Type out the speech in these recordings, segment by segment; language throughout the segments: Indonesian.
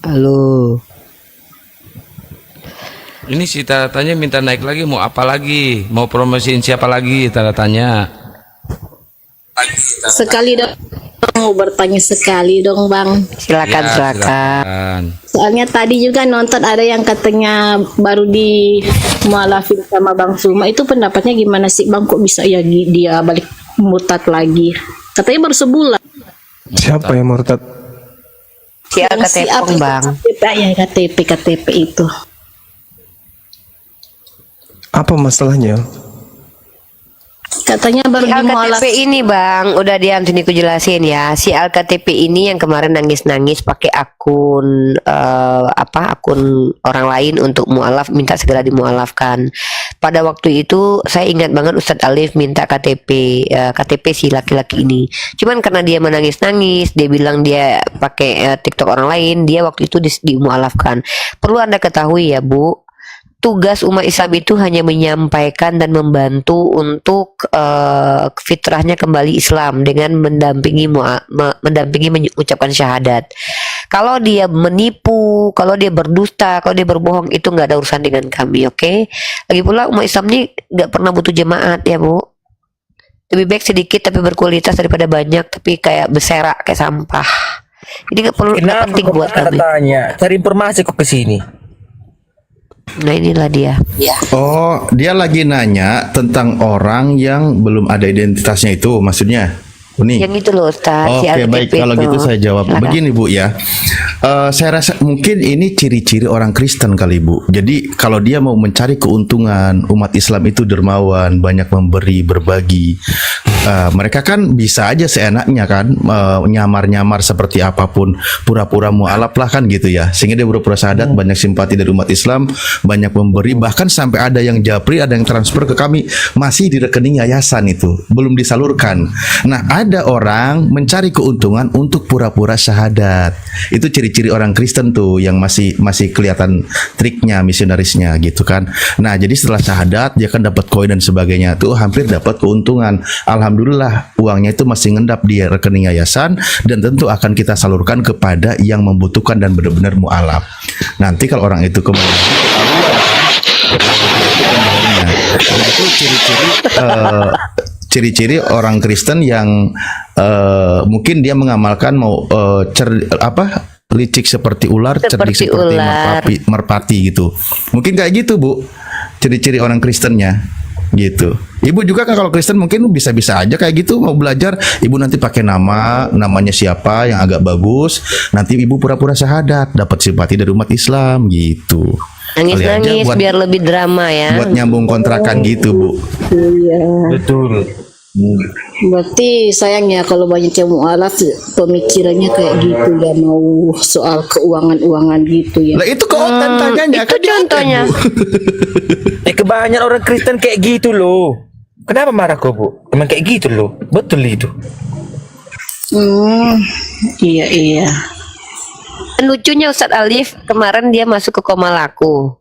Halo. Ini si tanda tanya minta naik lagi, mau apa lagi? Mau promosiin siapa lagi tanda tanya? Sekali dong, mau bertanya sekali dong Bang. Silakan, Ya, silakan. silakan. Soalnya tadi juga nonton ada yang katanya baru di mualafin sama Bang Suma. Itu pendapatnya gimana sih Bang? Kok bisa ya dia balik murtad lagi? Katanya baru sebulan. Siapa yang murtad? Si Alkatepong, Bang. KTP itu. Apa masalahnya? Katanya baru Si di mualaf. AlKTP ini Bang, udah diam sini ku jelasin ya. Si AlKTP ini yang kemarin nangis-nangis pakai akun akun orang lain untuk mualaf, minta segera dimualafkan. Pada waktu itu saya ingat banget Ustadz Alif minta KTP si laki-laki ini. Cuman karena dia menangis-nangis, dia bilang dia pakai TikTok orang lain, dia waktu itu dimualafkan. Perlu Anda ketahui ya, Bu. Tugas umat Islam itu hanya menyampaikan dan membantu untuk fitrahnya kembali Islam dengan mendampingi mengucapkan syahadat. Kalau dia menipu, kalau dia berdusta, kalau dia berbohong, itu nggak ada urusan dengan kami, oke? Lagi pula umat Islam ini nggak pernah butuh jemaat ya Bu. Lebih baik sedikit tapi berkualitas daripada banyak tapi kayak beserak kayak sampah. Ini nggak perlu, nggak penting buat kami. Tanya, cari informasi kok ke sini. Nah inilah dia. Oh, dia lagi nanya tentang orang yang belum ada identitasnya itu, maksudnya. Uni. Yang itu loh Ustaz, si Oke, baik, AlKTP kalau itu. gitu saya jawab. Silakan. Begini Bu ya, saya rasa mungkin ini ciri-ciri orang Kristen kali Bu. Jadi kalau dia mau mencari keuntungan, umat Islam itu dermawan, banyak memberi, berbagi. Mereka kan bisa aja seenaknya kan nyamar-nyamar seperti apapun, pura-pura mualaf lah kan gitu ya. Sehingga dia pura-pura syahadat, banyak simpati dari umat Islam, banyak memberi, bahkan sampai ada yang japri, ada yang transfer ke kami masih di rekening yayasan itu, belum disalurkan. Nah, ada orang mencari keuntungan untuk pura-pura syahadat. Itu ciri-ciri orang Kristen tuh yang masih kelihatan triknya, misionarisnya gitu kan. Nah, jadi setelah syahadat dia kan dapat koin dan sebagainya tuh hampir dapat keuntungan. Alhamdulillah uangnya itu masih ngendap di rekening yayasan dan tentu akan kita salurkan kepada yang membutuhkan dan benar-benar mualaf. Nanti kalau orang itu kembali itu ciri-ciri orang Kristen yang mungkin dia mengamalkan mau licik seperti ular, cerdik seperti merpati gitu. Mungkin kayak gitu Bu, ciri-ciri orang Kristennya gitu. Ibu juga kan kalau Kristen mungkin bisa-bisa aja kayak gitu, mau belajar ibu nanti pakai namanya siapa yang agak bagus, nanti ibu pura-pura syahadat, dapat simpati dari umat Islam gitu. Nangis-nangis biar lebih drama ya. Buat nyambung kontrakan gitu Bu. Iya. Betul. Berarti sayangnya kalau banyak yang mualaf pemikirannya kayak gitu ya, mau soal keuangan gitu ya. Lah itu konten tanyanya itu kan contohnya. Kebanyakan orang Kristen kayak gitu loh. Kenapa marah kok Bu? Emang kayak gitu loh. Betul itu. Iya. Dan lucunya Ustadz Alif kemarin dia masuk ke koma laku.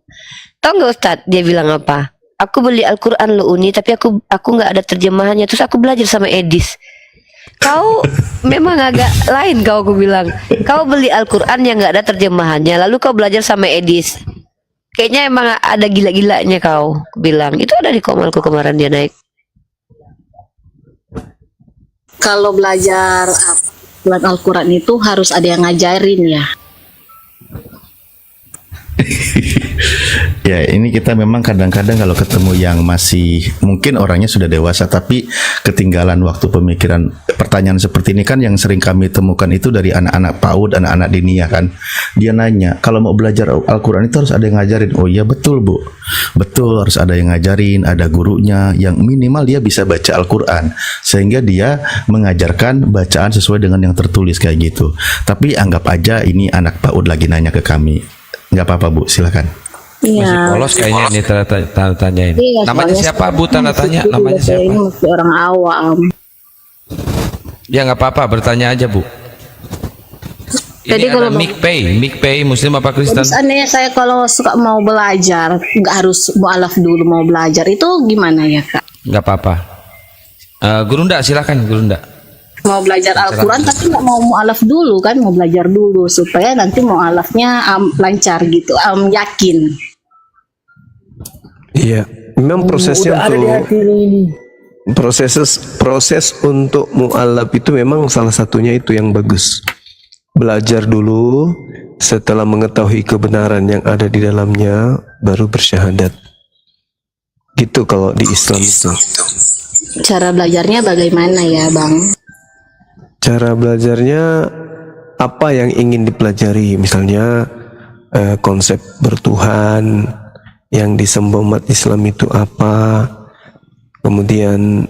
Tahu nggak Ustadz dia bilang apa? Aku beli Al-Quran lo Uni, tapi aku nggak ada terjemahannya. Terus aku belajar sama Edis. Kau memang agak lain kau, aku bilang. Kau beli Al-Quran yang nggak ada terjemahannya, lalu kau belajar sama Edis. Kayaknya emang ada gila-gilanya kau, aku bilang. Itu ada di komalku kemarin dia naik. Kalau belajar Al-Quran itu harus ada yang ngajarin ya. Ya ini kita memang kadang-kadang kalau ketemu yang masih mungkin orangnya sudah dewasa tapi ketinggalan waktu pemikiran, pertanyaan seperti ini kan yang sering kami temukan itu dari anak-anak PAUD, anak-anak diniyah kan. Dia nanya kalau mau belajar Al-Quran itu harus ada yang ngajarin. Oh iya betul Bu, betul harus ada yang ngajarin, ada gurunya yang minimal dia bisa baca Al-Quran sehingga dia mengajarkan bacaan sesuai dengan yang tertulis kayak gitu. Tapi anggap aja ini anak PAUD lagi nanya ke kami. Nggak apa-apa Bu, silakan. Masih Iya. polos kayaknya ini tanda tanya ini. Iya, Namanya soalnya siapa Bu tanda tanya? masih Namanya saya ini siapa? masih orang awam. Ya nggak apa-apa, bertanya aja Bu. Jadi Ini kalau ada Mikpay Muslim apa Kristen? Seandainya saya kalau suka mau belajar, nggak harus mualaf dulu mau belajar, itu gimana ya Kak? Nggak apa-apa. Guru Ndak silakan Guru Ndak. mau belajar Al-Quran tapi nggak mau mualaf dulu kan, mau belajar dulu supaya nanti mualafnya lancar gitu, yakin. Iya, memang prosesnya Udah ada di hati untuk lu ini. proses untuk mu'alaf itu memang salah satunya itu yang bagus. Belajar dulu, setelah mengetahui kebenaran yang ada di dalamnya, baru bersyahadat. Gitu kalau di Islam itu. Cara belajarnya bagaimana ya Bang? Cara belajarnya apa yang ingin dipelajari, misalnya konsep bertuhan yang disembah umat Islam itu apa, kemudian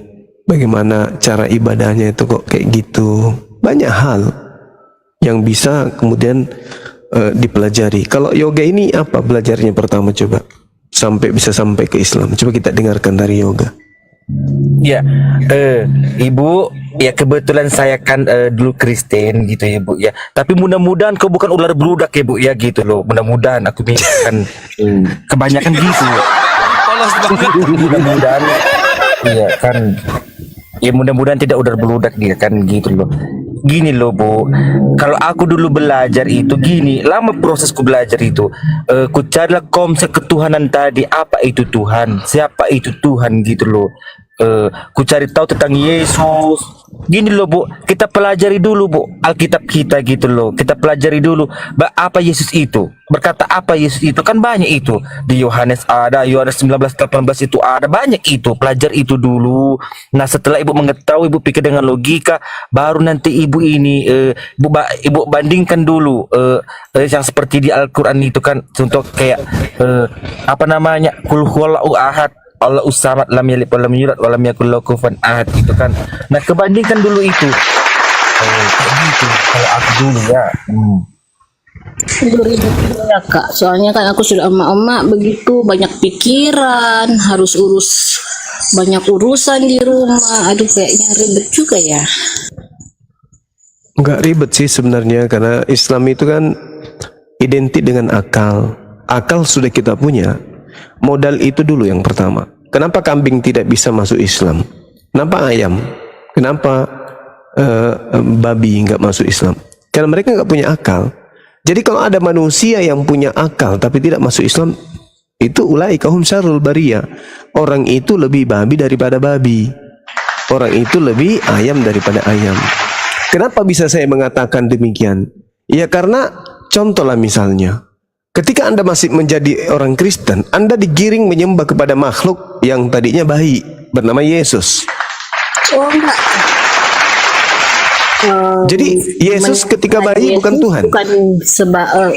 bagaimana cara ibadahnya itu kok kayak gitu, banyak hal yang bisa kemudian dipelajari. Kalau yoga ini apa belajarnya pertama coba sampai bisa sampai ke Islam, coba kita dengarkan dari yoga. Ya, Ibu, ya kebetulan saya kan dulu Kristen gitu ya Bu ya. Tapi mudah-mudahan kau bukan ular beludak ya Bu ya gitu loh. Mudah-mudahan aku kan kebanyakan gitu. Mudah-mudahan, iya kan. Ya mudah-mudahan tidak ular beludak dia kan gitu loh. Gini loh Bu, kalau aku dulu belajar itu gini, lama prosesku belajar itu. Ku carilah konsep ketuhanan tadi, apa itu Tuhan, siapa itu Tuhan gitu loh. Ku cari tahu tentang Yesus. Gini loh Bu, kita pelajari dulu Bu Alkitab kita gitu loh. Kita pelajari dulu apa Yesus itu, berkata apa Yesus itu, kan banyak itu. Di Yohanes ada, Yohanes 19:18 itu ada, banyak itu. Pelajar itu dulu. Nah setelah Ibu mengetahui, Ibu pikir dengan logika, baru nanti Ibu ini Ibu bandingkan dulu yang seperti di Al-Quran itu kan. Contoh kayak apa namanya, Qul huwallahu ahad, Allah usamat, lam yalid wa lam yulad wa lam yakul lahu kufuwan ahad gitu kan. Nah kebandingkan dulu itu. Kayak gitu kalau aku dulu ya. Ya Kak, soalnya kan aku sudah emak-emak begitu, banyak pikiran, harus urus banyak urusan di rumah. Aduh kayaknya ribet juga ya. Enggak ribet sih sebenarnya, karena Islam itu kan identik dengan akal. Akal sudah kita punya. Modal itu dulu yang pertama. Kenapa kambing tidak bisa masuk Islam? Kenapa ayam? Kenapa babi nggak masuk Islam? Karena mereka nggak punya akal. Jadi kalau ada manusia yang punya akal tapi tidak masuk Islam, itu ulaika hum syarrul bariyah. Orang itu lebih babi daripada babi. Orang itu lebih ayam daripada ayam. Kenapa bisa saya mengatakan demikian? Ya karena contohlah misalnya, ketika Anda masih menjadi orang Kristen, Anda digiring menyembah kepada makhluk yang tadinya bayi bernama Yesus. Oh enggak. Jadi Yesus ketika bayi bukan Tuhan.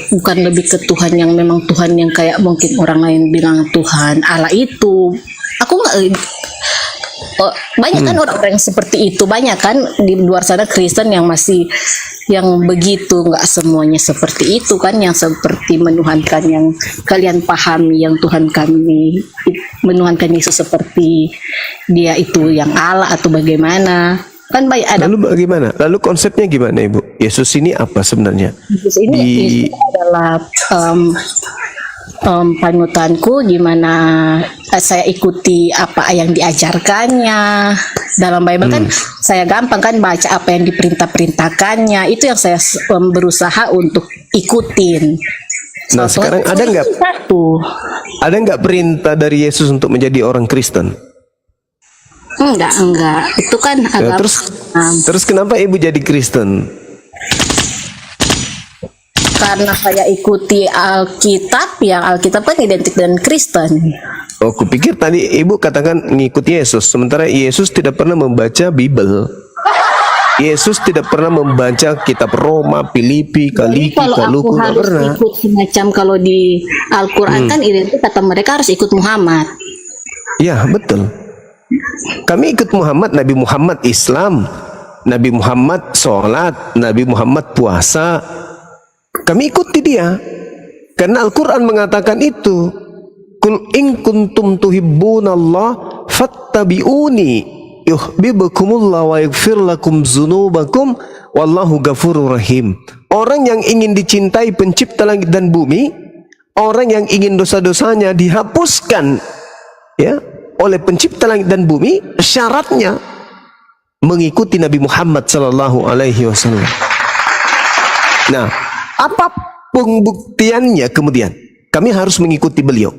Bukan lebih ke Tuhan yang memang Tuhan yang kayak mungkin orang lain bilang Tuhan Allah itu. Aku nggak. Banyak kan orang-orang yang seperti itu, banyak kan di luar sana Kristen yang masih yang begitu, nggak semuanya seperti itu kan, yang seperti menuhankan yang kalian pahami, yang Tuhan kami menuhankan Yesus seperti dia itu yang Allah atau bagaimana kan banyak ada. Lalu bagaimana? Lalu konsepnya gimana Ibu? Yesus ini apa sebenarnya? Yesus ini Yesus adalah panutanku, gimana saya ikuti apa yang diajarkannya dalam Bible kan. Saya gampang kan baca apa yang diperintahkannya, itu yang saya berusaha untuk ikutin. Nah sekarang ada nggak perintah dari Yesus untuk menjadi orang Kristen? Enggak, itu kan agama. Terus kenapa Ibu jadi Kristen? Karena saya ikuti Alkitab, yang Alkitab kan identik dengan Kristen. Oh, kupikir tadi Ibu katakan ngikuti Yesus, sementara Yesus tidak pernah membaca Bible. Yesus tidak pernah membaca kitab Roma, Filipi, Kaliki, Kaluku, nggak pernah. Ikut semacam kalau di Al-Quran kan identik, kata mereka harus ikut Muhammad. Ya betul. Kami ikut Muhammad, Nabi Muhammad Islam, Nabi Muhammad sholat, Nabi Muhammad puasa. Kami ikuti dia karena Al-Quran mengatakan itu. Kul in kuntum tuhibbunallah fattabi'uni yuhibbukumullah wa yaghfir lakum dzunubakum wallahu ghafurur rahim. Orang yang ingin dicintai pencipta langit dan bumi, orang yang ingin dosa-dosanya dihapuskan ya oleh pencipta langit dan bumi, syaratnya mengikuti Nabi Muhammad sallallahu alaihi wasallam. Nah, apa pembuktiannya kemudian? Kami harus mengikuti beliau.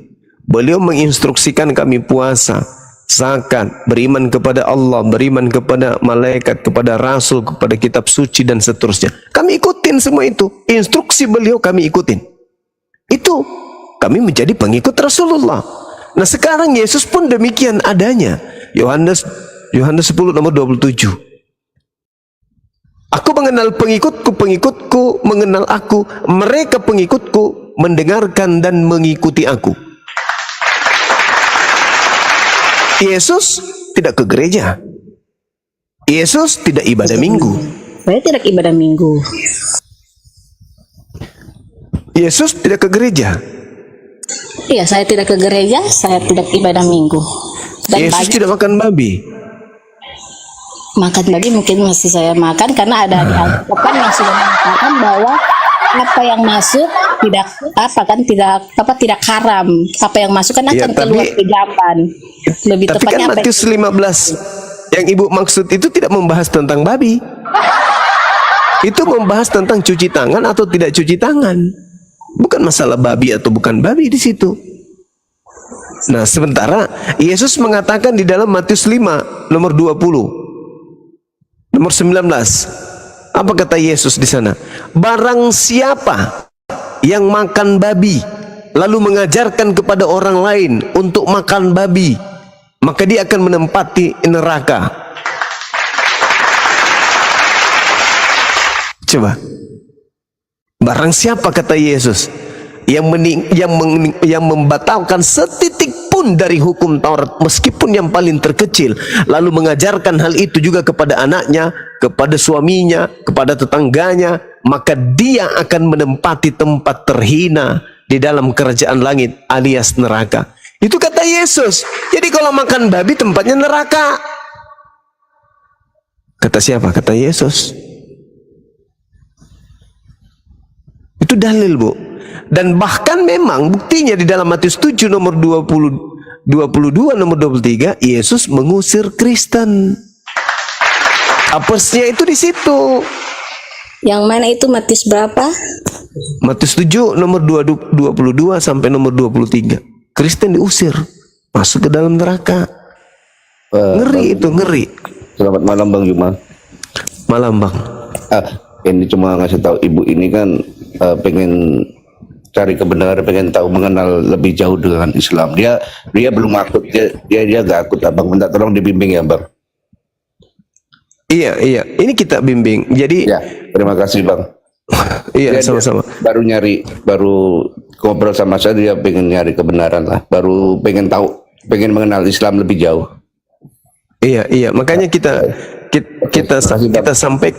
Beliau menginstruksikan kami puasa, zakat, beriman kepada Allah, beriman kepada malaikat, kepada rasul, kepada kitab suci dan seterusnya. Kami ikutin semua itu. Instruksi beliau kami ikutin. Itu kami menjadi pengikut Rasulullah. Nah, sekarang Yesus pun demikian adanya. Yohanes 10 nomor 27. Aku mengenal pengikutku, pengikutku mengenal aku, mereka pengikutku mendengarkan dan mengikuti aku. Yesus tidak ke gereja. Yesus tidak ibadah minggu. Saya tidak ibadah minggu. Yesus tidak ke gereja. Iya, saya tidak ke gereja, saya tidak ibadah minggu. Dan Yesus pagi tidak makan babi. makan babi mungkin masih saya makan karena ada di Alkitab yang sudah mengatakan bahwa apa yang masuk tidak haram. Apa yang masuk kan Ya, akan keluar tapi- ke jamban. Lebih Tapi tepatnya kan apa Matius 15 yang ibu maksud itu tidak membahas tentang babi. Itu membahas tentang cuci tangan atau tidak cuci tangan. Bukan masalah babi atau bukan babi di situ. Nah, sementara Yesus mengatakan di dalam Matius 5 nomor 20, nomor 19. Apa kata Yesus di sana? Barang siapa yang makan babi lalu mengajarkan kepada orang lain untuk makan babi, maka dia akan menempati neraka. Coba. Barang siapa kata Yesus yang membatalkan setitik pun dari hukum Taurat, meskipun yang paling terkecil, lalu mengajarkan hal itu juga kepada anaknya, kepada suaminya, kepada tetangganya, maka dia akan menempati tempat terhina di dalam kerajaan langit alias neraka. Itu kata Yesus. Jadi kalau makan babi tempatnya neraka. Kata siapa? Kata Yesus. Itu dalil, Bu. Dan bahkan memang buktinya di dalam Matius 7 nomor 22 nomor 23, Yesus mengusir Kristen. Apesnya itu di situ. yang mana itu Matius berapa? Matius 7 nomor 22 sampai nomor 23. Kristen diusir, masuk ke dalam neraka. Ngeri itu, ngeri. Selamat malam Bang Juma. Malam, Bang. Ini cuma ngasih tahu ibu ini kan pengen cari kebenaran, pengen tahu mengenal lebih jauh dengan Islam. Dia belum akut, dia gak akut. Abang minta tolong dibimbing ya Bang. Iya. Ini kita bimbing. Jadi Ya, terima kasih Bang. iya, Dia sama-sama. baru ngobrol sama saya, dia pengen nyari kebenaran lah. Baru pengen tahu, pengen mengenal Islam lebih jauh. Iya. Makanya kita sampai.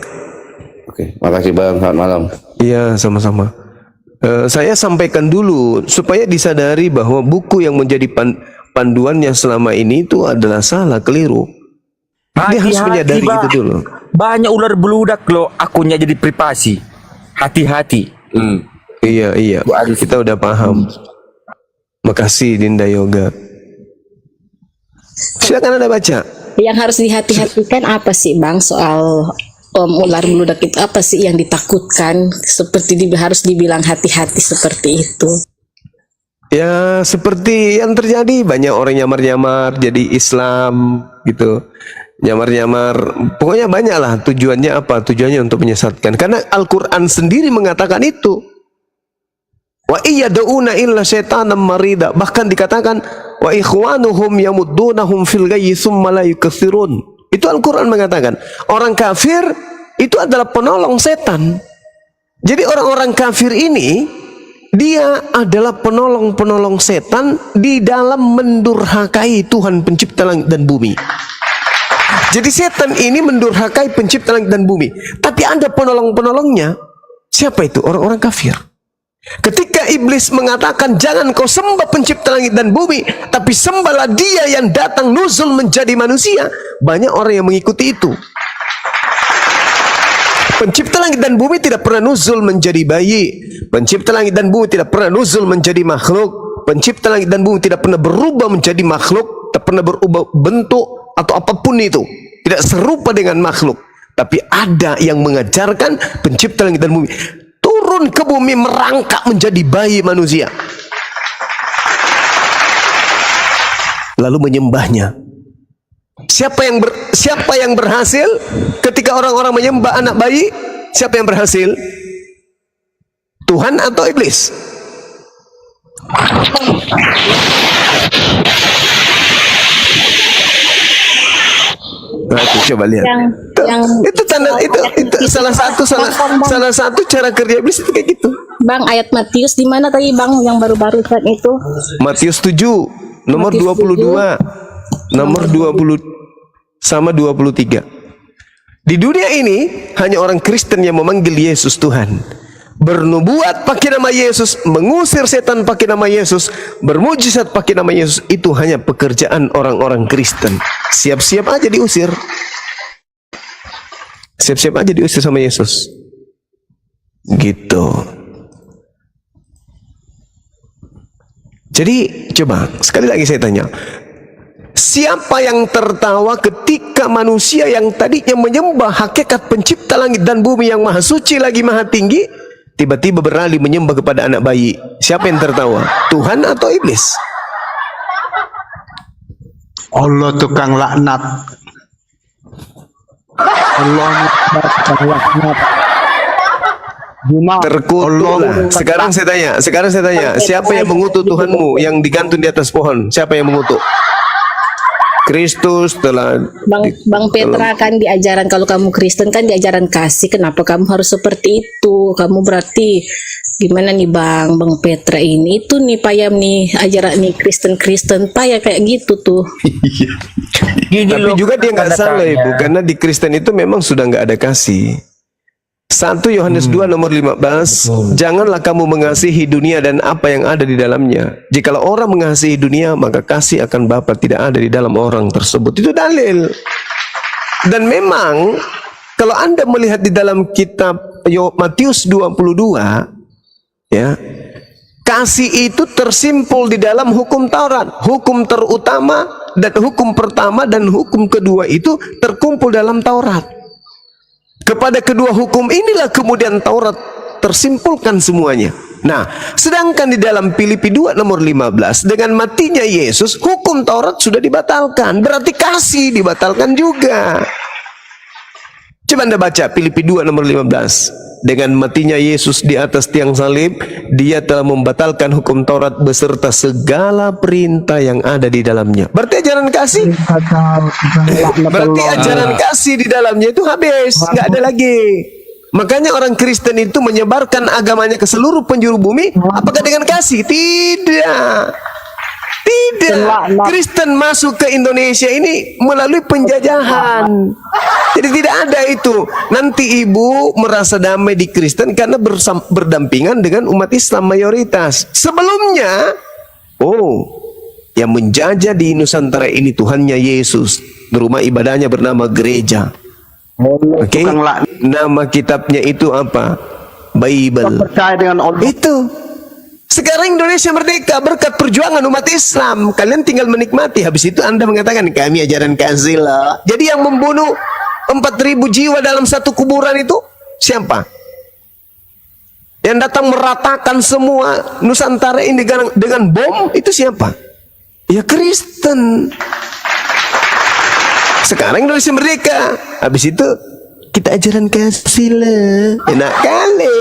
Oke, makasih Bang. Selamat malam. Iya, sama-sama. Saya sampaikan dulu supaya disadari bahwa buku yang menjadi panduannya selama ini itu adalah salah, keliru. Dia harus menyadari Bang. itu dulu. Banyak ular beludak loh, akunnya jadi privasi. Hati-hati. Iya. Kita udah paham. Makasih Dinda Yoga. Silakan Anda baca. Yang harus dihati-hatikan apa sih Bang soal ular beludak itu, apa sih yang ditakutkan seperti harus dibilang hati-hati seperti itu? Ya, seperti yang terjadi, banyak orang nyamar-nyamar jadi Islam gitu. Nyamar-nyamar, pokoknya banyak lah. Tujuannya apa? Tujuannya untuk menyesatkan. Karena Al-Quran sendiri mengatakan itu. Wa iyada'una illa syaitanam marida. Bahkan dikatakan wa ikhwanuhum yamuddunahum fil ghayyi tsumma la yukathirun. Itu Al-Quran mengatakan orang kafir itu adalah penolong setan. Jadi orang-orang kafir ini dia adalah penolong-penolong setan di dalam mendurhakai Tuhan pencipta langit dan bumi. Jadi setan ini mendurhakai pencipta langit dan bumi. Tapi ada penolong-penolongnya. Siapa itu? Orang-orang kafir. Ketika iblis mengatakan jangan kau sembah pencipta langit dan bumi, tapi sembahlah dia yang datang nuzul menjadi manusia, banyak orang yang mengikuti itu. Pencipta langit dan bumi tidak pernah nuzul menjadi bayi. Pencipta langit dan bumi tidak pernah nuzul menjadi makhluk. Pencipta langit dan bumi tidak pernah berubah menjadi makhluk, tak pernah berubah bentuk atau apapun itu. tidak serupa dengan makhluk, tapi ada yang mengajarkan pencipta langit dan bumi turun ke bumi merangkak menjadi bayi manusia, lalu menyembahnya. Siapa yang berhasil ketika orang-orang menyembah anak bayi? Siapa yang berhasil? Tuhan atau iblis? Nah, itu coba lihat. Itu tanda itu salah satu cara kerja iblis itu kayak gitu. Bang, ayat Matius di mana tadi Bang yang baru-baru kan itu? Matius 7 nomor 22. Nomor 20 sama 23. Di dunia ini hanya orang Kristen yang memanggil Yesus Tuhan. Bernubuat pakai nama Yesus, mengusir setan pakai nama Yesus, bermujizat pakai nama Yesus, itu hanya pekerjaan orang-orang Kristen. Siap-siap aja diusir. Siap-siap aja diusir sama Yesus. Gitu. Jadi coba sekali lagi saya tanya, siapa yang tertawa ketika manusia yang tadinya menyembah hakikat pencipta langit dan bumi yang maha suci lagi maha tinggi, tiba-tiba beralih menyembah kepada anak bayi? Siapa yang tertawa? Tuhan atau iblis? Allah tukang laknat. Allah tukang laknat. Terkutuklah. Sekarang saya tanya, siapa yang mengutuk Tuhanmu yang digantung di atas pohon? Siapa yang mengutuk? Kristus telah Bang Petra kan diajaran, kalau kamu Kristen kan diajaran kasih, kenapa kamu harus seperti itu? Kamu berarti gimana nih Bang Petra ini itu nih payah nih ajaran nih Kristen payah kayak gitu tuh. Tapi juga dia nggak salah Ibu, karena di Kristen itu memang sudah nggak ada kasih. 1 Yohanes 2 nomor 15, janganlah kamu mengasihi dunia dan apa yang ada di dalamnya. Jikalau orang mengasihi dunia, maka kasih akan Bapa tidak ada di dalam orang tersebut. Itu dalil. Dan memang kalau Anda melihat di dalam kitab Matius 22, ya, kasih itu tersimpul di dalam hukum Taurat. Hukum terutama dan hukum pertama dan hukum kedua itu terkumpul dalam Taurat. Kepada kedua hukum inilah kemudian Taurat tersimpulkan semuanya. Nah, sedangkan di dalam Filipi 2 nomor 15, dengan matinya Yesus, hukum Taurat sudah dibatalkan. Berarti kasih dibatalkan juga. Coba Anda baca Filipi 2 nomor 15. Dengan matinya Yesus di atas tiang salib, dia telah membatalkan hukum Taurat beserta segala perintah yang ada di dalamnya. Berarti ajaran kasih? Berarti ajaran kasih di dalamnya itu habis, nggak ada lagi. Makanya orang Kristen itu menyebarkan agamanya ke seluruh penjuru bumi. Apakah dengan kasih? Tidak. Tidak. Kristen masuk ke Indonesia ini melalui penjajahan. Jadi tidak ada itu. Nanti ibu merasa damai di Kristen karena berdampingan dengan umat Islam mayoritas. Sebelumnya, yang menjajah di Nusantara ini Tuhannya Yesus. Rumah ibadahnya bernama gereja. Oke. Nama kitabnya itu apa? Bible. Itu. Sekarang Indonesia merdeka berkat perjuangan umat Islam. Kalian tinggal menikmati. Habis itu Anda mengatakan kami ajaran kasih lah. Jadi yang membunuh 4.000 jiwa dalam satu kuburan itu siapa? Yang datang meratakan semua Nusantara ini dengan bom itu siapa? Ya Kristen. Sekarang Indonesia merdeka. Habis itu kita ajaran kasih lah. Enak kali.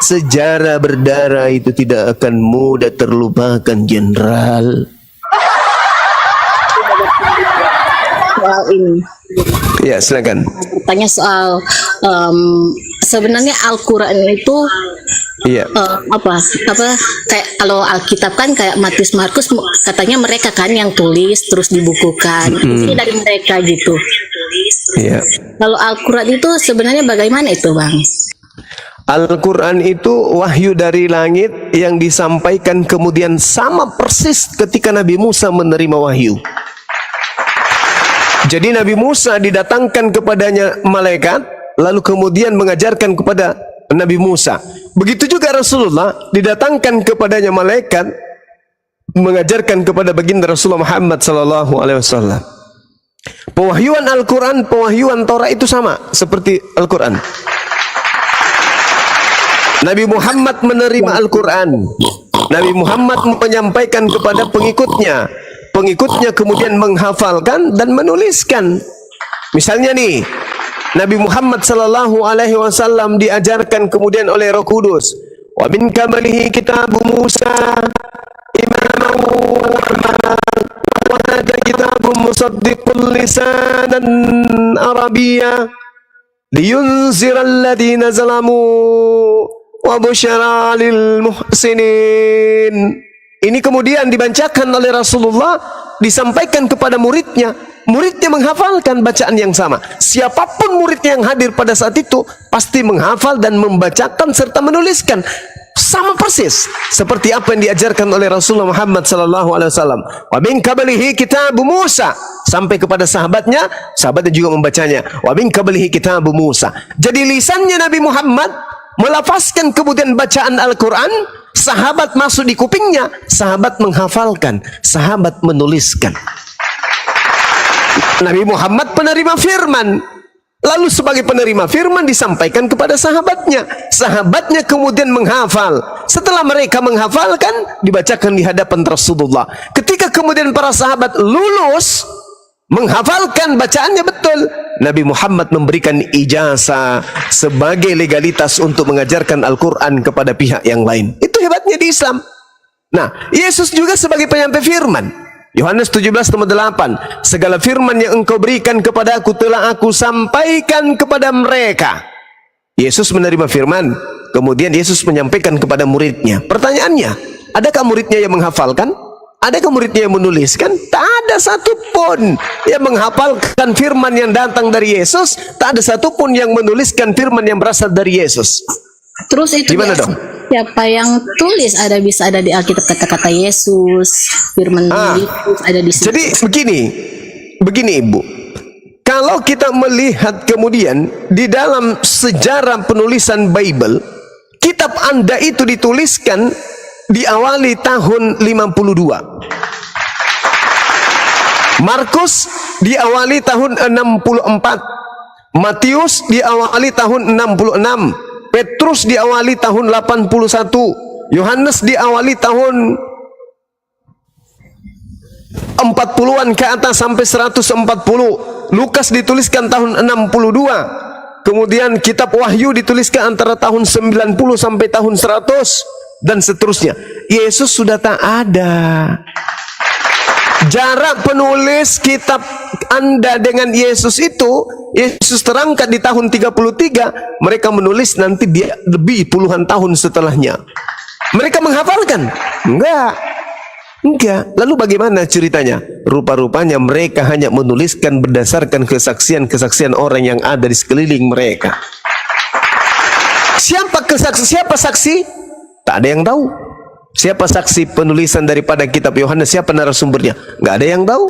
Sejarah berdarah itu tidak akan mudah terlupakan, Jenderal. Soal ini. Ya, silakan. Tanya soal sebenarnya Al-Quran itu apa kayak kalau Alkitab kan kayak Matius Markus katanya mereka kan yang tulis terus dibukukan. Ini dari mereka gitu. Iya. Kalau Al-Quran itu sebenarnya bagaimana itu, Bang? Al-Quran itu wahyu dari langit yang disampaikan kemudian sama persis ketika Nabi Musa menerima wahyu. Jadi Nabi Musa didatangkan kepadanya malaikat, lalu kemudian mengajarkan kepada Nabi Musa. Begitu juga Rasulullah didatangkan kepadanya malaikat, mengajarkan kepada baginda Rasulullah Muhammad SAW. Pewahyuan Al-Quran, pewahyuan Torah itu sama seperti Al-Quran. Nabi Muhammad menerima Al-Quran. Nabi Muhammad menyampaikan kepada pengikutnya. Pengikutnya kemudian menghafalkan dan menuliskan. Misalnya nih, Nabi Muhammad sallallahu alaihi wasallam diajarkan kemudian oleh Roh Kudus. Wa min kamalihi kitabu Musa imaman wa hadha kitabun musaddiqul lisanan arabiyya liyunziral ladina zalamu wa busyara lil muhsinin. Ini kemudian dibacakan oleh Rasulullah, disampaikan kepada muridnya. Muridnya menghafalkan bacaan yang sama. Siapapun muridnya yang hadir pada saat itu pasti menghafal dan membacakan serta menuliskan. Sama persis seperti apa yang diajarkan oleh Rasulullah Muhammad sallallahu alaihi wasallam. Wa min qablihi kitabu Musa, sampai kepada sahabatnya, sahabatnya juga membacanya. Wa min qablihi kitabu Musa. Jadi lisannya Nabi Muhammad melafazkan kemudian bacaan Al-Quran, sahabat masuk di kupingnya, sahabat menghafalkan, sahabat menuliskan. Nabi Muhammad penerima firman, lalu sebagai penerima firman disampaikan kepada sahabatnya, sahabatnya kemudian menghafal. Setelah mereka menghafalkan, dibacakan di hadapan Rasulullah. Ketika kemudian para sahabat lulus menghafalkan bacaannya betul, Nabi Muhammad memberikan ijazah sebagai legalitas untuk mengajarkan Al-Quran kepada pihak yang lain. Itu hebatnya di Islam. Nah, Yesus juga sebagai penyampai firman. Yohanes 17:8, segala firman yang engkau berikan kepada aku telah aku sampaikan kepada mereka. Yesus menerima firman, kemudian Yesus menyampaikan kepada muridnya. Pertanyaannya, adakah muridnya yang menghafalkan? Adakah muridnya yang menuliskan? Tak ada satupun yang menghafalkan firman yang datang dari Yesus. Tak ada satupun yang menuliskan firman yang berasal dari Yesus. Terus itu gimana dong? Siapa yang tulis? Bisa ada di Alkitab kata-kata Yesus, firman Yesus ada di situ. Jadi begini Ibu. Kalau kita melihat kemudian di dalam sejarah penulisan Bible, kitab Anda itu dituliskan diawali tahun 52. Markus diawali tahun 64. Matius diawali tahun 66. Petrus diawali tahun 81. Yohanes diawali tahun 40-an ke atas sampai 140. Lukas dituliskan tahun 62. Kemudian kitab Wahyu dituliskan antara tahun 90 sampai tahun 100 dan seterusnya. Yesus sudah tak ada. Jarak penulis kitab Anda dengan Yesus itu, Yesus terangkat di tahun 33, mereka menulis nanti dia lebih puluhan tahun setelahnya. Mereka menghafalkan? Enggak. Lalu bagaimana ceritanya? Rupa-rupanya mereka hanya menuliskan berdasarkan kesaksian-kesaksian orang yang ada di sekeliling mereka. Siapa saksi? Tak ada yang tahu. Siapa saksi penulisan daripada kitab Yohanes? Siapa narasumbernya? Nggak ada yang tahu.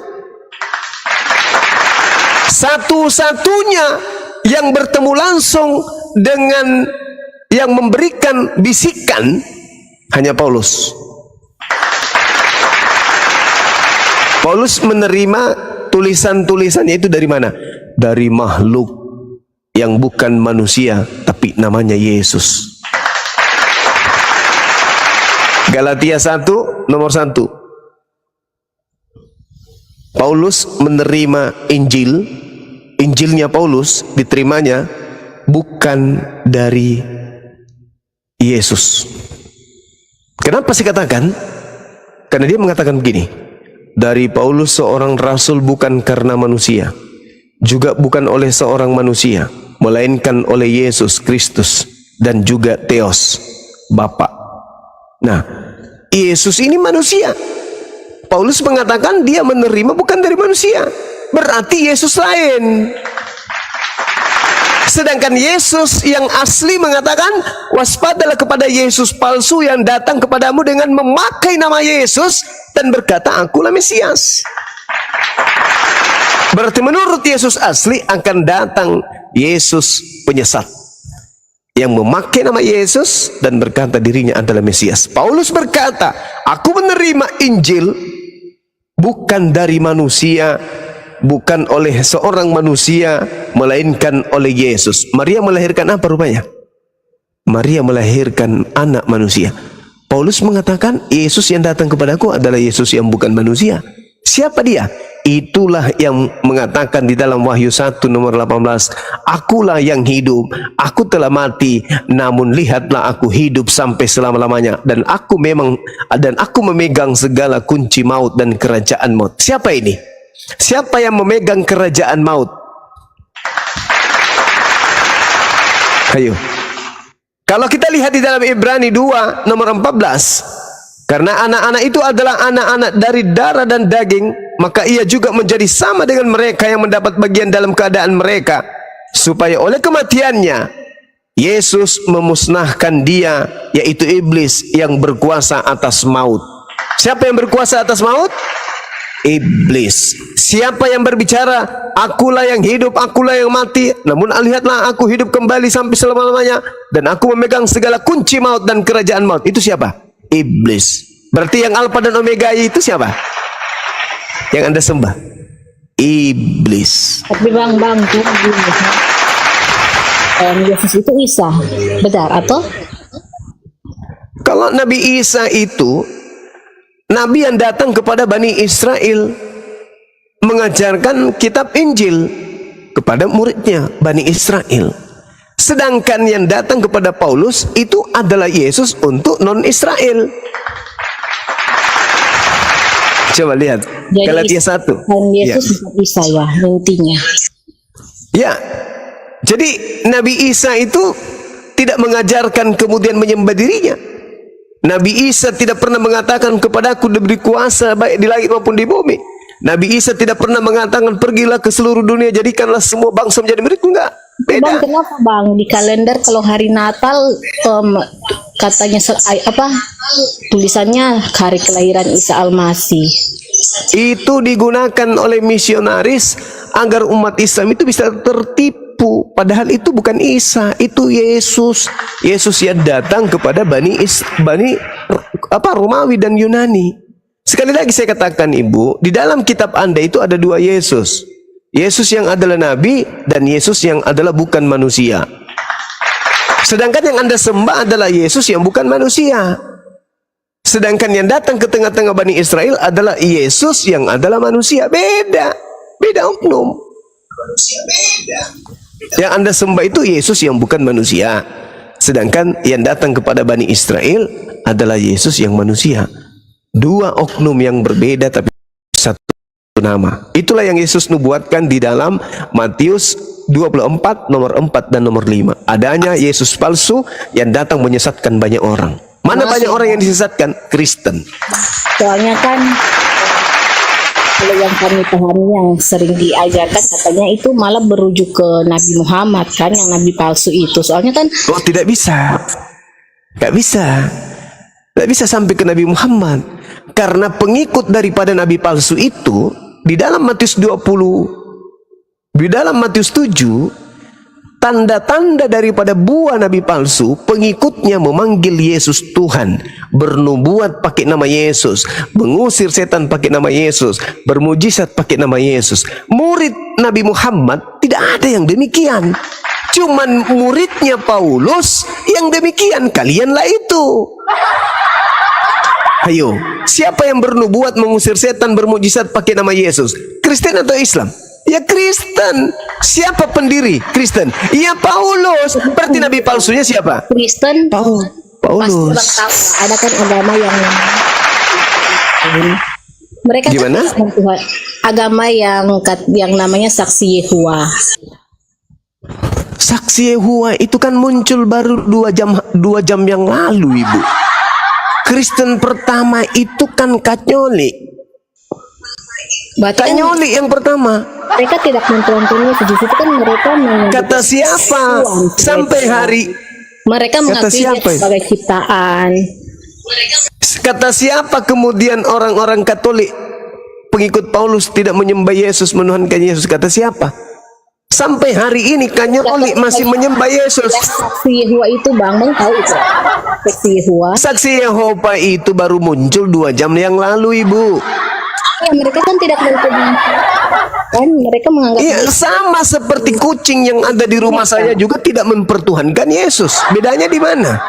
Satu-satunya yang bertemu langsung dengan yang memberikan bisikan hanya Paulus. Paulus menerima tulisan-tulisannya itu dari mana? Dari makhluk yang bukan manusia, tapi namanya Yesus. Galatia 1 nomor 1. Paulus menerima Injilnya Paulus diterimanya bukan dari Yesus. Kenapa sih katakan? Karena dia mengatakan begini, dari Paulus seorang rasul bukan karena manusia, juga bukan oleh seorang manusia, melainkan oleh Yesus Kristus dan juga Theos, Bapa. Nah, Yesus ini manusia. Paulus mengatakan dia menerima bukan dari manusia. Berarti Yesus lain. Sedangkan Yesus yang asli mengatakan, waspadalah kepada Yesus palsu yang datang kepadamu dengan memakai nama Yesus dan berkata, akulah Mesias. Berarti menurut Yesus asli akan datang Yesus penyesat yang memakai nama Yesus dan berkata dirinya adalah Mesias. Paulus berkata, aku menerima Injil bukan dari manusia, bukan oleh seorang manusia melainkan oleh Yesus. Maria melahirkan apa rupanya? Maria melahirkan anak manusia. Paulus mengatakan Yesus yang datang kepadaku adalah Yesus yang bukan manusia. Siapa dia? Itulah yang mengatakan di dalam Wahyu 1 nomor 18, akulah yang hidup, aku telah mati, namun lihatlah aku hidup sampai selama-lamanya, dan aku memegang segala kunci maut dan kerajaan maut. Siapa ini? Siapa yang memegang kerajaan maut? Ayo. Kalau kita lihat di dalam Ibrani 2 nomor 14, karena anak-anak itu adalah anak-anak dari darah dan daging, maka ia juga menjadi sama dengan mereka yang mendapat bagian dalam keadaan mereka, supaya oleh kematiannya Yesus memusnahkan dia, yaitu iblis yang berkuasa atas maut. Siapa yang berkuasa atas maut? Iblis. Siapa yang berbicara, akulah yang hidup, akulah yang mati, namun lihatlah aku hidup kembali sampai selama-lamanya, dan aku memegang segala kunci maut dan kerajaan maut. Itu siapa? Iblis. Berarti yang Alfa dan Omega itu siapa? Yang Anda sembah? Iblis. Tapi bang, Yesus itu Isa, benar atau? Kalau Nabi Isa itu Nabi yang datang kepada Bani Israel, mengajarkan kitab Injil kepada muridnya Bani Israel. Sedangkan yang datang kepada Paulus itu adalah Yesus untuk non-Israel. Coba lihat Galatia 1. Yesus Isa ya intinya. Ya. Jadi Nabi Isa itu tidak mengajarkan kemudian menyembah dirinya. Nabi Isa tidak pernah mengatakan kepadaku diberi kuasa baik di langit maupun di bumi. Nabi Isa tidak pernah mengatakan pergilah ke seluruh dunia, jadikanlah semua bangsa menjadi muridku. Enggak. Beda. Bang, kenapa bang di kalender kalau hari Natal katanya tulisannya hari kelahiran Isa Al-Masih? Itu digunakan oleh misionaris agar umat Islam itu bisa tertipu. Padahal itu bukan Isa, itu Yesus. Yesus yang datang kepada Romawi dan Yunani. Sekali lagi saya katakan Ibu, di dalam kitab Anda itu ada dua Yesus. Yesus yang adalah Nabi dan Yesus yang adalah bukan manusia. Sedangkan yang Anda sembah adalah Yesus yang bukan manusia. Sedangkan yang datang ke tengah-tengah Bani Israel adalah Yesus yang adalah manusia. Beda oknum. Yang Anda sembah itu Yesus yang bukan manusia. Sedangkan yang datang kepada Bani Israel adalah Yesus yang manusia. Dua oknum yang berbeda tapi satu nama. Itulah yang Yesus nubuatkan di dalam Matius 24 nomor 4 dan nomor 5. Adanya Yesus palsu yang datang menyesatkan banyak orang. Mana banyak orang yang disesatkan? Kristen. Soalnya kan kalau yang kami pahami yang sering diajarkan katanya itu malah berujuk ke Nabi Muhammad kan, yang Nabi palsu itu. Soalnya kan tidak bisa. Gak bisa sampai ke Nabi Muhammad. Karena pengikut daripada Nabi palsu itu di dalam Matius 20, di dalam Matius 7, tanda-tanda daripada buah Nabi palsu, pengikutnya memanggil Yesus Tuhan, bernubuat pakai nama Yesus, mengusir setan pakai nama Yesus, bermujizat pakai nama Yesus. Murid Nabi Muhammad tidak ada yang demikian. Cuman muridnya Paulus yang demikian. Kalianlah itu. Ayo, siapa yang bernubuat, mengusir setan, bermujizat pakai nama Yesus? Kristen atau Islam? Ya Kristen. Siapa pendiri Kristen? Ya Paulus. Berarti nabi palsunya siapa? Kristen. Paulus. Ada kan agama yang mereka gimana? Agama yang namanya Saksi Yehova. Saksi Yehova itu kan muncul baru 2 jam yang lalu, Ibu. Kristen pertama itu kan Katolik. Katolik yang pertama. Mereka tidak mentuan-tuannya di situ kan mereka kata siapa sampai hari mereka mengakui sebagai ciptaan. Kata siapa kemudian orang-orang Katolik pengikut Paulus tidak menyembah Yesus, menuhankan Yesus? Kata siapa? Sampai hari ini Katolik masih menyembah Yesus. Saksi Yehova itu Bang tahu itu. Saksi Yehova. Saksi Yehova itu baru muncul 2 jam yang lalu, Ibu. Ya, mereka kan tidak mempunyai kan mereka menganggap Iya, sama seperti kucing yang ada di rumah saya juga tidak mempertuhankan Yesus. Bedanya di mana?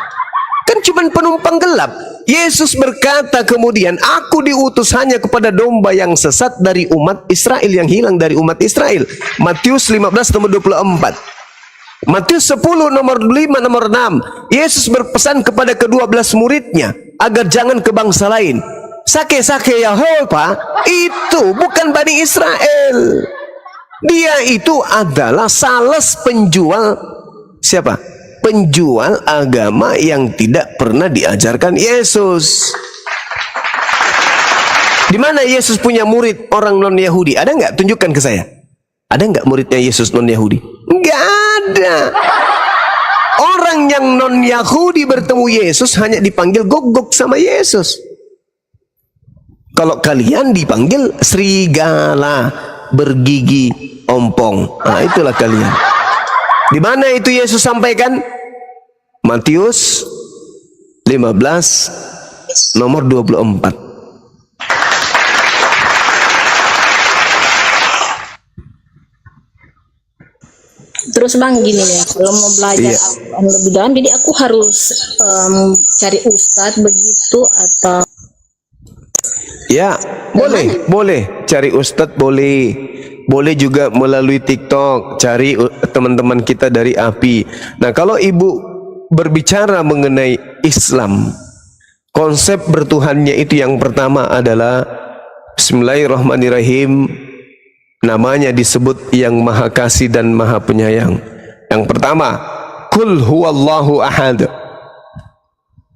Kan cuma penumpang gelap. Yesus berkata kemudian, aku diutus hanya kepada domba yang sesat dari umat Israel, yang hilang dari umat Israel. Matius 15 nomor 24. Matius 10 nomor 5 nomor 6. Yesus berpesan kepada ke-12 muridnya agar jangan ke bangsa lain. Sake-sake Yahova itu bukan Bani Israel. Dia itu adalah sales penjual siapa? Penjual agama yang tidak pernah diajarkan Yesus. Di mana Yesus punya murid orang non Yahudi? Ada nggak? Tunjukkan ke saya. Ada nggak muridnya Yesus non Yahudi? Nggak ada. Orang yang non Yahudi bertemu Yesus hanya dipanggil gogok sama Yesus. Kalau kalian dipanggil serigala bergigi ompong, nah itulah kalian. Di mana itu Yesus sampaikan? Matius 15 nomor 24. terus bang gini ya, kalau mau belajar Iya. Al-Quran lebih dalam, jadi aku harus cari ustadz begitu atau Ya, boleh cari ustadz, boleh juga melalui TikTok, cari teman-teman kita dari API. Nah, kalau ibu berbicara mengenai Islam, konsep bertuhannya itu yang pertama adalah Bismillahirrahmanirrahim. Namanya disebut yang Maha Kasih dan Maha Penyayang. Yang pertama, Qul huwallahu ahad.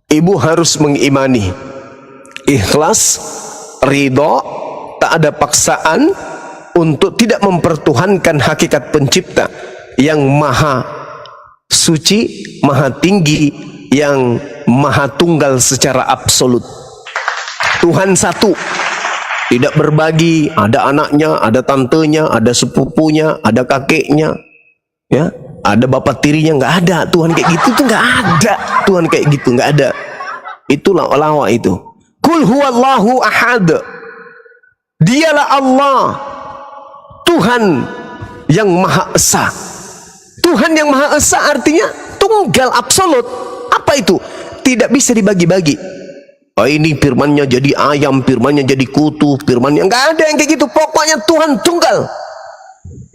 Ibu harus mengimani, ikhlas, ridho, tak ada paksaan untuk tidak mempertuhankan hakikat pencipta yang maha suci, maha tinggi, yang maha tunggal secara absolut. Tuhan satu, tidak berbagi, ada anaknya, ada tantenya, ada sepupunya, ada kakeknya, ya, ada bapak tirinya. Nggak ada Tuhan kayak gitu, tuh nggak ada Tuhan kayak gitu, nggak ada. Itu lawa itu. Qul huwallahu ahad. Dialah Allah, Tuhan yang Maha Esa. Tuhan yang Maha Esa artinya tunggal absolut. Apa itu? Tidak bisa dibagi-bagi. Oh, ini firmannya jadi ayam, firmannya jadi kutu, firmannya nggak ada yang kayak gitu. Pokoknya Tuhan tunggal,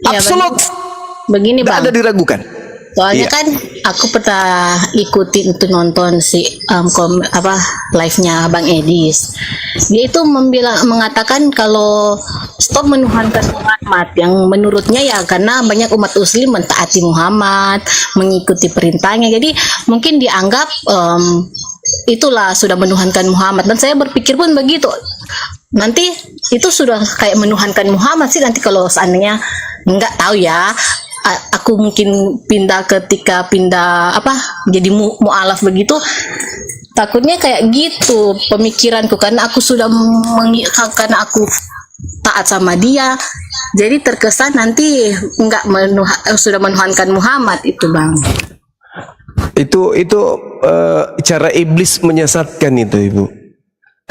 Ya, absolut, begini nggak bang. ada diragukan. Soalnya Iya. kan aku pernah ikutin itu, nonton si live-nya Bang Edis. Dia itu mengatakan kalau stop menuhankan Muhammad, yang menurutnya ya karena banyak umat muslim mentaati Muhammad, mengikuti perintahnya. Jadi mungkin dianggap itulah sudah menuhankan Muhammad. Dan saya berpikir pun begitu. Nanti itu sudah kayak menuhankan Muhammad sih nanti kalau seandainya, nggak tahu ya. Aku mungkin ketika pindah jadi mu'alaf begitu, takutnya kayak gitu pemikiranku, karena aku sudah karena aku taat sama dia, jadi terkesan nanti nggak sudah menuhankan Muhammad itu bang. Itu cara iblis menyesatkan itu, ibu.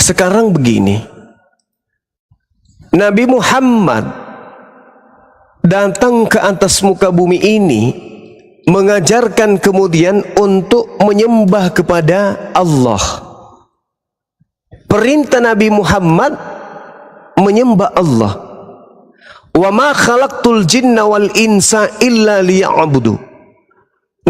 Sekarang begini, Nabi Muhammad datang ke atas muka bumi ini mengajarkan kemudian untuk menyembah kepada Allah. Perintah Nabi Muhammad menyembah Allah. Wa ma khalaqtul jinna wal insa illa liya'budu.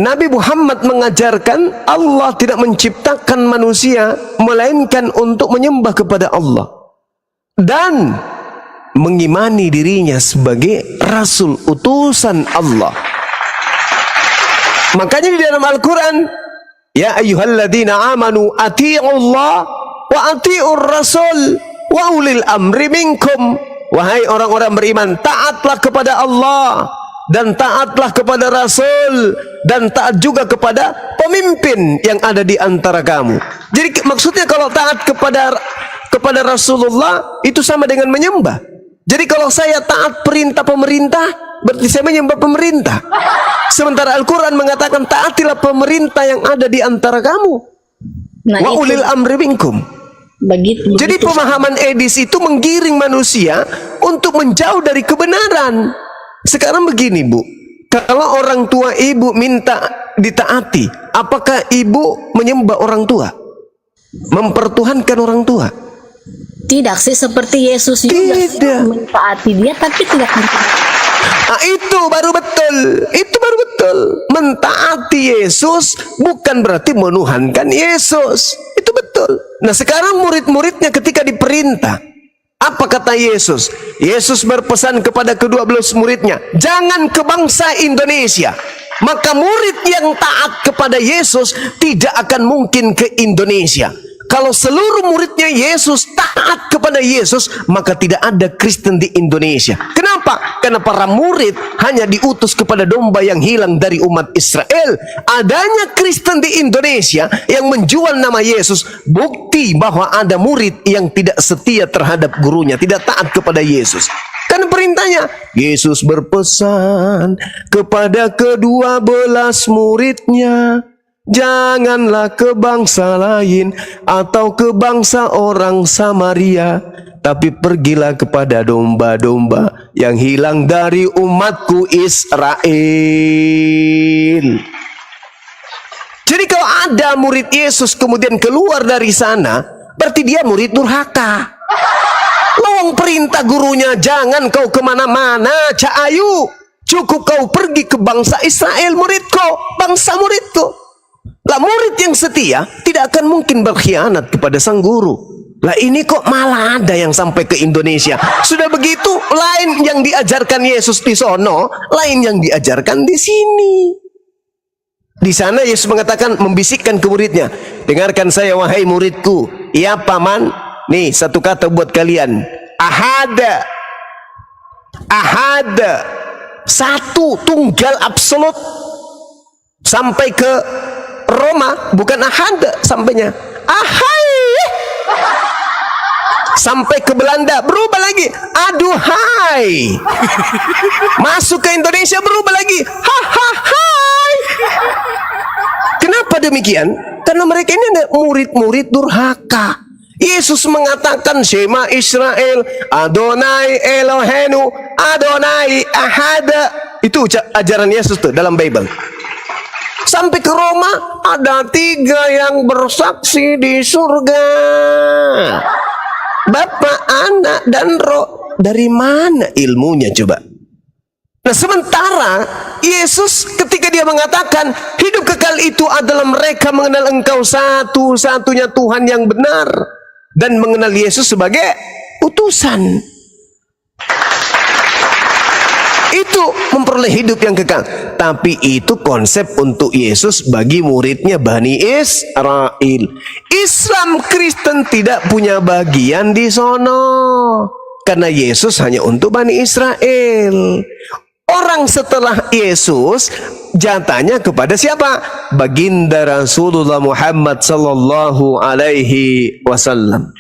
Nabi Muhammad mengajarkan Allah tidak menciptakan manusia melainkan untuk menyembah kepada Allah dan mengimani dirinya sebagai Rasul utusan Allah. Makanya di dalam Al-Quran, ya ayyuhalladzina amanu ati'ullah wa ati'ur rasul wa ulil amri minkum. Wahai orang-orang beriman, taatlah kepada Allah dan taatlah kepada Rasul dan taat juga kepada pemimpin yang ada di antara kamu. Jadi maksudnya kalau taat kepada Rasulullah itu sama dengan menyembah. Jadi kalau saya taat perintah pemerintah, berarti saya menyembah pemerintah. Sementara Al-Quran mengatakan taatilah pemerintah yang ada di antara kamu. Nah, Wa ulil amri minkum. Begitu. Jadi pemahaman Edis itu menggiring manusia untuk menjauh dari kebenaran. Sekarang begini Bu, kalau orang tua ibu minta ditaati, apakah ibu menyembah orang tua? Mempertuhankan orang tua? Tidak sih, seperti Yesus juga Tidak. mentaati dia tapi tidak mentaati. Nah, itu baru betul. Itu baru betul. Mentaati Yesus bukan berarti menuhankan Yesus. Itu betul. Nah, sekarang murid-muridnya ketika diperintah, apa kata Yesus? Yesus berpesan kepada ke-12 muridnya, jangan ke bangsa Indonesia. Maka murid yang taat kepada Yesus tidak akan mungkin ke Indonesia. Kalau seluruh muridnya Yesus taat kepada Yesus, maka tidak ada Kristen di Indonesia. Kenapa? Karena para murid hanya diutus kepada domba yang hilang dari umat Israel. Adanya Kristen di Indonesia yang menjual nama Yesus, bukti bahwa ada murid yang tidak setia terhadap gurunya, tidak taat kepada Yesus. Karena perintahnya, Yesus berpesan kepada ke-12 muridnya, janganlah ke bangsa lain atau ke bangsa orang Samaria, tapi pergilah kepada domba-domba yang hilang dari umatku Israel. Jadi kalau ada murid Yesus kemudian keluar dari sana, berarti dia murid durhaka. Lawang perintah gurunya, jangan kau kemana-mana, Cak Ayu, cukup kau pergi ke bangsa Israel, muridku, bangsa muridku. Lah murid yang setia tidak akan mungkin berkhianat kepada sang guru. Lah ini kok malah ada yang sampai ke Indonesia. Sudah begitu, lain yang diajarkan Yesus di sono, lain yang diajarkan di sini. Di sana Yesus mengatakan, membisikkan ke muridnya, dengarkan saya wahai muridku. Ya paman, nih satu kata buat kalian, ahada. Ahada, satu, tunggal absolut. Sampai ke Roma bukan ahada sampainya, ahai. Sampai ke Belanda berubah lagi, aduhai. Masuk ke Indonesia berubah lagi, hahahai. Kenapa demikian? Karena mereka ini ada murid-murid durhaka. Yesus mengatakan, Shema Israel, Adonai Elohenu, Adonai Ahada. Itu ajaran Yesus tuh dalam Bible. Sampai ke Roma, ada 3 yang bersaksi di surga, Bapa, Anak, dan Roh. Dari mana ilmunya coba? Nah, sementara Yesus ketika dia mengatakan hidup kekal itu adalah mereka mengenal Engkau satu-satunya Tuhan yang benar dan mengenal Yesus sebagai utusan. Itu memperoleh hidup yang kekal. Tapi itu konsep untuk Yesus bagi muridnya Bani Israel. Islam Kristen tidak punya bagian di sono, karena Yesus hanya untuk Bani Israel. Orang setelah Yesus jatahnya kepada siapa? Baginda Rasulullah Muhammad sallallahu alaihi wasallam.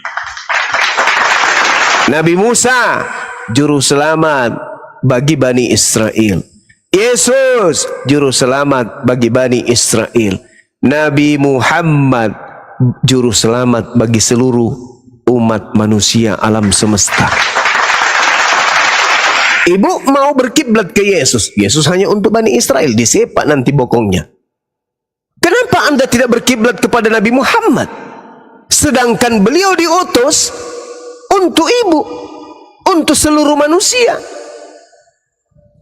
Nabi Musa juru selamat bagi Bani Israel. Yesus juru selamat bagi Bani Israel. Nabi Muhammad juru selamat bagi seluruh umat manusia alam semesta. Ibu mau berkiblat ke Yesus, Yesus hanya untuk Bani Israel, disepak nanti bokongnya. Kenapa Anda tidak berkiblat kepada Nabi Muhammad? Sedangkan beliau diutus untuk ibu, untuk seluruh manusia.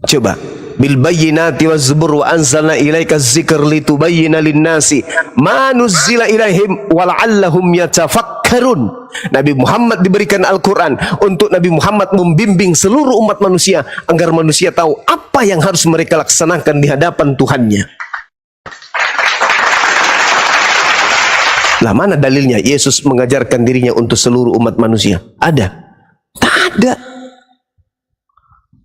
Coba, bil bayyinati waz zubur wa anzalna ilaika dzikra litubayyana lin-nasi ma nuzzila ilaihim wa la'allahum yatafakkarun. Nabi Muhammad diberikan Al-Qur'an untuk Nabi Muhammad membimbing seluruh umat manusia agar manusia tahu apa yang harus mereka laksanakan di hadapan Tuhannya. Lah mana dalilnya Yesus mengajarkan dirinya untuk seluruh umat manusia? Ada? Tak ada.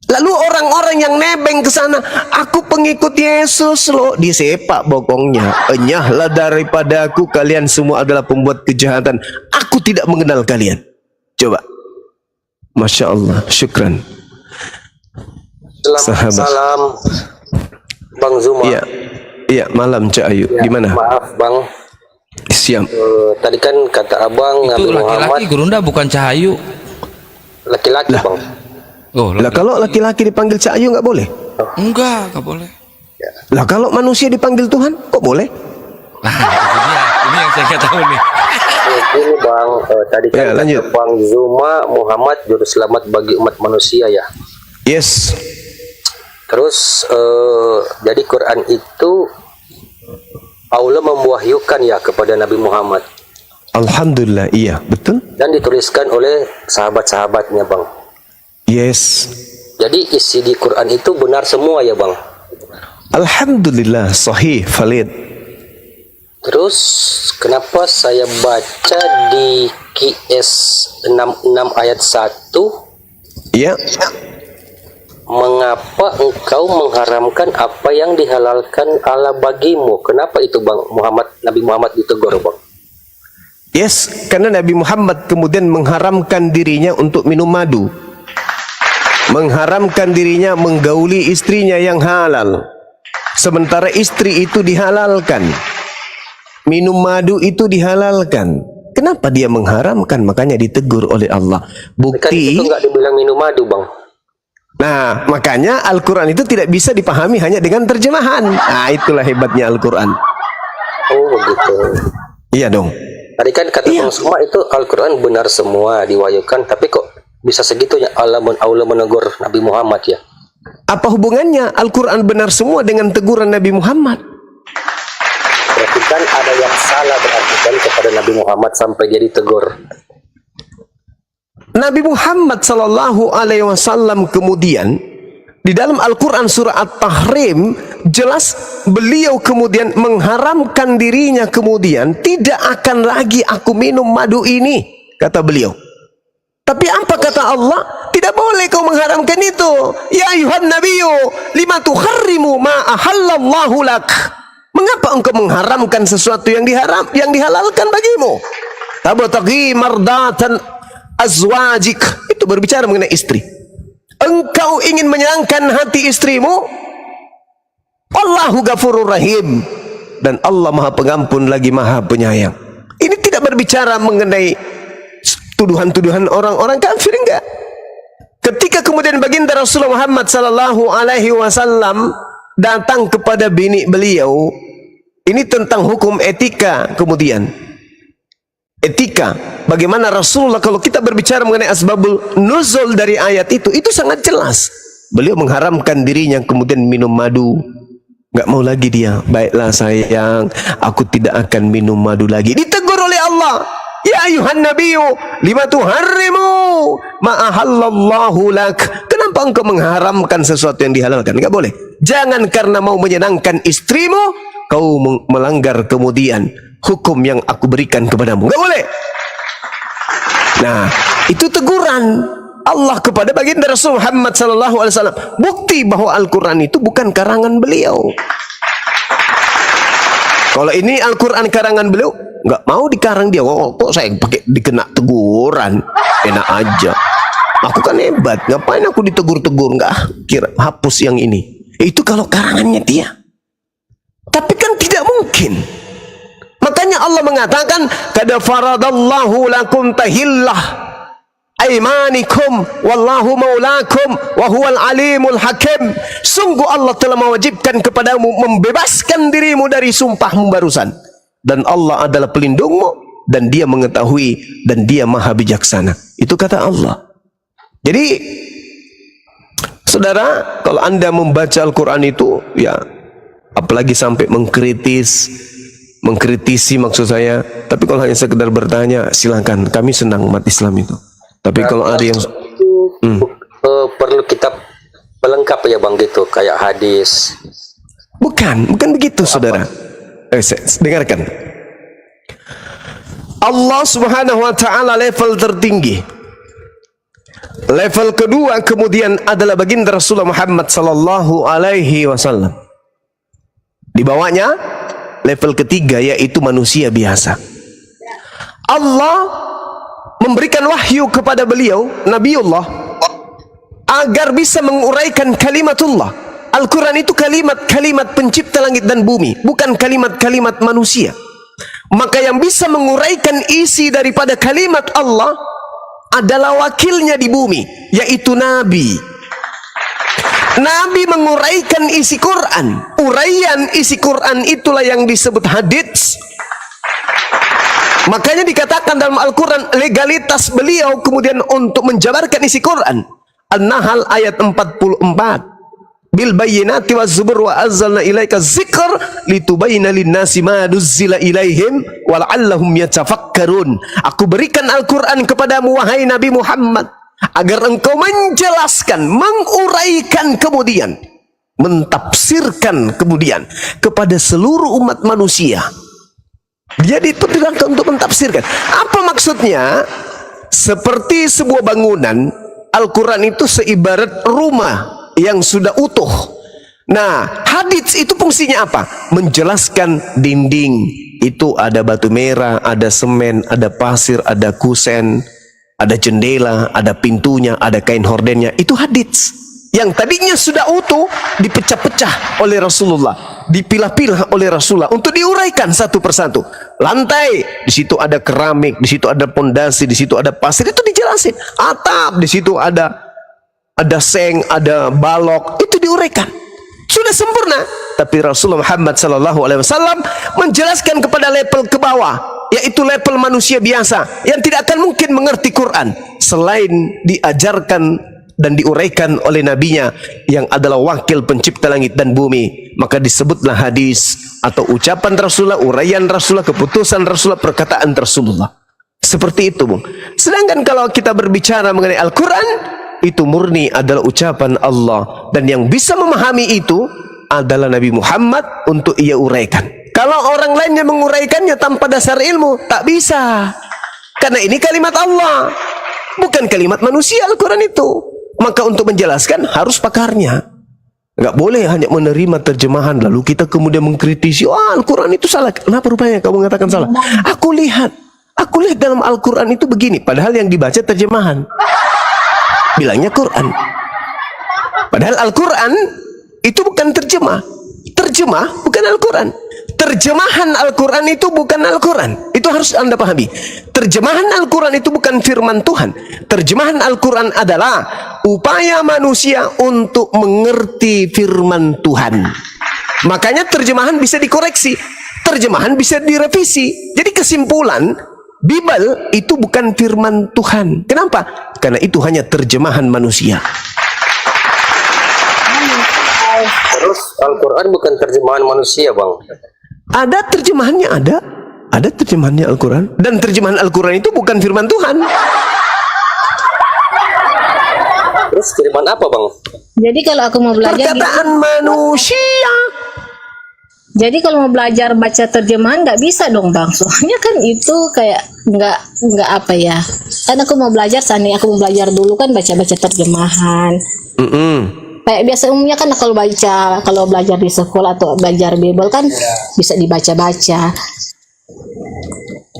Lalu orang-orang yang nebeng ke sana, aku pengikut Yesus loh, disepak bokongnya. Enyahlah daripadaku, kalian semua adalah pembuat kejahatan. Aku tidak mengenal kalian. Coba. Masya Allah, syukran. Salam Bang Zuma. Iya, iya, malam Cak Ayu. Ya, di mana? Maaf Bang, Siap. Tadi kan kata abang Itu Nabi Muhammad laki-laki Gurunda, bukan Cahayu. laki-laki bang. Oh, Lah kalau laki-laki dipanggil Cahayu nggak boleh? enggak boleh. Lah kalau manusia dipanggil Tuhan kok boleh? Nah, itu dia. Ini yang saya nggak tahu nih. Ini bang, tadi kan Ya, lanjut. kata Bang Zuma Muhammad juru selamat bagi umat manusia ya. Yes. Terus jadi Quran itu Allah memwahyukan ya kepada Nabi Muhammad Alhamdulillah, iya, betul. dan dituliskan oleh sahabat-sahabatnya bang. Yes. Jadi isi di Quran itu benar semua ya bang. Alhamdulillah, sahih, valid. Terus kenapa saya baca di QS 66 ayat 1, Ya. mengapa engkau mengharamkan apa yang dihalalkan Allah bagimu? Kenapa itu bang Nabi Muhammad ditegur bang? Yes, karena Nabi Muhammad kemudian mengharamkan dirinya untuk minum madu. Mengharamkan dirinya menggauli istrinya yang halal. Sementara istri itu dihalalkan. Minum madu itu dihalalkan. Kenapa dia mengharamkan? Makanya ditegur oleh Allah. Kan Bukti. itu nggak dibilang minum madu bang. Nah, makanya Al-Quran itu tidak bisa dipahami hanya dengan terjemahan. Nah, itulah hebatnya Al-Quran. Oh begitu. Iya dong. Tadi kan kata Bang Suma itu Al-Quran benar semua diwahyukan, tapi kok bisa segitunya Allah menegur Nabi Muhammad ya? Apa hubungannya Al-Quran benar semua dengan teguran Nabi Muhammad? Berarti kan ada yang salah berarti kan kepada Nabi Muhammad sampai dia ditegur. Nabi Muhammad Sallallahu Alaihi Wasallam kemudian di dalam Al-Quran surah At-Tahrim jelas beliau kemudian mengharamkan dirinya, kemudian tidak akan lagi aku minum madu ini, kata beliau. Tapi apa kata Allah? Tidak boleh kau mengharamkan itu. Ya ayuhan nabiyyu lima tuharrimu ma ahallallahu lak. Mengapa engkau mengharamkan sesuatu yang dihalalkan bagimu? Tabtaghi mardatan azwajik. Itu berbicara mengenai istri. Engkau ingin menyenangkan hati istrimu? Allahu ghafurur rahim. Dan Allah Maha Pengampun lagi Maha Penyayang. Ini tidak berbicara mengenai tuduhan-tuduhan orang-orang kafir, enggak. Ketika kemudian baginda Rasulullah Muhammad sallallahu alaihi wasallam datang kepada bini beliau, ini tentang hukum etika. Kemudian etika, bagaimana Rasulullah, kalau kita berbicara mengenai asbabul nuzul dari ayat itu sangat jelas. Beliau mengharamkan dirinya kemudian minum madu. Enggak mau lagi dia. Baiklah sayang, aku tidak akan minum madu lagi. Ditegur oleh Allah. Ya ayuhan nabiyyu lima tuharrimu ma ahallallahu lak. Kenapa engkau mengharamkan sesuatu yang dihalalkan? Enggak boleh. Jangan karena mau menyenangkan istrimu kau melanggar kemudian hukum yang aku berikan kepadamu. Enggak boleh. Nah, itu teguran Allah kepada baginda Rasul Muhammad sallallahu alaihi wasallam. Bukti bahwa Al-Qur'an itu bukan karangan beliau. Kalau ini Al-Quran karangan beliau, nggak mau dikarang dia. Oh, kok saya pakai dikena teguran? Enak aja. Aku kan hebat. Ngapain aku ditegur-tegur? Nggak, kira hapus yang ini. Itu kalau karangannya dia. Tapi kan tidak mungkin. Makanya Allah mengatakan, "Qad faradallahu lakum tahillah aimanikum wallahu maulakum wa huwal alimul hakim." Sungguh Allah telah mewajibkan kepadamu membebaskan dirimu dari sumpahmu barusan, dan Allah adalah pelindungmu, dan dia mengetahui, dan dia maha bijaksana. Itu kata Allah. Jadi saudara, kalau anda membaca Al-Quran itu, ya apalagi sampai mengkritisi maksud saya. Tapi kalau hanya sekedar bertanya, silakan, kami senang umat Islam itu. Tapi kalau ada yang perlu kitab pelengkap ya bang gitu, kayak hadis. bukan begitu saudara. Dengarkan. Allah Subhanahu wa taala level tertinggi. Level kedua kemudian adalah baginda Rasulullah Muhammad sallallahu alaihi wasallam. Di bawahnya level ketiga yaitu manusia biasa. Allah memberikan wahyu kepada beliau, Nabiullah, agar bisa menguraikan kalimatullah. Al-Quran itu kalimat-kalimat pencipta langit dan bumi, bukan kalimat-kalimat manusia. Maka yang bisa menguraikan isi daripada kalimat Allah adalah wakilnya di bumi, yaitu Nabi. Nabi menguraikan isi Quran. Uraian isi Quran itulah yang disebut hadits. Makanya dikatakan dalam Al-Quran, legalitas beliau kemudian untuk menjabarkan isi Quran. An-Nahl ayat 44. Bil bayyinati waz zubur wa anzalna ilaika dzikr litubayyana lin-nasi ma nuzzila ilaihim wa la'allahum yatafakkarun. Aku berikan Al-Quran kepadamu wahai Nabi Muhammad agar engkau menjelaskan, menguraikan, kemudian mentafsirkan kemudian kepada seluruh umat manusia. Jadi itu tidak untuk mentafsirkan. Apa maksudnya? Seperti sebuah bangunan, Al-Quran itu seibarat rumah yang sudah utuh. Nah, hadits itu fungsinya apa? Menjelaskan dinding itu ada batu merah, ada semen, ada pasir, ada kusen, ada jendela, ada pintunya, ada kain hordennya. Itu hadits yang tadinya sudah utuh dipecah-pecah oleh Rasulullah, dipilah-pilah oleh Rasulullah untuk diuraikan satu persatu. Lantai, di situ ada keramik, di situ ada pondasi, di situ ada pasir, itu dijelasin. Atap, di situ ada seng, ada balok, itu diuraikan. Sudah sempurna. Tapi Rasulullah Muhammad SAW menjelaskan kepada level ke bawah, yaitu level manusia biasa yang tidak akan mungkin mengerti Quran selain diajarkan dan diuraikan oleh nabinya yang adalah wakil pencipta langit dan bumi. Maka disebutlah hadis atau ucapan Rasulullah, uraian Rasulullah, keputusan Rasulullah, perkataan Rasulullah. Seperti itu, Bung. Sedangkan kalau kita berbicara mengenai Al-Quran, itu murni adalah ucapan Allah, dan yang bisa memahami itu adalah Nabi Muhammad untuk ia uraikan. Kalau orang lainnya menguraikannya tanpa dasar ilmu, tak bisa. Karena ini kalimat Allah, bukan kalimat manusia Al-Quran itu. Maka untuk menjelaskan harus pakarnya. Nggak boleh hanya menerima terjemahan lalu kita kemudian mengkritisi, oh Al-Quran itu salah. Kenapa rupanya kamu mengatakan salah? Aku lihat dalam Al-Quran itu begini, padahal yang dibaca terjemahan. Bilangnya Quran. Padahal Al-Quran itu bukan terjemah. Terjemah bukan Al-Quran. Terjemahan Al-Quran itu bukan Al-Quran. Itu harus Anda pahami. Terjemahan Al-Quran itu bukan firman Tuhan. Terjemahan Al-Quran adalah upaya manusia untuk mengerti firman Tuhan. Makanya terjemahan bisa dikoreksi, terjemahan bisa direvisi. Jadi kesimpulan, Bible itu bukan firman Tuhan. Kenapa? Karena itu hanya terjemahan manusia. Terus Al-Quran bukan terjemahan manusia, Bang. Ada terjemahannya, ada terjemahannya Al-Quran. Dan terjemahan Al-Quran itu bukan firman Tuhan. Terus firman apa, Bang? Jadi kalau aku mau belajar Perkataan manusia. Jadi kalau mau belajar baca terjemahan nggak bisa dong Bang, soalnya kan itu kayak nggak apa ya. Kan aku mau belajar, seandainya aku mau belajar dulu kan baca-baca terjemahan. Kayak biasa umumnya kan kalau belajar di sekolah atau belajar Bible kan bisa dibaca-baca.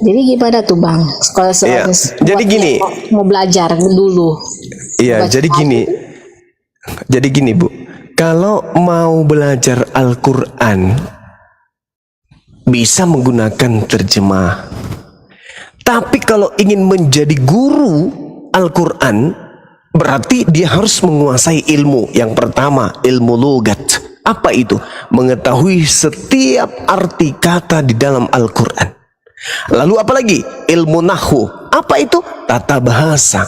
Jadi gimana tuh Bang? Kalau jadi gini, mau belajar dulu. Iya, jadi gini Bu. Kalau mau belajar Al-Quran bisa menggunakan terjemah. Tapi kalau ingin menjadi guru Al-Quran, berarti dia harus menguasai ilmu. Yang pertama, ilmu logat. Apa itu? Mengetahui setiap arti kata di dalam Al-Quran. Lalu apa lagi? Ilmu nahwu. Apa itu? Tata bahasa.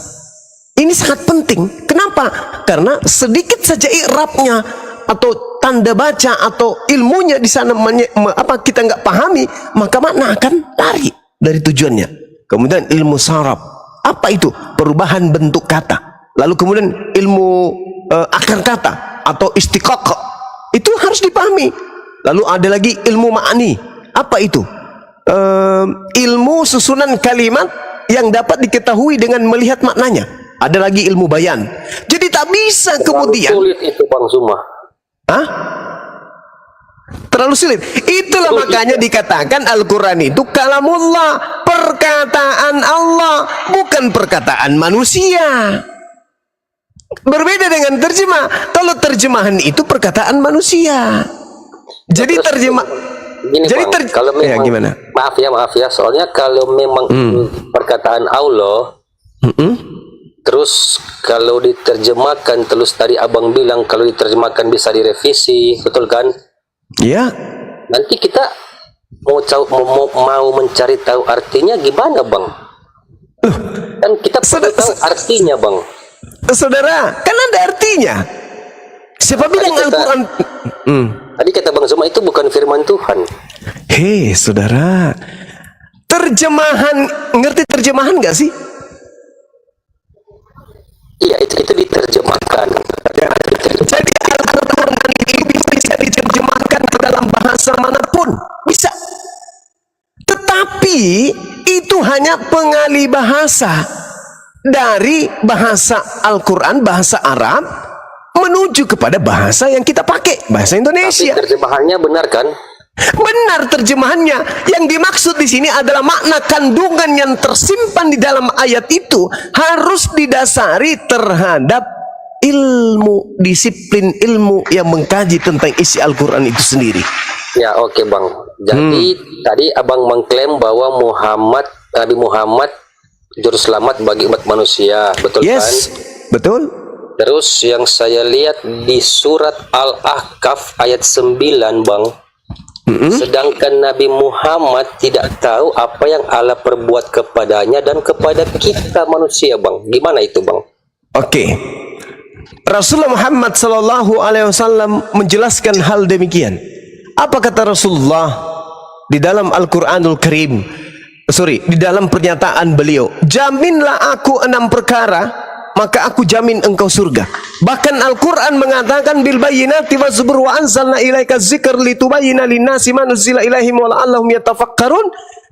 Ini sangat penting. Kenapa? Karena sedikit saja i'rabnya atau tanda baca atau ilmunya di sana kita nggak pahami, maka makna akan lari dari tujuannya. Kemudian ilmu saraf. Apa itu? Perubahan bentuk kata. Lalu kemudian ilmu akar kata atau istiqaqah. Itu harus dipahami. Lalu ada lagi ilmu ma'ani. Apa itu? Ilmu susunan kalimat yang dapat diketahui dengan melihat maknanya. Ada lagi ilmu bayan. Jadi tak bisa kemudian. Sulit itu Bang Zuma. Hah? Terlalu sulit. Itulah makanya dikatakan Al-Quran itu kalamullah, perkataan Allah, bukan perkataan manusia. Berbeda dengan terjemah. Kalau terjemahan itu perkataan manusia. Jadi Gini Jadi bang, kalau ya, memang gimana? maaf ya, soalnya kalau memang perkataan Allah, terus kalau diterjemahkan, terus tadi abang bilang kalau diterjemahkan bisa direvisi, betul kan? Ya, Nanti kita mau mencari tahu artinya gimana bang? Kan kita perlu tahu artinya bang. saudara, kan ada artinya. Siapa bilang Al-Quran? Tadi kata Bang Zuma itu bukan firman Tuhan. Hei, saudara, terjemahan, ngerti terjemahan nggak sih? Iya, itu diterjemahkan. Jadi Al-Quran itu bisa diterjemahkan ke dalam bahasa manapun, bisa. Tetapi itu hanya pengalih bahasa dari bahasa Al-Quran, bahasa Arab, menuju kepada bahasa yang kita pakai, bahasa Indonesia. Tapi terjemahannya benar kan? Benar terjemahannya. Yang dimaksud di sini adalah makna kandungan yang tersimpan di dalam ayat itu harus didasari terhadap ilmu, disiplin ilmu yang mengkaji tentang isi Al-Quran itu sendiri. Ya, oke Bang. Jadi tadi abang mengklaim bahwa Nabi Muhammad juru selamat bagi umat manusia, betul kan? Yes, betul. Terus yang saya lihat di surat Al-Ahqaf ayat 9 Bang, sedangkan Nabi Muhammad tidak tahu apa yang Allah perbuat kepadanya dan kepada kita manusia Bang. Gimana itu Bang? Oke. Rasulullah Muhammad sallallahu alaihi wasallam menjelaskan hal demikian. Apa kata Rasulullah di dalam Al-Qur'anul Karim? Di dalam pernyataan beliau, jaminlah aku 6 perkara, maka aku jamin engkau surga. Bahkan Al-Quran mengatakan bil bayyinati wa zubur wa anzalna ilaika dzikr litubayyina linnasi ma nuzila ilaihim wa la'allahum yatafakkarun.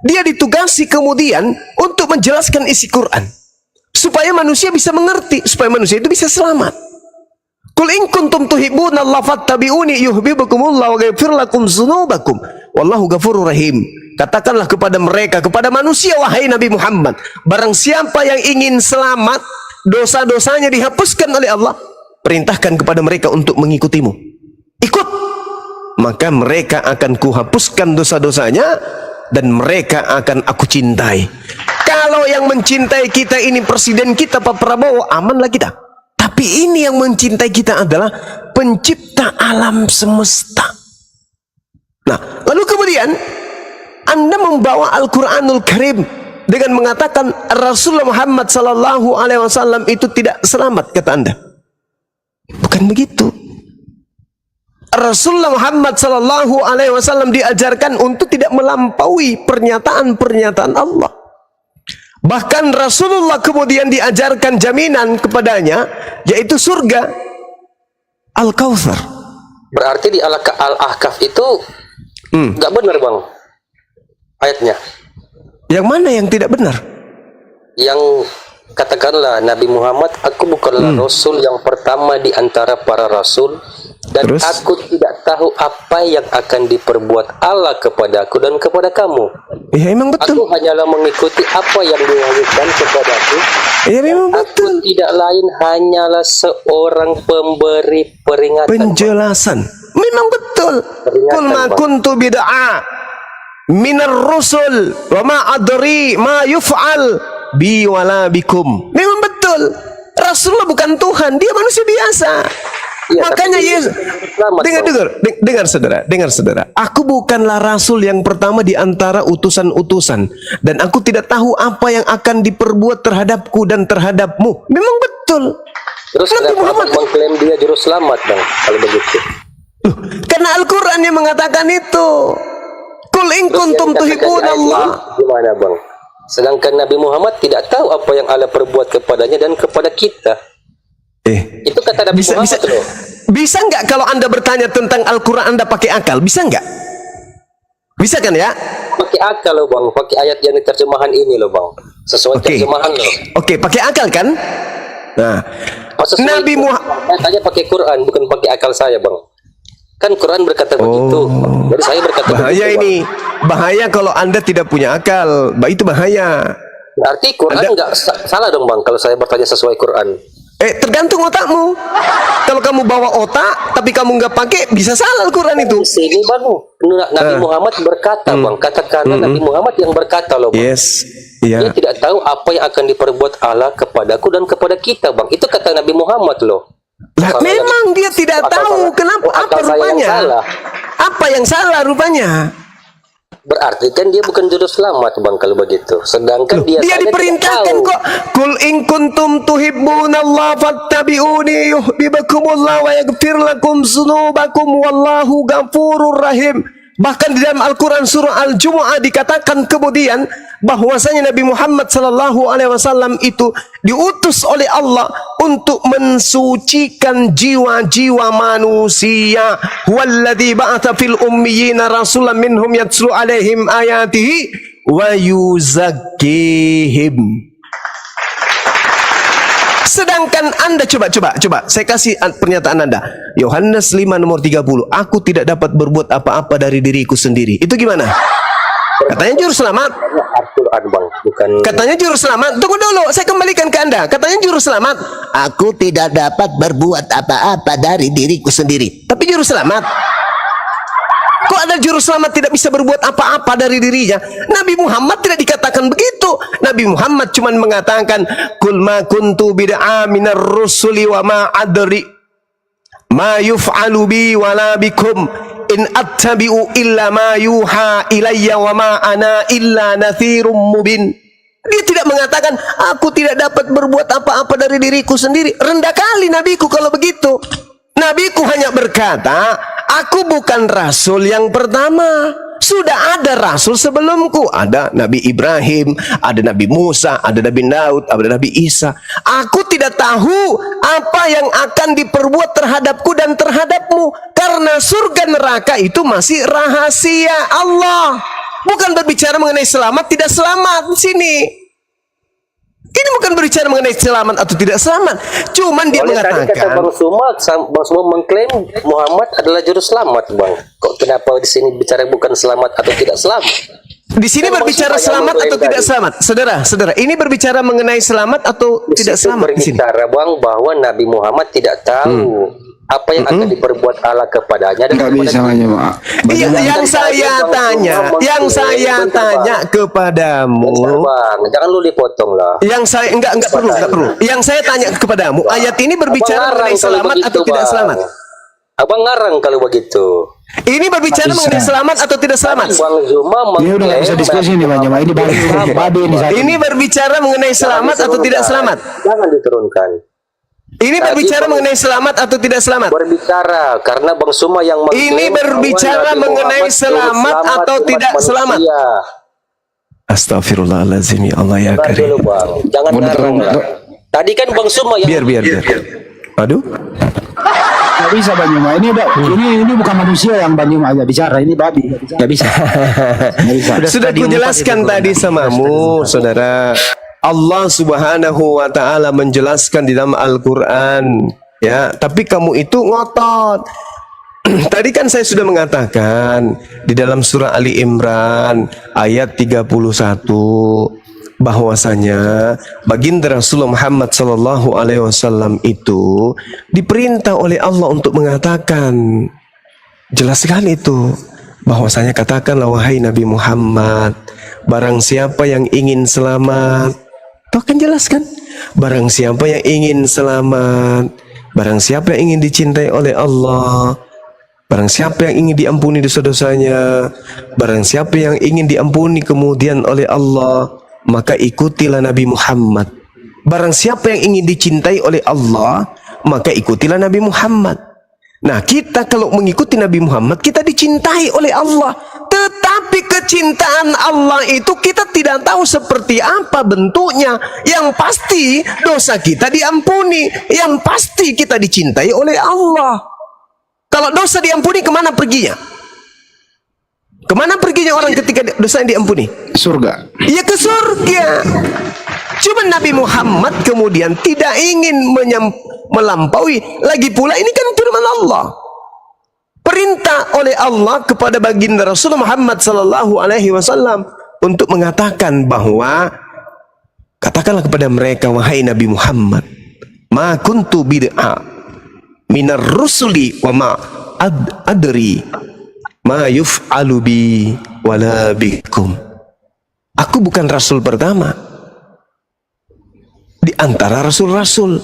Dia ditugasi kemudian untuk menjelaskan isi Quran supaya manusia bisa mengerti, supaya manusia itu bisa selamat. Qul in kuntum tuhibbuna Allah fattabi'uni yuhibbukumullah wa yaghfir lakum dzunubakum wallahu ghafurur rahim. Katakanlah kepada mereka, kepada manusia, wahai Nabi Muhammad, barang siapa yang ingin selamat, dosa-dosanya dihapuskan oleh Allah, perintahkan kepada mereka untuk mengikutimu. Ikut, maka mereka akan kuhapuskan dosa-dosanya dan mereka akan aku cintai. Kalau yang mencintai kita ini presiden kita Pak Prabowo, amanlah kita. Tapi ini yang mencintai kita adalah pencipta alam semesta. Nah, lalu kemudian Anda membawa Al-Quranul Karim dengan mengatakan Rasulullah Muhammad sallallahu alaihi wasallam itu tidak selamat, kata Anda. Bukan begitu. Rasulullah Muhammad sallallahu alaihi wasallam diajarkan untuk tidak melampaui pernyataan-pernyataan Allah. Bahkan Rasulullah kemudian diajarkan jaminan kepadanya, yaitu surga Al-Kautsar. Berarti di Al-Ahqaf itu nggak benar Bang ayatnya. Yang mana yang tidak benar? Yang katakanlah Nabi Muhammad, aku bukanlah Rasul yang pertama di antara para Rasul, dan terus? Aku tidak tahu apa yang akan diperbuat Allah kepadaku dan kepada kamu. Ya memang betul. Aku hanyalah mengikuti apa yang diwahyukan kepadaku. Ya memang betul. Aku tidak lain hanyalah seorang pemberi peringatan. Penjelasan. Memang betul. Qul ma kuntu bid'a minar rusul wa ma adri ma yuf'al bi wala bikum. Memang betul. Rasulullah bukan Tuhan, dia manusia biasa. Ya, makanya Yesus, dengar saudara, aku bukanlah rasul yang pertama di antara utusan-utusan, dan aku tidak tahu apa yang akan diperbuat terhadapku dan terhadapmu. Memang betul. Terus kenapa mengklaim dia juru selamat Bang kalau begitu? Karena Al-Quran yang mengatakan itu. Qul in kuntum tuhibbuna Allah. Gimana Bang? Sedangkan Nabi Muhammad tidak tahu apa yang Allah perbuat kepadanya dan kepada kita. Itu kata Nabi Muhammad loh. Bisa nggak kalau Anda bertanya tentang Al-Quran Anda pakai akal? Bisa nggak? Bisa kan ya? Pakai akal loh Bang, pakai ayat yang diterjemahan ini loh Bang. Sesuai terjemahan loh. Oke, pakai akal kan? Nah, Nabi Muhammad tanya pakai Quran, bukan pakai akal saya Bang. Kan Quran berkata begitu. Jadi saya berkata bahaya begitu, ini. Bang. Bahaya kalau Anda tidak punya akal. Itu bahaya. Berarti Quran nggak salah dong Bang kalau saya bertanya sesuai Quran. Tergantung otakmu. Kalau kamu bawa otak tapi kamu nggak pakai, bisa salah Al-Quran itu. Di sini bang, Nabi Muhammad berkata bang, kata-kata Nabi Muhammad yang berkata loh bang. Yes, iya. Dia tidak tahu apa yang akan diperbuat Allah kepadaku dan kepada kita bang. Itu kata Nabi Muhammad loh. Lah, memang dia tidak tahu kenapa, apa rupanya? Apa yang salah rupanya? Berarti kan dia bukan juru selamat bang kalau begitu. Sedangkan dia diperintahkan kok. Kul in kuntum tuhibbunallaha fattabi'uni yuhibbukumullah wa yaghfir lakum dzunubakum wallahu ghafurur rahim. Bahkan di dalam Al-Quran surah Al-Jumu'ah dikatakan kemudian bahwasanya Nabi Muhammad SAW itu diutus oleh Allah untuk mensucikan jiwa-jiwa manusia. Huwallazi ba'atha fil ummiyina rasulan minhum yatslu alaihim ayatihi wa yuzakkihim. Sedangkan Anda coba saya kasih pernyataan Anda. Yohanes 5 nomor 30. Aku tidak dapat berbuat apa-apa dari diriku sendiri. Itu gimana? Katanya juru selamat. Katanya juru selamat. Tunggu dulu, saya kembalikan ke Anda. Katanya juru selamat. Aku tidak dapat berbuat apa-apa dari diriku sendiri. Tapi juru selamat. Kok ada juru selamat tidak bisa berbuat apa-apa dari dirinya? Nabi Muhammad tidak dikatakan begitu. Nabi Muhammad cuma mengatakan, "Kul ma kuntu bid'a minar rusuli wa ma adri ma yuf'alu bi wala bikum in attabi'u illa ma yuha ilayya wa ma ana illa nathirum mubin." Dia tidak mengatakan, aku tidak dapat berbuat apa-apa dari diriku sendiri. Rendah kali nabiku kalau begitu. Nabiku hanya berkata, aku bukan rasul yang pertama. Sudah ada rasul sebelumku. Ada Nabi Ibrahim, ada Nabi Musa, ada Nabi Daud, ada Nabi Isa. Aku tidak tahu apa yang akan diperbuat terhadapku dan terhadapmu. Karena surga neraka itu masih rahasia Allah. Bukan berbicara mengenai selamat tidak selamat di sini. Ini bukan berbicara mengenai selamat atau tidak selamat. Cuman dia mengatakan. Tadi kata Bang Suma mengklaim Muhammad adalah juru selamat, Bang. Kok kenapa di sini bicara bukan selamat atau tidak selamat? Di sini berbicara selamat atau tidak selamat, saudara. Ini berbicara mengenai selamat atau tidak selamat di sini. Berbicara Bang bahwa Nabi Muhammad tidak tahu apa yang akan diperbuat Allah kepadanya dan kepada kita. Iya, yang saya tanya kepadamu. Bang, jangan lu dipotong lah. Yang saya enggak perlu. Yang saya tanya kepadamu, ayat ini berbicara mengenai selamat atau tidak selamat? Abang ngarang kalau begitu. Ini berbicara mengenai selamat atau tidak selamat? Bang Zuma Ini udah nggak bisa diskusi nih Bang Juma. Ini babi ini. Ini berbicara mengenai selamat atau tidak selamat? Jangan diturunkan. Ini berbicara mengenai selamat atau tidak selamat? Berbicara karena Bang Suma yang ini berbicara mengenai selamat atau tidak selamat? Astagfirullahaladzim, ya Allah ya Karim. Jangan ngarang lah. Tadi kan Bang Suma yang biar. Aduh. Nggak bisa Bang Juma. Ini bukan manusia yang Bang Juma aja bicara. Ini babi. Nggak bisa. Sudah kujelaskan tadi samamu, saudara. Allah Subhanahu wa taala menjelaskan di dalam Al-Qur'an, ya, tapi kamu itu ngotot. Tadi kan saya sudah mengatakan di dalam surah Ali Imran ayat 31 bahwasanya baginda Rasulullah Muhammad sallallahu alaihi wasallam itu diperintah oleh Allah untuk mengatakan, jelas sekali itu, bahwasanya katakanlah wahai Nabi Muhammad, barang siapa yang ingin selamat, itu akan jelaskan, barang siapa yang ingin selamat, barang siapa yang ingin dicintai oleh Allah, barang siapa yang ingin diampuni dosa-dosanya, barang siapa yang ingin diampuni kemudian oleh Allah, maka ikutilah Nabi Muhammad. Barang siapa yang ingin dicintai oleh Allah, maka ikutilah Nabi Muhammad. Nah, kita kalau mengikuti Nabi Muhammad, kita dicintai oleh Allah. Tetapi kecintaan Allah itu kita tidak tahu seperti apa bentuknya. Yang pasti dosa kita diampuni. Yang pasti kita dicintai oleh Allah. Kalau dosa diampuni, kemana perginya? Kemana perginya orang ketika dosa yang diampuni? Surga. Ya ke surga. Cuma Nabi Muhammad kemudian tidak ingin melampaui. Lagi pula ini kan firman Allah. Perintah oleh Allah kepada baginda Rasulullah Muhammad sallallahu alaihi wasallam untuk mengatakan bahwa katakanlah kepada mereka, wahai Nabi Muhammad, ma kuntu bid'a minar rusuli wa ma adri ma yuf'alu bi wala bikum. Aku bukan rasul pertama di antara rasul-rasul,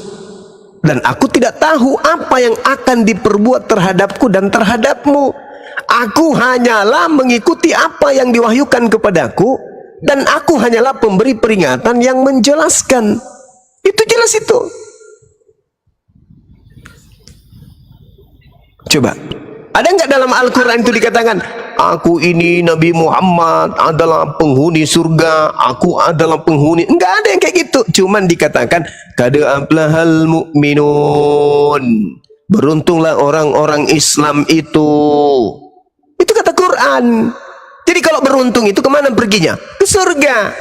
dan aku tidak tahu apa yang akan diperbuat terhadapku dan terhadapmu. Aku hanyalah mengikuti apa yang diwahyukan kepadaku, dan aku hanyalah pemberi peringatan yang menjelaskan. Itu jelas itu. Coba, ada nggak dalam Al-Quran itu dikatakan, aku ini Nabi Muhammad adalah penghuni surga, aku adalah penghuni. Enggak ada yang kayak gitu. Cuman dikatakan, qad aflahal mu'minun, beruntunglah orang-orang Islam itu. Itu kata Quran. Jadi kalau beruntung itu kemana perginya? Ke surga.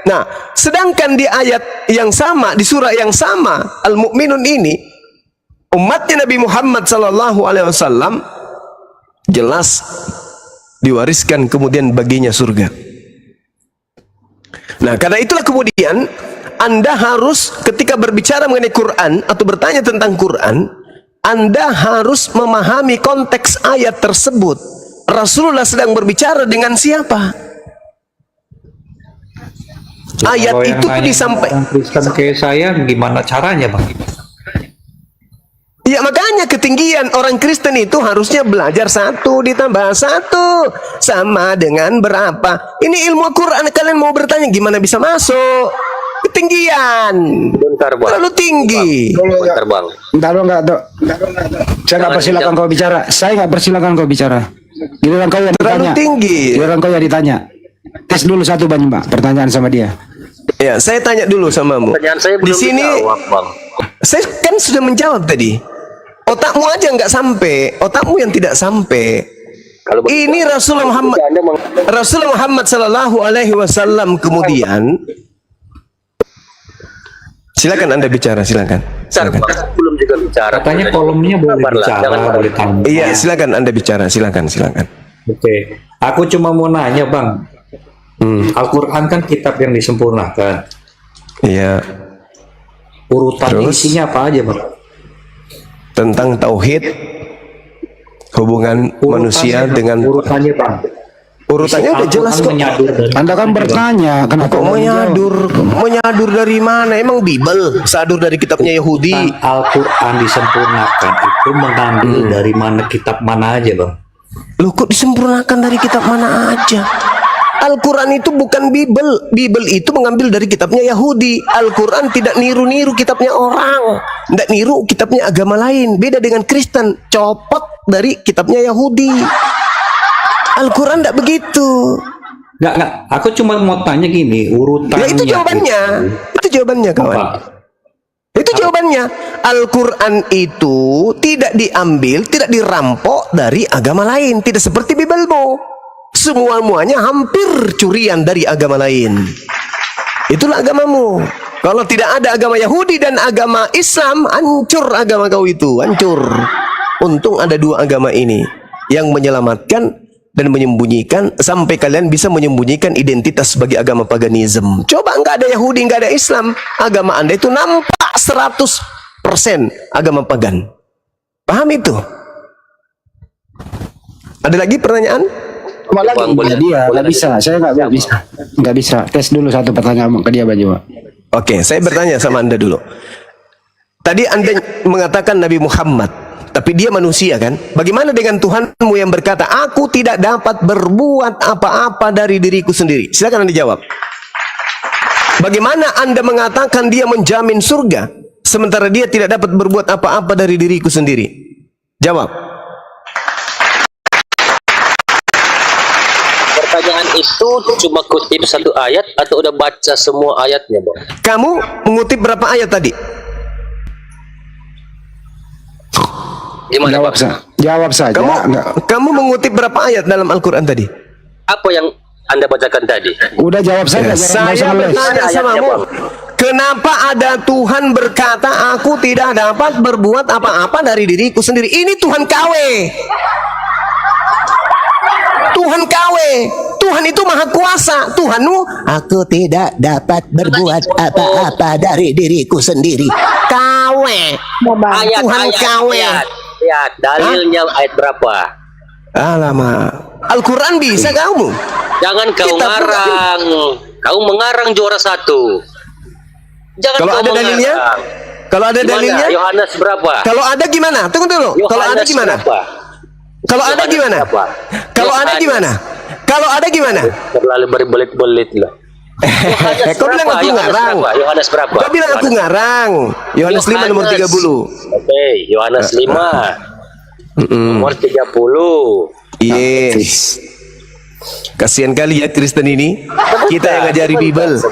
Nah, sedangkan di ayat yang sama, di surah yang sama, Al-Mu'minun ini, umatnya Nabi Muhammad SAW jelas diwariskan kemudian baginya surga. Nah, karena itulah kemudian Anda harus ketika berbicara mengenai Quran atau bertanya tentang Quran, Anda harus memahami konteks ayat tersebut. Rasulullah sedang berbicara dengan siapa? Ayat itu disampaikan Kristen kayak saya, gimana caranya, Bang? Ya, makanya ketinggian orang Kristen itu harusnya belajar 1 ditambah 1 sama dengan berapa. Ini ilmu Quran, kalian mau bertanya gimana bisa masuk? Ketinggian. Bentar, Bang. Terlalu tinggi. Bentar, Bang. Bentar lo nggak, Dok. Saya nggak persilakan kau bicara. Saya nggak persilakan kau bicara. Giliran kau yang Terlalu ditanya. tinggi. Giliran kau yang ditanya. Tes dulu satu Bang, Pak. Pertanyaan sama dia. Ya, saya tanya dulu samamu. Pertanyaan saya belum Di sini dijawab, Bang. saya kan sudah menjawab tadi. Otakmu aja nggak sampai, otakmu yang tidak sampai. Kalau Ini Rasulullah Muhammad Sallallahu Alaihi Wasallam kemudian. Silakan Anda bicara, silakan. Silakan. belum juga bicara. Katanya kolomnya boleh Sabarlah, bicara, jangan boleh tanya. Iya, silakan Anda bicara, silakan. Oke, aku cuma mau nanya, Bang. Al-Quran kan kitab yang disempurnakan. Iya. Urutan Terus? isinya apa aja, Bang? Tentang tauhid, hubungan manusia dengan urutannya, Bang. urutannya udah jelas kok. Anda kan bertanya, kenapa Kok menyadur dari mana? Emang Bible sadur dari kitabnya Yahudi? Al-Quran disempurnakan itu mengambil dari mana, kitab mana aja, Bang? Loh, kok disempurnakan dari kitab mana aja? Al-Quran itu bukan Bible. Bible itu mengambil dari kitabnya Yahudi. Al-Quran tidak niru-niru kitabnya orang, tidak niru kitabnya agama lain. Beda dengan Kristen, copot dari kitabnya Yahudi. Al-Quran tidak begitu. Nggak. Aku cuma mau tanya gini, urutannya. Ya, itu jawabannya. Itu jawabannya, kawan. Apa? Itu jawabannya. Al-Quran itu tidak diambil, tidak dirampok dari agama lain. Tidak seperti Bible-mu. Semua-muanya hampir curian dari agama lain. Itulah agamamu. Kalau tidak ada agama Yahudi dan agama Islam, hancur agama kau itu, hancur. Untung ada dua agama ini yang menyelamatkan dan menyembunyikan, sampai kalian bisa menyembunyikan identitas sebagai agama paganisme. Coba nggak ada Yahudi, nggak ada Islam, agama Anda itu nampak 100% agama pagan. Paham itu? Ada lagi pertanyaan? Lagi dia nggak bisa. Saya nggak bisa. Tes dulu satu pertanyaan ke dia, Bang. Oke, saya bertanya sama Anda dulu. Tadi Anda mengatakan Nabi Muhammad, tapi dia manusia kan? Bagaimana dengan Tuhanmu yang berkata, aku tidak dapat berbuat apa-apa dari diriku sendiri? Silakan Anda jawab. Bagaimana Anda mengatakan dia menjamin surga, sementara dia tidak dapat berbuat apa-apa dari diriku sendiri? Jawab. Pertanyaan itu cuma kutip satu ayat atau udah baca semua ayatnya, Bang? Kamu mengutip berapa ayat tadi? Gimana, Bang? Jawab saja. Kamu mengutip berapa ayat dalam Al-Quran tadi? Apa yang Anda bacakan tadi? Udah jawab saja. Saya bertanya samamu, kenapa ada Tuhan berkata aku tidak dapat berbuat apa-apa dari diriku sendiri? Ini Tuhan KW. Tuhan KW. Tuhan itu maha kuasa. Tuhanmu, aku tidak dapat berbuat apa-apa dari diriku sendiri. KW. kawe. Ayat, Tuhan ayat, kawe. ayat. Dalilnya ayat berapa? Alamak. Al-Quran bisa kamu? Jangan kau Kita ngarang. Kau mengarang juara satu. Jangan Kalau kau ada dalilnya? mengarang. Kalau ada Gimana? dalilnya? Yohanes berapa? Kalau ada gimana? Tunggu dulu. Kalau ada Yohanes gimana? berapa? Kalau ada Yohanes gimana? berapa? Kalau ada Yohanes. gimana? Kalau ada gimana? Terlalu berbelit-belit lah. Yohanes Kau bilang berapa? aku Yohanes ngarang. berapa? Yohanes berapa? Kau bilang aku ngarang. Yohanes 5 nomor 30. Oke, Yohanes 5 nomor 30. Yes. Kasihan kali ya Kristen ini. Kita yang ngajari Bible.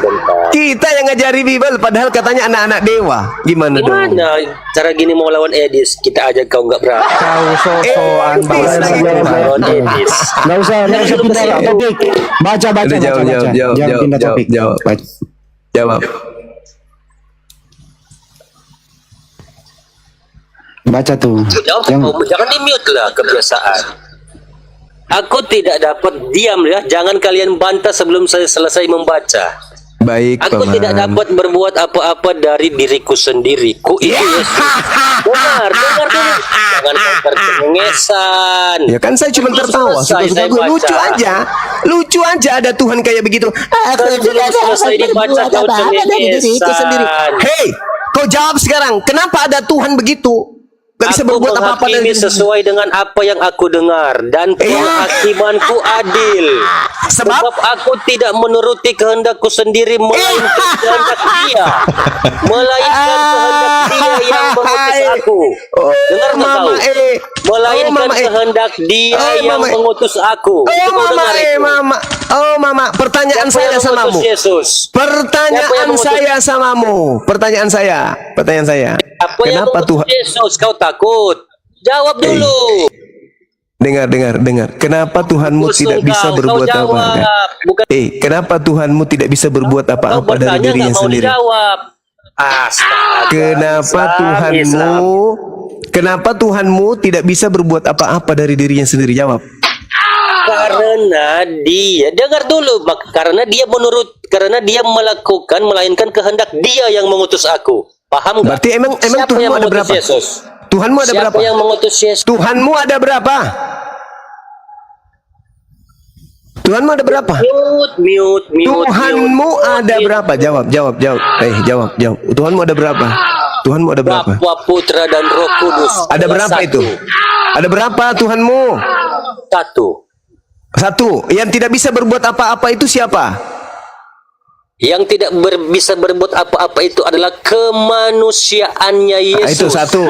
Kita yang ngajari Bible. Padahal katanya anak-anak dewa. Gimana dong? Gimana cara gini mau lawan Edis? Kita aja kau nggak berani. Kau sosokan Edis lagi. Lawan Edis. Nggak usah pindah topik. Baca. Udah, jawab. Jangan pindah topik. Jawab. Baca tuh. Jawab, jangan di mute lah, kebiasaan. Aku tidak dapat diam ya. Jangan kalian bantah sebelum saya selesai membaca. Baik, Aku Paman. tidak dapat berbuat apa-apa dari diriku sendiri. Ku itu Yesus. Dengar dulu. Jangan kau tercengesan. Ya kan saya cuma tertawa. Suka-suka gue lucu aja ada Tuhan kayak begitu. Aku Belum selesai dibaca kau cengengesan. Hei, kau jawab sekarang. Kenapa ada Tuhan begitu? Gak bisa Aku berbuat apa-apa menghakimi sesuai dengan apa yang aku dengar dan penghakimanku adil. Sebab aku tidak menuruti kehendakku sendiri melainkan kehendak Dia. Melainkan kehendak Dia yang mengutus aku. Dengar nggak kau? Melainkan kehendak Dia yang mengutus aku. Kau dengar itu? Mama, pertanyaan Siapa saya yang samamu. mengutus Yesus? Pertanyaan saya. Apa yang Kenapa mengutus Tuhan? Yesus? Kau takut? Jawab dulu. Dengar. Kenapa Tuhanmu tidak bisa berbuat apa-apa? Bukan Kenapa Tuhanmu tidak bisa berbuat kau apa-apa dari bertanya dirinya nggak mau sendiri? dijawab. Astaga. Kenapa Tuhanmu tidak bisa berbuat apa-apa dari dirinya sendiri? Jawab. Karena dia, dengar dulu, karena dia melakukan melainkan kehendak Dia yang mengutus aku. Paham nggak? Berarti emang Siapa Tuhanmu yang ada mengutus berapa? Yesus? Tuhanmu ada Siapa berapa? yang mengutus Yesus? Tuhanmu ada berapa? Tuhanmu ada berapa? Mute. Tuhanmu ada berapa? Jawab. Jawab. Tuhanmu ada berapa? Tuhanmu ada berapa? Bapa, Putra dan Roh Kudus. Ada berapa Satu. itu? Ada berapa Tuhanmu? Satu. Yang tidak bisa berbuat apa-apa itu siapa? Yang tidak bisa berbuat apa-apa itu adalah kemanusiaannya Itu Yesus. satu.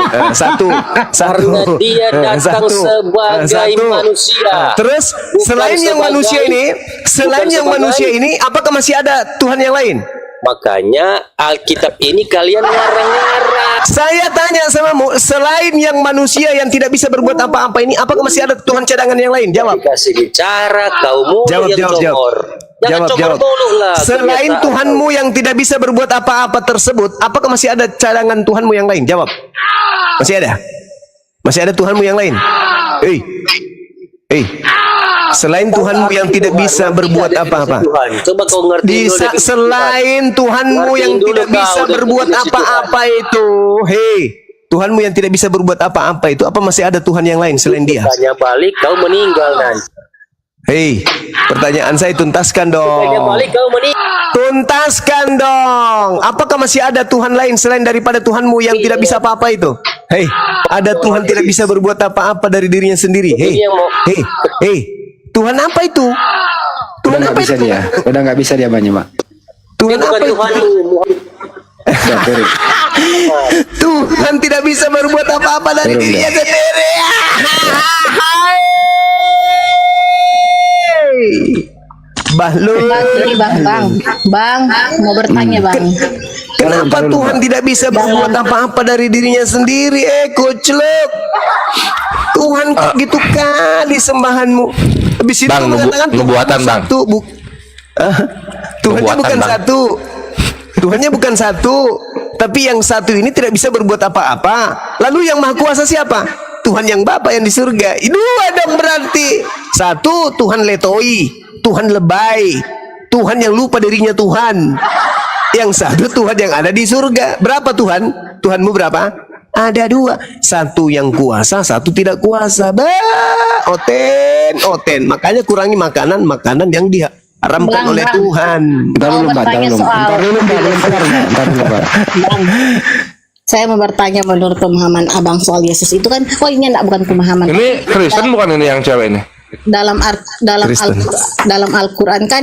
Karena Dia datang sebagai manusia. Terus Bukan selain yang manusia ini, apakah masih ada Tuhan yang lain? Makanya Alkitab ini kalian ngarang-ngarang. Saya tanya samamu, selain yang manusia yang tidak bisa berbuat apa-apa ini, apakah masih ada Tuhan cadangan yang lain? Jawab. Dikasih bicara, kau mulu yang congor. Jangan congor mulu lah. Selain kebiasaan Tuhanmu yang tidak bisa berbuat apa-apa tersebut, apakah masih ada cadangan Tuhanmu yang lain? Jawab. Masih ada? Masih ada Tuhanmu yang lain? Selain Tuhanmu yang tidak bisa berbuat apa-apa. Coba kau ngerti dulu definisi Selain Tuhanmu yang tidak bisa berbuat apa-apa itu. Tuhanmu yang tidak bisa berbuat apa-apa itu, apa masih ada Tuhan yang lain selain Dia? Tanya balik, kau meninggal nanti. Pertanyaan saya tuntaskan dong. Tanya balik, kau meninggal. Tuntaskan dong. Apakah masih ada Tuhan lain selain daripada Tuhanmu yang tidak bisa apa-apa itu? Ada Tuhan tidak bisa berbuat apa-apa dari dirinya sendiri. Tuhan apa itu? Tuhan apa itu? Udah nggak bisa dia banyak, Mak. Tuhan Bukan apa itu? Tuhanmu. Tuhan tidak bisa berbuat apa-apa dari dirinya sendiri. Bahlul. Bang, mau bertanya bang. Kenapa Tuhan tidak bisa berbuat apa-apa dari dirinya sendiri? Koclok. Tuhan kok gitu kali sembahanmu. Habis itu Bang, mengatakan nubuatan, Bang. Tuhannya Nubuatan, bukan Bang. satu. Tuhannya bukan satu. Tapi yang satu ini tidak bisa berbuat apa-apa. Lalu yang maha kuasa siapa? Tuhan yang Bapa yang di surga. Dua dong berarti. Satu, Tuhan letoi, Tuhan lebay, Tuhan yang lupa dirinya Tuhan. Yang satu Tuhan yang ada di surga. Berapa Tuhan? Tuhanmu berapa? Ada dua, satu yang kuasa, satu tidak kuasa. Oten. Makanya kurangi makanan yang diharamkan Bang, oleh Bang. Tuhan. Mau bertanya soal saya mau bertanya menurut pemahaman abang soal Yesus itu kan, ini enggak, bukan pemahaman. Ini Kristen bukan ini yang cewek ini? Kristen. Dalam Al-Quran kan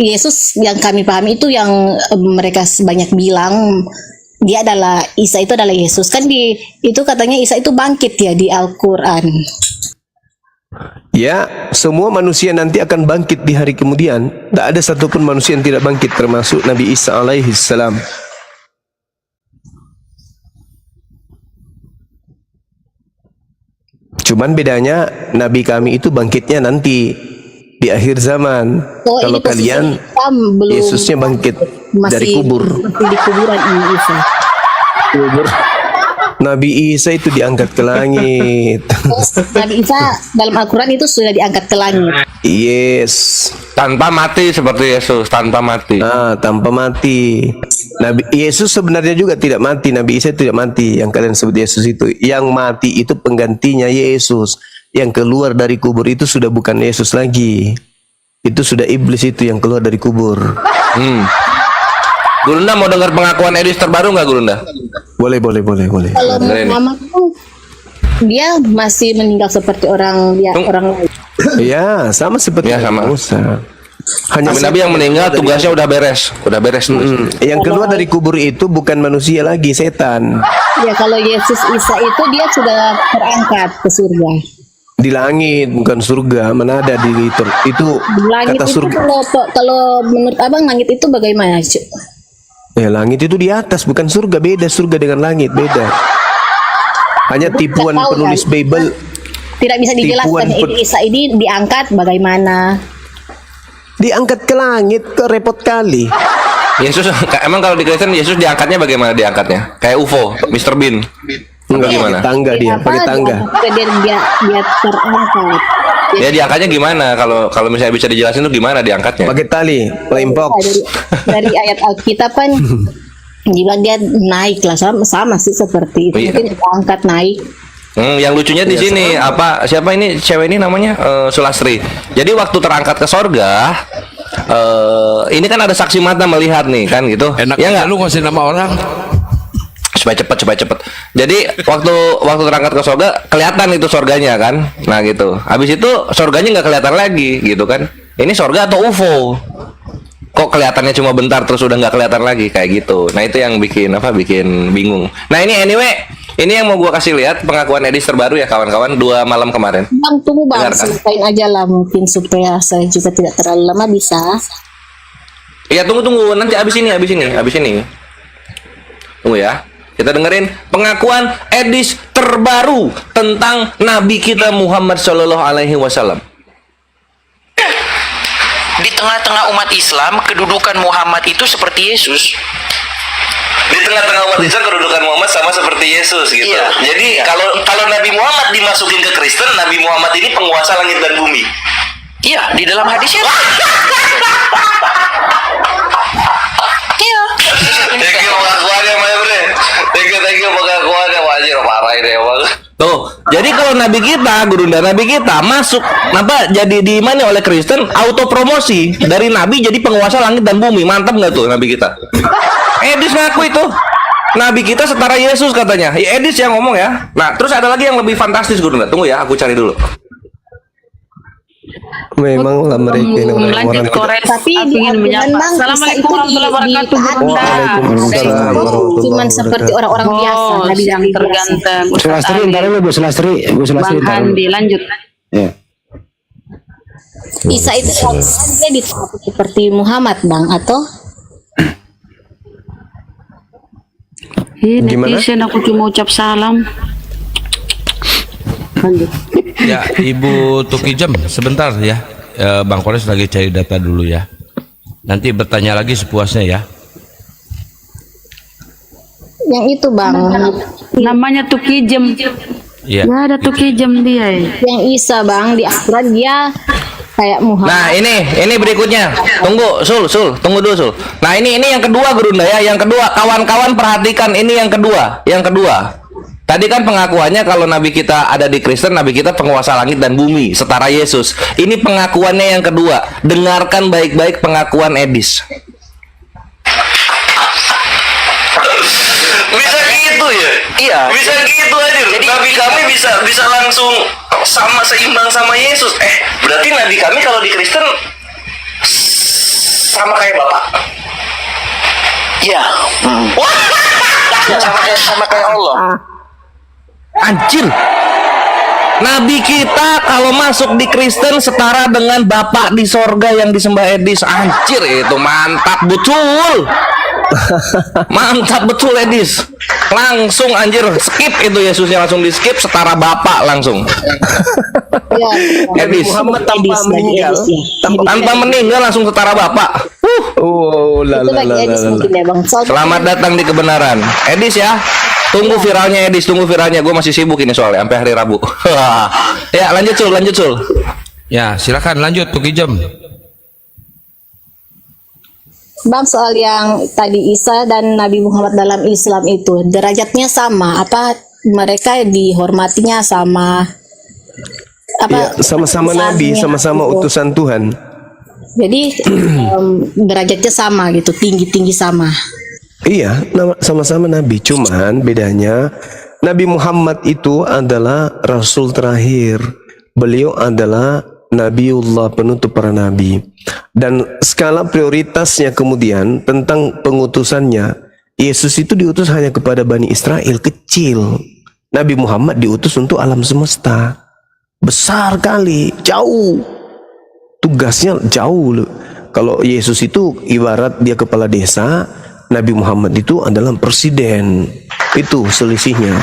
Yesus yang kami pahami itu yang mereka banyak bilang dia adalah Isa, itu adalah Yesus kan, itu katanya Isa itu bangkit ya di Al-Quran. Ya, semua manusia nanti akan bangkit di hari kemudian. Tak ada satupun manusia yang tidak bangkit, termasuk Nabi Isa alaihi salam. Cuman bedanya Nabi kami itu bangkitnya nanti di akhir zaman. Oh, Kalau ini posisi kalian Isa belum Yesusnya bangkit dari kubur. masih di kuburan ini Isa. Nabi Isa itu diangkat ke langit. Nabi Isa dalam Al-Quran itu sudah diangkat ke langit. Yes. Tanpa mati seperti Yesus, tanpa mati. Tanpa mati. Nabi Yesus sebenarnya juga tidak mati. Nabi Isa tidak mati. Yang kalian sebut Yesus itu, yang mati itu penggantinya Yesus. Yang keluar dari kubur itu sudah bukan Yesus lagi. Itu sudah iblis itu yang keluar dari kubur. Gurunda mau dengar pengakuan Edis terbaru nggak, Gurunda? Boleh. Kalau Muhammad tuh dia masih meninggal seperti orang lain. Ya, sama seperti Musa. Hanya Nabi yang meninggal tugasnya udah beres tugas. Yang keluar dari kubur itu bukan manusia lagi, setan. Ya, kalau Yesus Isa itu dia sudah terangkat ke surga. Di langit, bukan surga. Mana ada itu Langit kata itu surga. kalau menurut abang langit itu bagaimana, Cuk? Ya, langit itu di atas, bukan surga. Beda surga dengan langit, beda. Hanya tipuan tahu, penulis kan? Bible. Tidak bisa dijelaskan ini Isa ini diangkat bagaimana? Diangkat ke langit, ke repot kali. Yesus emang kalau di Kristen Yesus diangkatnya bagaimana diangkatnya? Kayak UFO, Mr. Bean. Enggak, Gimana? pakai tangga dia, pakai tangga. Dia terangkat. Ya diangkatnya gimana? Kalau misalnya bisa dijelasin tuh gimana diangkatnya? Pakai tali, lempok. Dari ayat Alkitab kan dibilang dia naik lah, sama sih seperti itu. Iya. Mungkin diangkat naik. Yang lucunya di sini siapa ini cewek ini namanya Sulastri. Jadi waktu terangkat ke sorga, ini kan ada saksi mata melihat nih kan gitu. Enak ya aja nggak? lu ngasih nama orang. Supaya cepet. Jadi waktu terangkat ke sorga kelihatan itu sorganya kan. Nah gitu. Habis itu sorganya nggak kelihatan lagi gitu kan. Ini sorga atau UFO? Kok kelihatannya cuma bentar terus udah nggak kelihatan lagi kayak gitu. Nah itu yang bikin bingung. Nah ini anyway. Ini yang mau gua kasih lihat pengakuan Edis terbaru ya kawan-kawan 2 malam kemarin. Bang, tunggu bang, Dengarkan. selesaiin aja lah mungkin supaya saya juga tidak terlalu lama bisa. Iya tunggu nanti abis ini. Tunggu ya. Kita dengerin pengakuan Edis terbaru tentang Nabi kita Muhammad Shallallahu Alaihi Wasallam. Di tengah-tengah umat Islam, kedudukan Muhammad itu seperti Yesus. Di tengah-tengah umat Islam kedudukan Muhammad sama seperti Yesus gitu. Iya. Jadi kalau Nabi Muhammad dimasukin ke Kristen, Nabi Muhammad ini penguasa langit dan bumi. Iya, di dalam hadisnya. Iya. Thank you pengakuannya, my friend. Thank you pengakuannya, wajir parah ini emang. Tuh, jadi kalau Nabi kita masuk jadi di mana oleh Kristen auto promosi dari Nabi jadi penguasa langit dan bumi. Mantap nggak tuh Nabi kita? Edis ngaku itu Nabi kita setara Yesus katanya. Ya, Edis yang ngomong ya. Nah, terus ada lagi yang lebih fantastis Gurunda. Tunggu ya, aku cari dulu. Memang lah mereka orang Tapi ingin menyapa. Assalamualaikum warahmatullahi wabarakatuh. Cuman seperti orang-orang biasa, Nabi yang terganteng. Sulastri, ntar dulu Bu Sulastri. Bang Handi, lanjut. Ya. Isa itu dia seperti Muhammad bang atau? Gimana? Netizen aku cuma ucap salam. Lanjut. Ya, Ibu Tuki Jem, sebentar ya. Bang Kores lagi cari data dulu ya. Nanti bertanya lagi sepuasnya ya. Yang itu bang. Namanya Tuki Jem. Iya. Ya ada Tuki Jem dia. Yang Isa bang di Al-Quran dia kayak Muhammad. Nah ini berikutnya. Tunggu Sul, tunggu dulu Sul. Nah ini yang kedua Gurunda ya. Yang kedua, kawan-kawan perhatikan ini yang kedua. Tadi kan pengakuannya kalau Nabi kita ada di Kristen, Nabi kita penguasa langit dan bumi, setara Yesus. Ini pengakuannya yang kedua. Dengarkan baik-baik pengakuan Edis. Bisa gitu ya? Iya. Bisa gitu aja. Jadi Nabi kami bisa langsung sama seimbang sama Yesus. Berarti Nabi kami kalau di Kristen sama kayak Bapak. Ya. Sama kayak Allah. Anjir. Nabi kita kalau masuk di Kristen setara dengan Bapak di sorga yang disembah Edis. Anjir, itu mantap betul. Mantap betul Edis. Langsung anjir, skip itu Yesusnya langsung di skip, setara Bapak langsung. Edis Muhammad tanpa meninggal, tanpa meninggal langsung setara Bapak. Oh, Itu bagi Edis mungkin ya Bang. Selamat datang di kebenaran. Edis ya. Tunggu viralnya Edis, tunggu viralnya. Gue masih sibuk ini soalnya sampai hari Rabu. Ya, lanjut Sul. Ya, silakan lanjut Tuh Kijam. Bang, soal yang tadi Isa dan Nabi Muhammad dalam Islam itu derajatnya sama, apa mereka dihormatinya sama? Apa? Ya, sama-sama Nabi, sama-sama gitu. utusan Tuhan. Jadi derajatnya sama gitu, tinggi-tinggi sama. Iya, sama-sama Nabi. Cuman bedanya Nabi Muhammad itu adalah Rasul terakhir. Beliau adalah Nabiullah, penutup para nabi. Dan skala prioritasnya kemudian tentang pengutusannya, Yesus itu diutus hanya kepada Bani Israel kecil. Nabi Muhammad diutus untuk alam semesta. Besar kali, jauh. Tugasnya jauh loh. Kalau Yesus itu ibarat dia kepala desa, Nabi Muhammad itu adalah presiden. Itu selisihnya.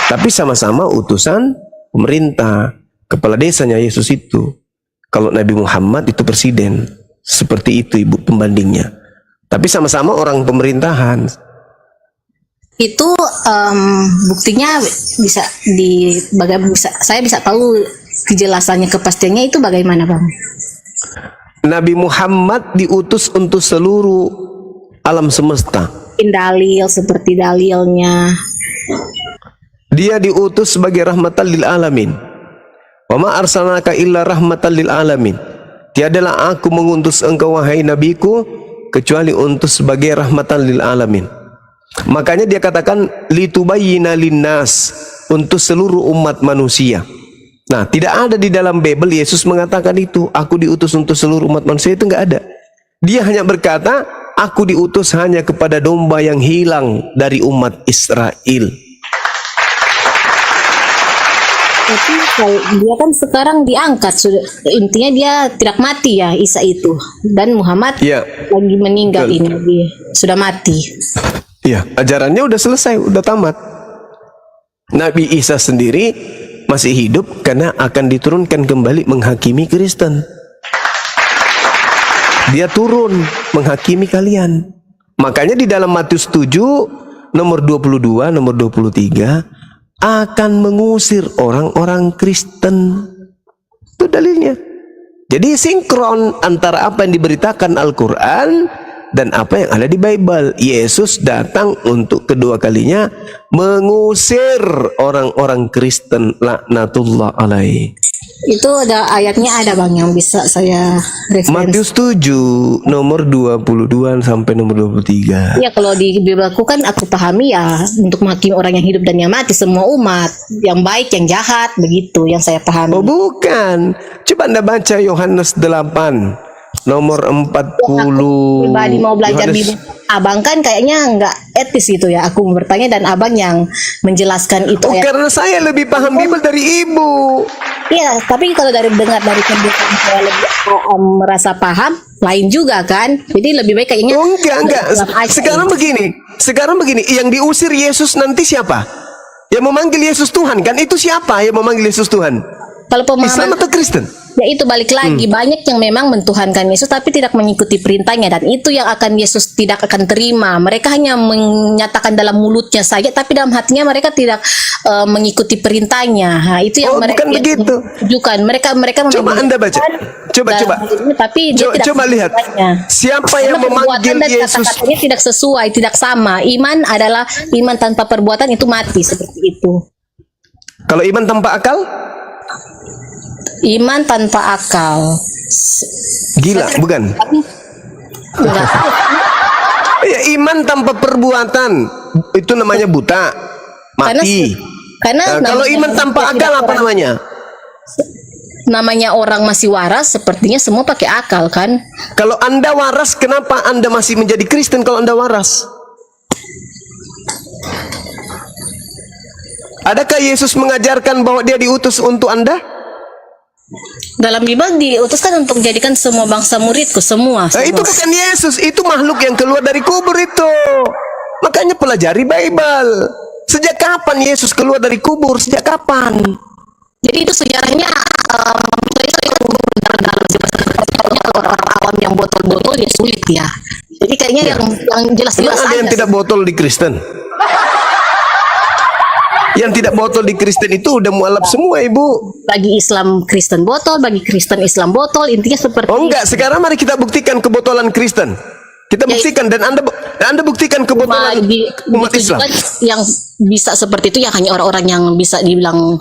Tapi sama-sama utusan pemerintah. Kepala desanya Yesus itu. Kalau Nabi Muhammad itu presiden. Seperti itu ibu pembandingnya. Tapi sama-sama orang pemerintahan. Itu buktinya saya bisa tahu kejelasannya, kepastiannya itu bagaimana Bang? Nabi Muhammad diutus untuk seluruh alam semesta. Dalil seperti dalilnya. Dia diutus sebagai rahmatan lil alamin. Wa ma arsalnaka illa rahmatan lil alamin. Tiadalah aku mengutus engkau wahai nabiku kecuali untuk sebagai rahmatan lil alamin. Makanya dia katakan litubayyina linnas, untuk seluruh umat manusia. Nah, tidak ada di dalam Bible Yesus mengatakan itu, aku diutus untuk seluruh umat manusia, itu enggak ada. Dia hanya berkata, aku diutus hanya kepada domba yang hilang dari umat Israel. Tapi dia kan sekarang diangkat, intinya dia tidak mati ya Isa itu, dan Muhammad lagi meninggal. Betul. Ini dia sudah mati. Iya, ajarannya udah selesai, udah tamat. Nabi Isa sendiri masih hidup karena akan diturunkan kembali menghakimi Kristen. Dia turun menghakimi kalian. Makanya di dalam Matius 7 nomor 22, nomor 23 akan mengusir orang-orang Kristen. Itu dalilnya. Jadi sinkron antara apa yang diberitakan Al-Quran dan apa yang ada di Bible. Yesus datang untuk kedua kalinya mengusir orang-orang Kristen, laknatullah alaihi. Itu ada ayatnya, ada Bang yang bisa saya referensi. Matius 7 nomor 22 sampai nomor 23. Iya, kalau di Bibelku kan aku pahami ya untuk menghakimi orang yang hidup dan yang mati, semua umat, yang baik, yang jahat, begitu yang saya pahami. Oh bukan. Coba Anda baca Yohanes 8 nomor 40. Pribadi mau belajar Bibel, abang kan kayaknya nggak etis gitu ya. Aku bertanya dan abang yang menjelaskan itu. Karena saya lebih paham Bibel dari ibu. Iya, tapi kalau dari dengar dari penjelasan saya lebih merasa paham, lain juga kan. Jadi lebih baik kayaknya. Oh, enggak. Sekarang begini, yang diusir Yesus nanti siapa? Yang memanggil Yesus Tuhan kan? Itu siapa yang memanggil Yesus Tuhan? Kalau pemahaman Islam atau Kristen? ya itu balik lagi, banyak yang memang mentuhankan Yesus tapi tidak mengikuti perintahnya, dan itu yang akan Yesus tidak akan terima. Mereka hanya menyatakan dalam mulutnya saja tapi dalam hatinya mereka tidak mengikuti perintahnya. Nah, itu yang mereka bukan begitu. tunjukkan. Mereka Coba Anda baca. Coba. Tapi dia tidak Coba lihat. Siapa yang memanggil Yesus? Kata-katanya tidak sesuai, tidak sama. Iman adalah iman tanpa perbuatan, itu mati seperti itu. Kalau iman tanpa akal? Iman tanpa akal. Gila, bukan? Ya, iman tanpa perbuatan itu namanya buta, mati. Karena kalau iman tanpa akal apa namanya? Namanya orang masih waras, sepertinya semua pakai akal kan? Kalau Anda waras, kenapa Anda masih menjadi Kristen kalau Anda waras? Adakah Yesus mengajarkan bahwa dia diutus untuk Anda? Dalam Bible diutuskan untuk menjadikan semua bangsa muridku, semua. Itu bukan Yesus, itu makhluk yang keluar dari kubur itu. Makanya pelajari Bible. Sejak kapan Yesus keluar dari kubur? Sejak kapan? Jadi itu sejarahnya orang awam yang botol-botol ya sulit ya. Jadi kayaknya yang jelas-jelas ada yang tidak botol di Kristen. Yang tidak botol di Kristen itu udah mualaf semua, Ibu. Bagi Islam Kristen botol, bagi Kristen Islam botol, intinya seperti enggak, sekarang mari kita buktikan kebotolan Kristen. Kita buktikan, dan Anda buktikan kebotolan umat Islam. Yang bisa seperti itu yang hanya orang-orang yang bisa dibilang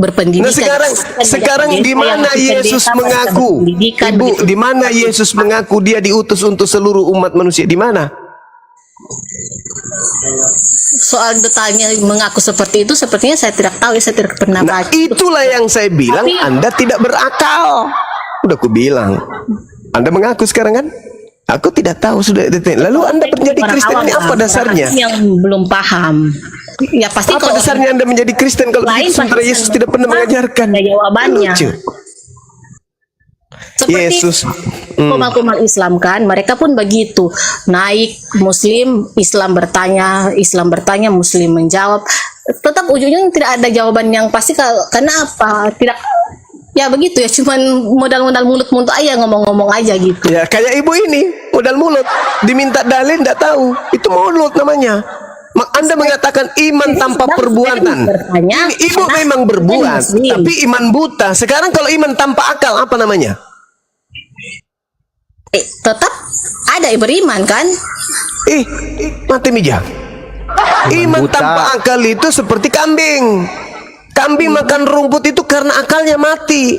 berpendidikan. Nah, sekarang di mana Yesus mengaku? Ibu, di mana Yesus mengaku dia diutus untuk seluruh umat manusia? Di mana? Soal detailnya mengaku seperti itu, sepertinya saya tidak tahu, saya tidak pernah baca. Itulah yang saya bilang, Anda tidak berakal. Udah aku bilang. Anda mengaku sekarang kan? Aku tidak tahu sudah detail. Lalu Anda menjadi Kristen ini apa dasarnya? Yang belum paham. Ya pasti apa dasarnya Anda menjadi Kristen kalau sementara Yesus tidak pernah mengajarkan? Jawabannya. Lucu. Seperti Yesus kumal-kumal Islam kan, mereka pun begitu, naik Islam bertanya, Muslim menjawab, tetap ujungnya tidak ada jawaban yang pasti. Karena apa? Tidak, ya begitu ya, cuman modal-modal mulut aja, ngomong-ngomong aja gitu. Ya kayak ibu ini, modal mulut, diminta dalil tidak tahu, itu mulut namanya. Anda mengatakan iman tanpa perbuatan. Ibu memang berbuat, tapi iman buta. Sekarang kalau iman tanpa akal apa namanya? Tetap ada beriman kan? Mati mija. Iman tanpa akal itu seperti kambing. Kambing makan rumput itu karena akalnya mati.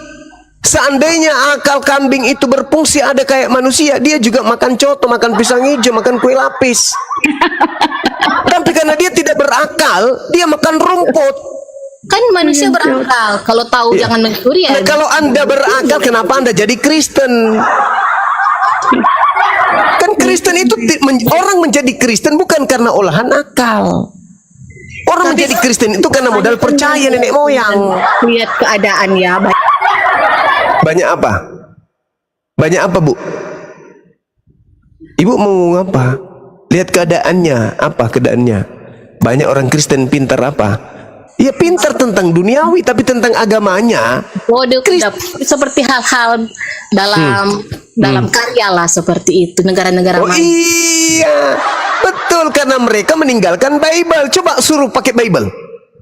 Seandainya akal kambing itu berfungsi ada kayak manusia, dia juga makan coto, makan pisang hijau, makan kue lapis. Tapi karena dia tidak berakal, dia makan rumput. Kan manusia berakal, kalau tahu jangan mencuri ya. Nah, kalau Anda berakal, kenapa Anda jadi Kristen? Kan Kristen itu orang menjadi Kristen bukan karena olahan akal. Orang menjadi Kristen itu karena modal percaya nenek moyang. Lihat keadaan ya. Banyak apa? Banyak apa, Bu? Ibu mau apa? Lihat keadaannya, apa keadaannya? Banyak orang Kristen pintar apa? Ya pintar tentang duniawi, tapi tentang agamanya. Seperti hal-hal dalam karya lah, seperti itu negara-negara. Iya, betul, karena mereka meninggalkan Bible. Coba suruh pakai Bible.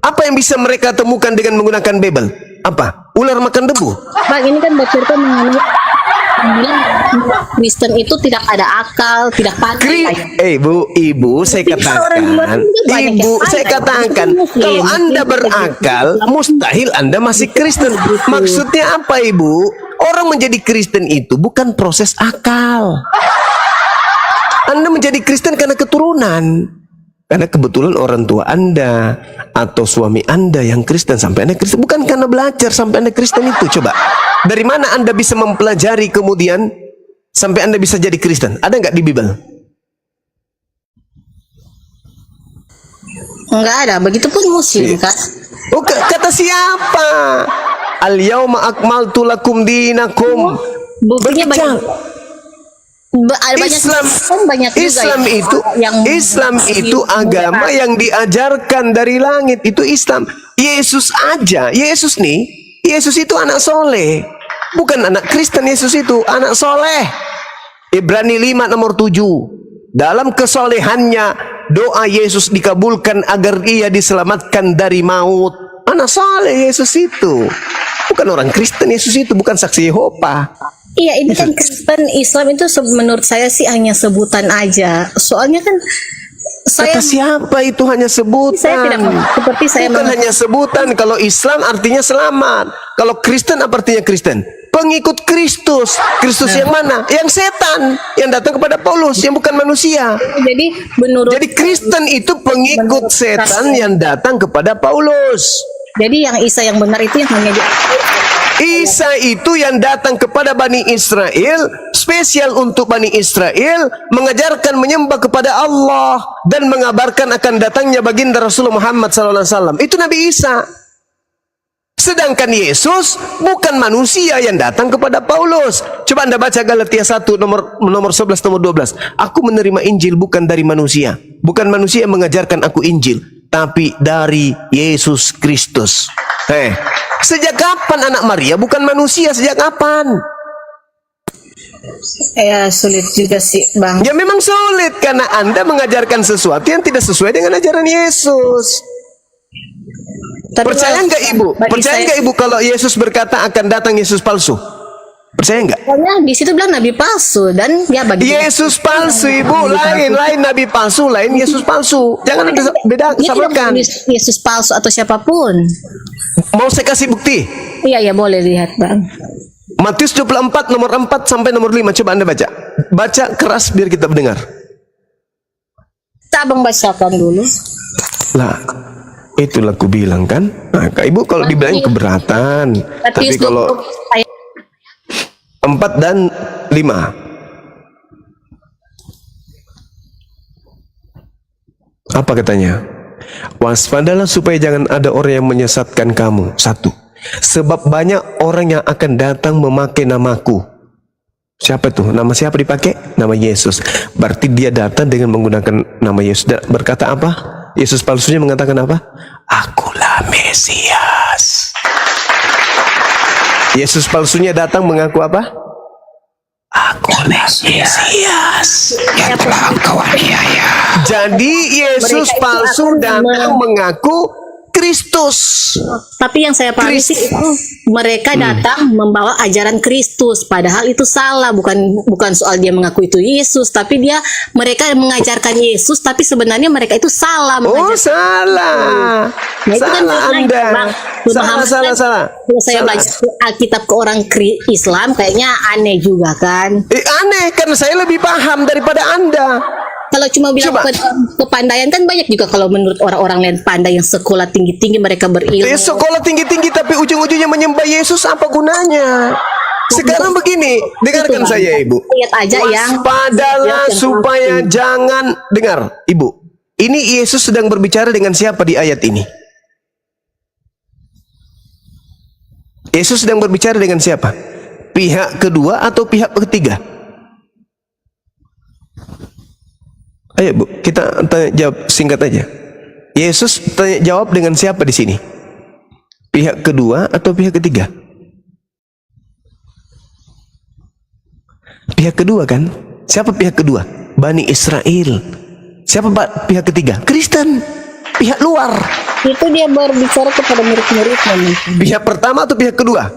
Apa yang bisa mereka temukan dengan menggunakan Bible? Apa? Ular makan debu? Bang, ini kan bercerita mengenai Kristen itu tidak ada akal, tidak pandai. Ibu, saya katakan, kalau Anda berakal, mustahil Anda masih Kristen. Maksudnya apa, Ibu? Orang menjadi Kristen itu bukan proses akal. Anda menjadi Kristen karena keturunan. Karena kebetulan orang tua Anda atau suami Anda yang Kristen sampai Anda Kristen, bukan karena belajar sampai Anda Kristen itu. Coba, dari mana Anda bisa mempelajari kemudian sampai Anda bisa jadi Kristen? Ada nggak di Bible? Enggak ada, begitupun Muslim kan. Oh, kata siapa? Al-yauma akmaltu lakum dinakum. Buktinya banyak. Islam itu agama yang diajarkan dari langit, itu Islam. Yesus aja, Yesus nih Yesus itu anak soleh, bukan anak Kristen. Yesus itu anak soleh. Ibrani 5 nomor 7. Dalam kesolehannya doa Yesus dikabulkan agar ia diselamatkan dari maut. Anak soleh Yesus itu, bukan orang Kristen. Yesus itu bukan saksi Yehova. Iya, ini kan Kristen Islam itu menurut saya sih hanya sebutan aja. Soalnya kan Kata siapa itu hanya sebutan? Saya tidak seperti saya bukan hanya sebutan. Kalau Islam artinya selamat. Kalau Kristen apa artinya Kristen? Pengikut Kristus. Kristus yang mana? Yang setan, yang datang kepada Paulus, yang bukan manusia. Jadi Kristen itu pengikut setan yang datang kepada Paulus. Jadi yang Isa yang benar itu yang hanya Isa itu yang datang kepada Bani Israel, spesial untuk Bani Israel, mengajarkan menyembah kepada Allah dan mengabarkan akan datangnya baginda Rasulullah Muhammad SAW. Itu Nabi Isa. Sedangkan Yesus bukan manusia yang datang kepada Paulus. Coba Anda baca Galatia 1 nomor 11 nomor 12. Aku menerima Injil bukan dari manusia. Bukan manusia yang mengajarkan aku Injil, tapi dari Yesus Kristus. Sejak kapan anak Maria bukan manusia? Sejak kapan? Ya sulit juga sih, Bang. Ya memang sulit karena Anda mengajarkan sesuatu yang tidak sesuai dengan ajaran Yesus. Percaya nggak Ibu? Percaya nggak Ibu kalau Yesus berkata akan datang Yesus palsu? Percaya nggak? Pokoknya di situ bilang nabi palsu dan ya bagi Yesus palsu, Ibu. Lain nabi palsu, lain Yesus palsu. Jangan ada beda, samakan. Yesus palsu atau siapapun. Mau saya kasih bukti? Iya, boleh lihat, Bang. Matius 24 nomor 4 sampai nomor 5. Coba Anda baca. Baca keras biar kita mendengar. Tak Bang bacakan dulu. Lah, itulah aku bilang kan. Nah, Kak Ibu kalau dibilang keberatan. Tapi kalau 4 dan 5. Apa katanya? Waspadalah supaya jangan ada orang yang menyesatkan kamu. 1. Sebab banyak orang yang akan datang memakai namaku. Siapa tuh? Nama siapa dipakai? Nama Yesus. Berarti dia datang dengan menggunakan nama Yesus. Berkata apa? Yesus palsunya mengatakan apa? Akulah Mesias. Yesus palsunya datang mengaku apa? Akulah Mesias yang telah engkau aniaya. Jadi Yesus palsu datang mengaku Kristus. Tapi yang saya pahami sih itu mereka datang membawa ajaran Kristus, padahal itu salah. Bukan soal dia mengaku itu Yesus, tapi mereka mengajarkan Yesus, tapi sebenarnya mereka itu salah. Oh, salah. Nah, itu salah kan Anda. Salah. Kalau saya baca Alkitab ke orang Islam, kayaknya aneh juga kan? Aneh karena saya lebih paham daripada Anda. Kalau cuma bilang kepandaian kan banyak juga kalau menurut orang-orang lain pandai yang sekolah tinggi-tinggi mereka berilmu. Sekolah tinggi-tinggi tapi ujung-ujungnya menyembah Yesus, apa gunanya? Sekarang begini, dengarkan saya Ibu. Lihat aja waspadalah supaya jangan dengar Ibu. Ini Yesus sedang berbicara dengan siapa di ayat ini? Yesus sedang berbicara dengan siapa? Pihak kedua atau pihak ketiga? Ayo Bu, kita tanya jawab singkat aja. Yesus tanya jawab dengan siapa di sini? Pihak kedua atau pihak ketiga? Pihak kedua kan? Siapa pihak kedua? Bani Israel. Siapa pihak ketiga? Kristen. Pihak luar. Itu dia berbicara kepada murid-muridnya. Pihak pertama atau pihak kedua?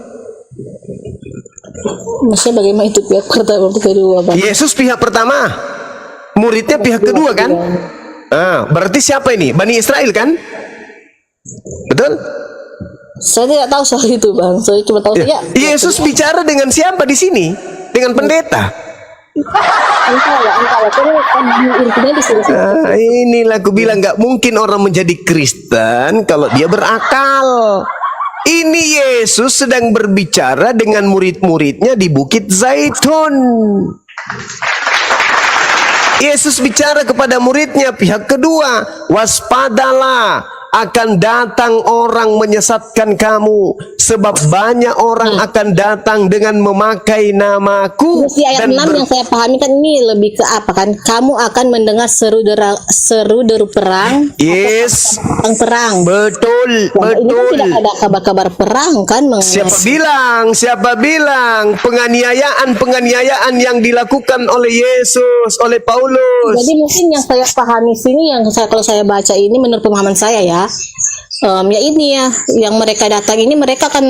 Maksudnya bagaimana itu pihak pertama atau kedua, Bang? Yesus pihak pertama. Muridnya pihak kedua kan? Berarti siapa ini? Bani Israel kan? Betul? Saya tidak tahu soal itu, Bang. Saya cuma tahu Yesus bicara dengan siapa di sini? Dengan pendeta. Inilah aku bilang nggak mungkin orang menjadi Kristen kalau dia berakal. Ini Yesus sedang berbicara dengan murid-muridnya di Bukit Zaitun. Yesus bicara kepada muridnya pihak kedua, waspadalah. akan datang orang menyesatkan kamu, sebab banyak orang akan datang dengan memakai namaku. Terus di ayat 6 yang saya pahami kan ini lebih ke apa kan? Kamu akan mendengar seru deru perang. Yes. Perang. Betul, Ini kan betul. tidak ada kabar-kabar perang kan mengenai Siapa bilang penganiayaan yang dilakukan oleh Yesus, oleh Paulus. Jadi mungkin yang saya pahami sini, kalau saya baca ini menurut pemahaman saya ya, ya ini ya, yang mereka datang ini mereka akan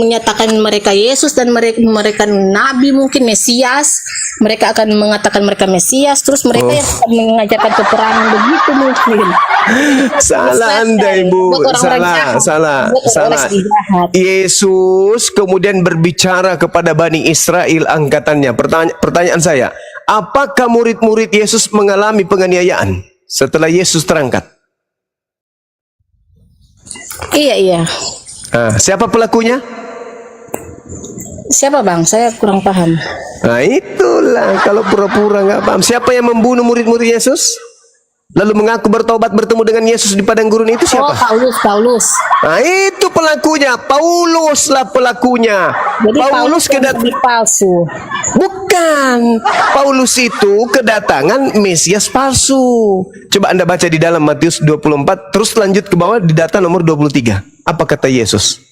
menyatakan mereka Yesus dan mereka Nabi, mungkin Mesias. Mereka akan mengatakan mereka Mesias, terus mereka yang akan mengajarkan peperangan begitu mungkin. Salah Anda Ibu, salah. Yesus kemudian berbicara kepada Bani Israel angkatannya. Pertanyaan saya, apakah murid-murid Yesus mengalami penganiayaan setelah Yesus terangkat? Iya. Siapa pelakunya? Siapa Bang? Saya kurang paham. Nah itulah, kalau pura-pura nggak paham. Siapa yang membunuh murid-murid Yesus lalu mengaku bertobat bertemu dengan Yesus di padang gurun itu siapa? Paulus. Nah itu pelakunya, Paulus lah pelakunya. Jadi Paulus palsu. Bukan, Paulus itu kedatangan Mesias palsu. Coba Anda baca di dalam Matius 24, terus lanjut ke bawah di data nomor 23. Apa kata Yesus?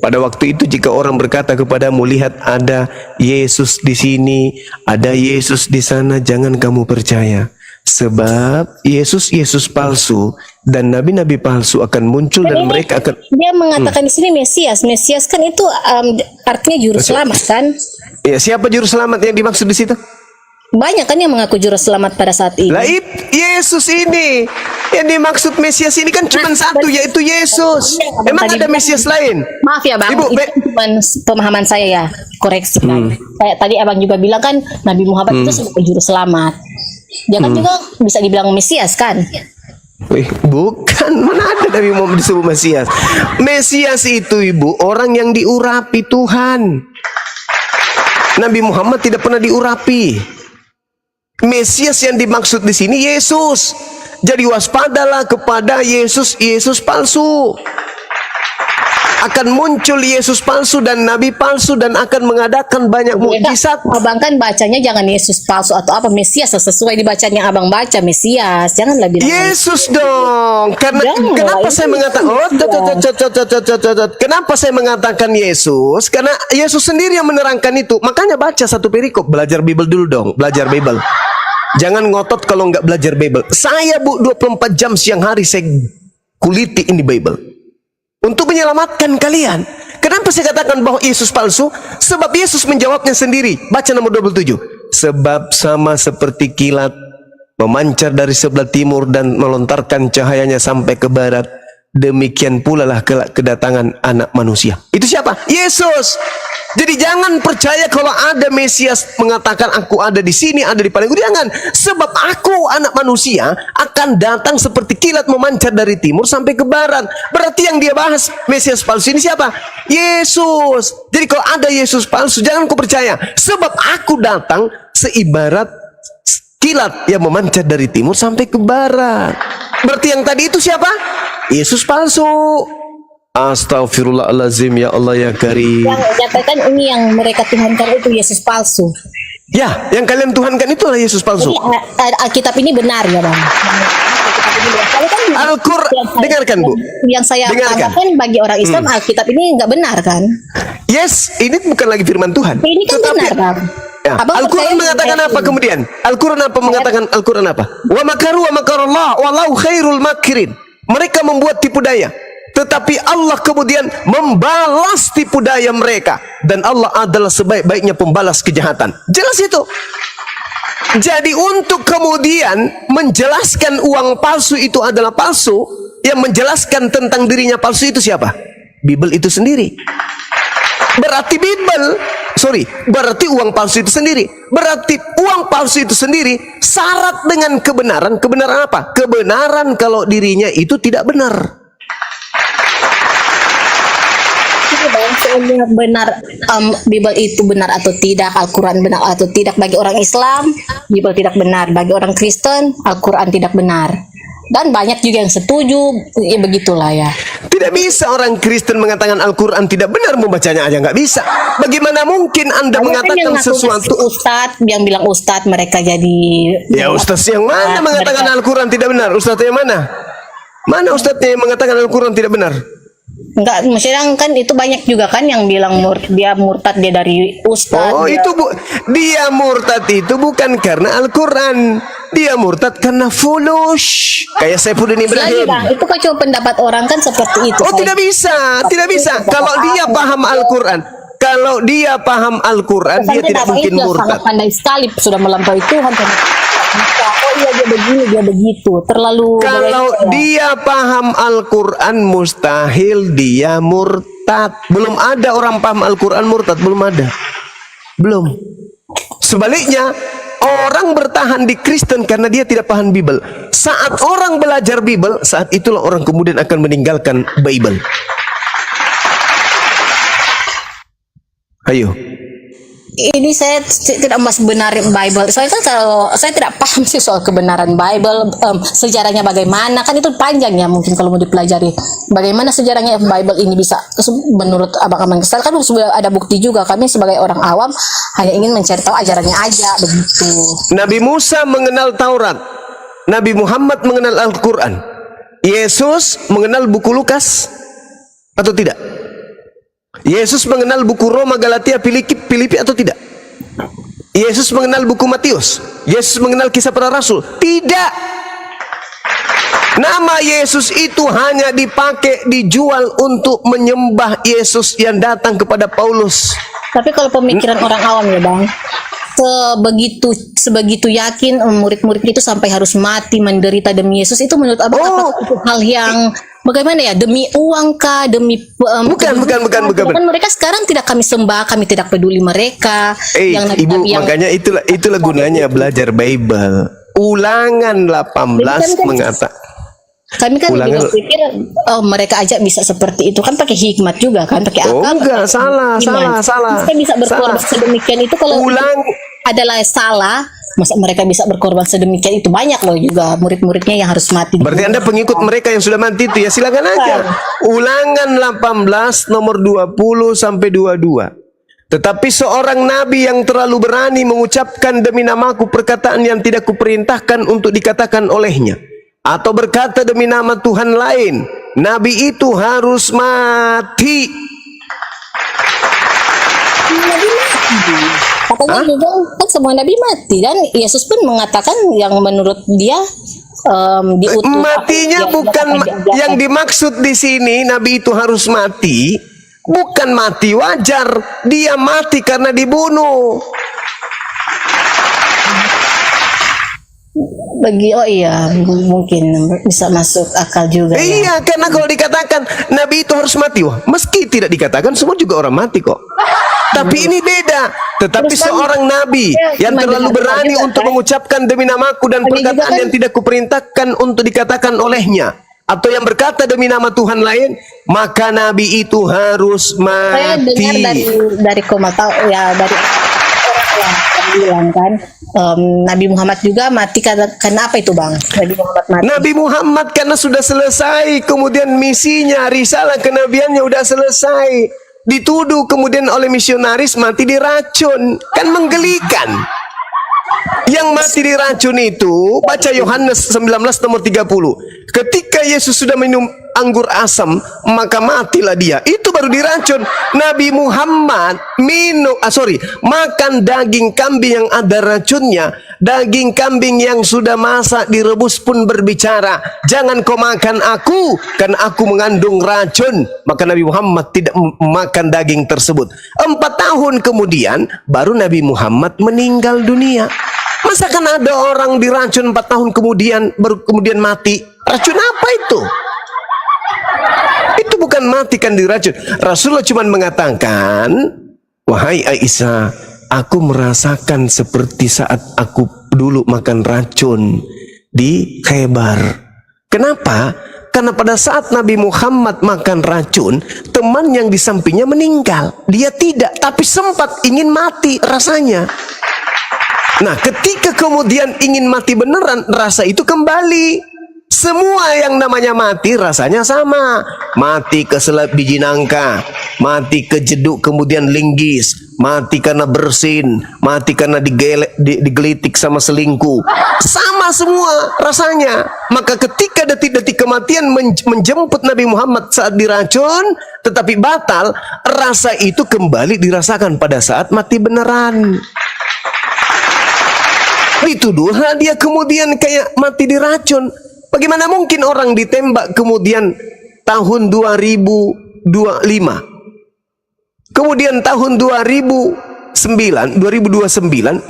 Pada waktu itu jika orang berkata kepadamu, lihat ada Yesus di sini, ada Yesus di sana, jangan kamu percaya. Sebab Yesus palsu dan nabi-nabi palsu akan muncul dan mereka akan. Dia mengatakan di sini Mesias. Mesias kan itu artinya juru selamat kan? Ya, siapa juru selamat yang dimaksud di situ? Banyak kan yang mengaku juru selamat pada saat ini. Yesus ini yang dimaksud Mesias ini kan cuma satu, yaitu Yesus. Emang ada Mesias lain? Maaf ya Bang, itu cuma pemahaman saya ya, koreksi kan. Kayak tadi Abang juga bilang kan Nabi Muhammad itu sebagai juru selamat. Dia kan juga bisa dibilang Mesias kan? Wih, bukan, mana ada Nabi Muhammad disebut Mesias. Mesias itu Ibu, orang yang diurapi Tuhan. Nabi Muhammad tidak pernah diurapi. Mesias yang dimaksud di sini Yesus. Jadi waspadalah kepada Yesus palsu. Akan muncul Yesus palsu dan nabi palsu dan akan mengadakan banyak mukjizat. Abang kan bacanya jangan Yesus palsu atau apa, Mesias sesuai dibacanya Abang baca Mesias. Janganlah bilang Yesus dong. Kenapa saya mengatakan kenapa saya mengatakan Yesus? Karena Yesus sendiri yang menerangkan itu. Makanya baca satu perikop, belajar Bible dulu dong, belajar Bible. Jangan ngotot kalau nggak belajar Bible. Saya 24 jam siang hari saya kuliti ini Bible untuk menyelamatkan kalian. Kenapa saya katakan bahwa Yesus palsu? Sebab Yesus menjawabnya sendiri. Baca nomor 27. Sebab sama seperti kilat memancar dari sebelah timur dan melontarkan cahayanya sampai ke barat, demikian pula lah kelak kedatangan anak manusia. Itu siapa? Yesus. Jadi jangan percaya kalau ada Mesias mengatakan aku ada di sini, ada di padang gurun. Jangan. Sebab aku anak manusia akan datang seperti kilat memancar dari timur sampai ke barat. Berarti yang dia bahas Mesias palsu ini siapa? Yesus. Jadi kalau ada Yesus palsu jangan kau percaya. Sebab aku datang seibarat kilat yang memancar dari timur sampai ke barat. Berarti yang tadi itu siapa? Yesus palsu. Astaghfirullahalazim, ya Allah ya Karim. Yang nyatakan ini yang mereka tuhankan itu Yesus palsu. Ya, yang kalian tuhankan itulah Yesus palsu. Jadi Alkitab ini benar ya Bang. Al-Quran, dengarkan Bu. Yang saya katakan bagi orang Islam Alkitab ini nggak benar kan? Yes, ini bukan lagi firman Tuhan. Ini kan benar Bang. Ya, Al-Quran mengatakan apa kemudian? Al-Quran apa mengatakan? Al-Quran apa? Wa makaru wa makarallah wallahu khairul makirin. Mereka membuat tipu daya, tetapi Allah kemudian membalas tipu daya mereka, dan Allah adalah sebaik-baiknya pembalas kejahatan. Jelas itu. Jadi untuk kemudian menjelaskan uang palsu itu adalah palsu, yang menjelaskan tentang dirinya palsu itu siapa? Bible itu sendiri. Berarti berarti uang palsu itu sendiri. Berarti uang palsu itu sendiri syarat dengan kebenaran. Kebenaran apa? Kebenaran kalau dirinya itu tidak benar. Benar, Bible itu benar atau tidak, Al-Quran benar atau tidak bagi orang Islam, Bible tidak benar. Bagi orang Kristen, Al-Quran tidak benar. Dan banyak juga yang setuju, ya begitulah ya. Tidak bisa orang Kristen mengatakan Al-Quran tidak benar, membacanya aja nggak bisa. Bagaimana mungkin Anda mengatakan sesuatu? Ustadz yang bilang ustadz mereka jadi. Ya ustadz yang mana mengatakan Al-Quran tidak benar? Ustadz yang mana? Mana ustadznya yang mengatakan Al-Quran tidak benar? Enggak, maksudnya kan itu banyak juga kan yang bilang dia murtad, dia dari ustadz. Oh dia... itu dia murtad itu bukan karena Al-Quran, dia murtad karena fulus. Kayak Saifuddin Ibrahim. Nah, itu kan cuma pendapat orang kan seperti itu. Oh tidak bisa, tidak bisa. Kalau dia paham Al-Quran, kalau dia paham Al-Quran, dia tidak mungkin murtad. Sangat pandai sekali, sudah melampaui Tuhan. Oh iya dia begini, dia begitu. Terlalu. Kalau dia paham Al-Quran, mustahil dia murtad. Belum ada orang paham Al-Quran murtad, belum ada. Belum. Sebaliknya, orang bertahan di Kristen karena dia tidak paham Bible. Saat orang belajar Bible, saat itulah orang kemudian akan meninggalkan Bible. Ayo. Ini saya tidak mas benar Bible. Soalnya kan kalau saya tidak paham sih soal kebenaran Bible, sejarahnya bagaimana, kan itu panjang ya mungkin kalau mau dipelajari. Bagaimana sejarahnya Bible ini bisa menurut abang-abang kesal kan sudah ada bukti juga. Kami sebagai orang awam hanya ingin mencari tahu ajarannya aja begitu. Nabi Musa mengenal Taurat, Nabi Muhammad mengenal Al-Quran, Yesus mengenal buku Lukas atau tidak? Yesus mengenal buku Roma, Galatia, Filipi atau tidak? Yesus mengenal buku Matius? Yesus mengenal kisah para rasul? Tidak. Nama Yesus itu hanya dipakai, dijual untuk menyembah Yesus yang datang kepada Paulus. Tapi kalau pemikiran orang awam ya bang, sebegitu yakin murid-murid itu sampai harus mati menderita demi Yesus, itu menurut abang apa itu hal yang bagaimana ya, demi uang kah, demi bukan. Kan mereka sekarang tidak kami sembah, kami tidak peduli mereka. Yang Ibu makanya itulah gunanya belajar Bible. Ulangan 18 mengatakan. Kami kan lebih berpikir mereka aja bisa seperti itu kan pakai hikmat juga kan, pakai akal. Oh enggak, salah. Kita bisa berkorban sedemikian itu kalau adalah salah. Masa mereka bisa berkorban sedemikian itu, banyak loh juga murid-muridnya yang harus mati. Berarti Anda pengikut mereka yang sudah mati itu ya, silakan aja. Ulangan 18 nomor 20 sampai 22. Tetapi seorang nabi yang terlalu berani mengucapkan demi namaku perkataan yang tidak kuperintahkan untuk dikatakan olehnya, atau berkata demi nama Tuhan lain, nabi itu harus mati. Katanya juga kan semua nabi mati, dan Yesus pun mengatakan yang menurut dia diutus. Matinya bukan yang dimaksud di sini. Nabi itu harus mati, bukan mati wajar. Dia mati karena dibunuh. Oh iya, mungkin bisa masuk akal juga. Iya, karena kalau dikatakan Nabi itu harus mati, wah, meski tidak dikatakan semua juga orang mati kok. Tapi ini beda. Tetapi seorang nabi yang terlalu berani untuk mengucapkan demi namaku dan perkataan yang tidak kuperintahkan untuk dikatakan olehnya, atau yang berkata demi nama Tuhan lain, maka nabi itu harus mati. Saya dengar dari komentar ya, dari orang yang bilang kan Nabi Muhammad juga mati karena apa itu bang? Nabi Muhammad karena sudah selesai, kemudian misinya, risalah kenabiannya udah selesai. Dituduh kemudian oleh misionaris mati diracun, kan menggelikan. Yang mati diracun itu, baca Yohanes 19 nomor 30. Ketika Yesus sudah minum anggur asam, maka matilah dia. Itu baru diracun. Nabi Muhammad makan daging kambing yang ada racunnya. Daging kambing yang sudah masak direbus pun berbicara, jangan kau makan aku, kan aku mengandung racun. Maka Nabi Muhammad tidak makan daging tersebut. 4 tahun kemudian baru Nabi Muhammad meninggal dunia. Masa kan ada orang diracun 4 tahun kemudian baru kemudian mati? Racun apa itu? Itu bukan mati kan diracun. Rasulullah cuma mengatakan, wahai Aisyah, aku merasakan seperti saat aku dulu makan racun di Khaybar. Kenapa? Karena pada saat Nabi Muhammad makan racun, teman yang di sampingnya meninggal. Dia tidak, tapi sempat ingin mati rasanya. Nah, ketika kemudian ingin mati beneran, rasa itu kembali. Semua yang namanya mati rasanya sama. Mati keselap biji nangka, mati kejeduk kemudian linggis, mati karena bersin, mati karena digelitik sama selingkuh. Sama semua rasanya. Maka ketika detik-detik kematian menjemput Nabi Muhammad saat diracun, tetapi batal, rasa itu kembali dirasakan pada saat mati beneran. Dituduhlah dia kemudian kayak mati diracun. Bagaimana mungkin orang ditembak kemudian tahun 2025, kemudian tahun 2029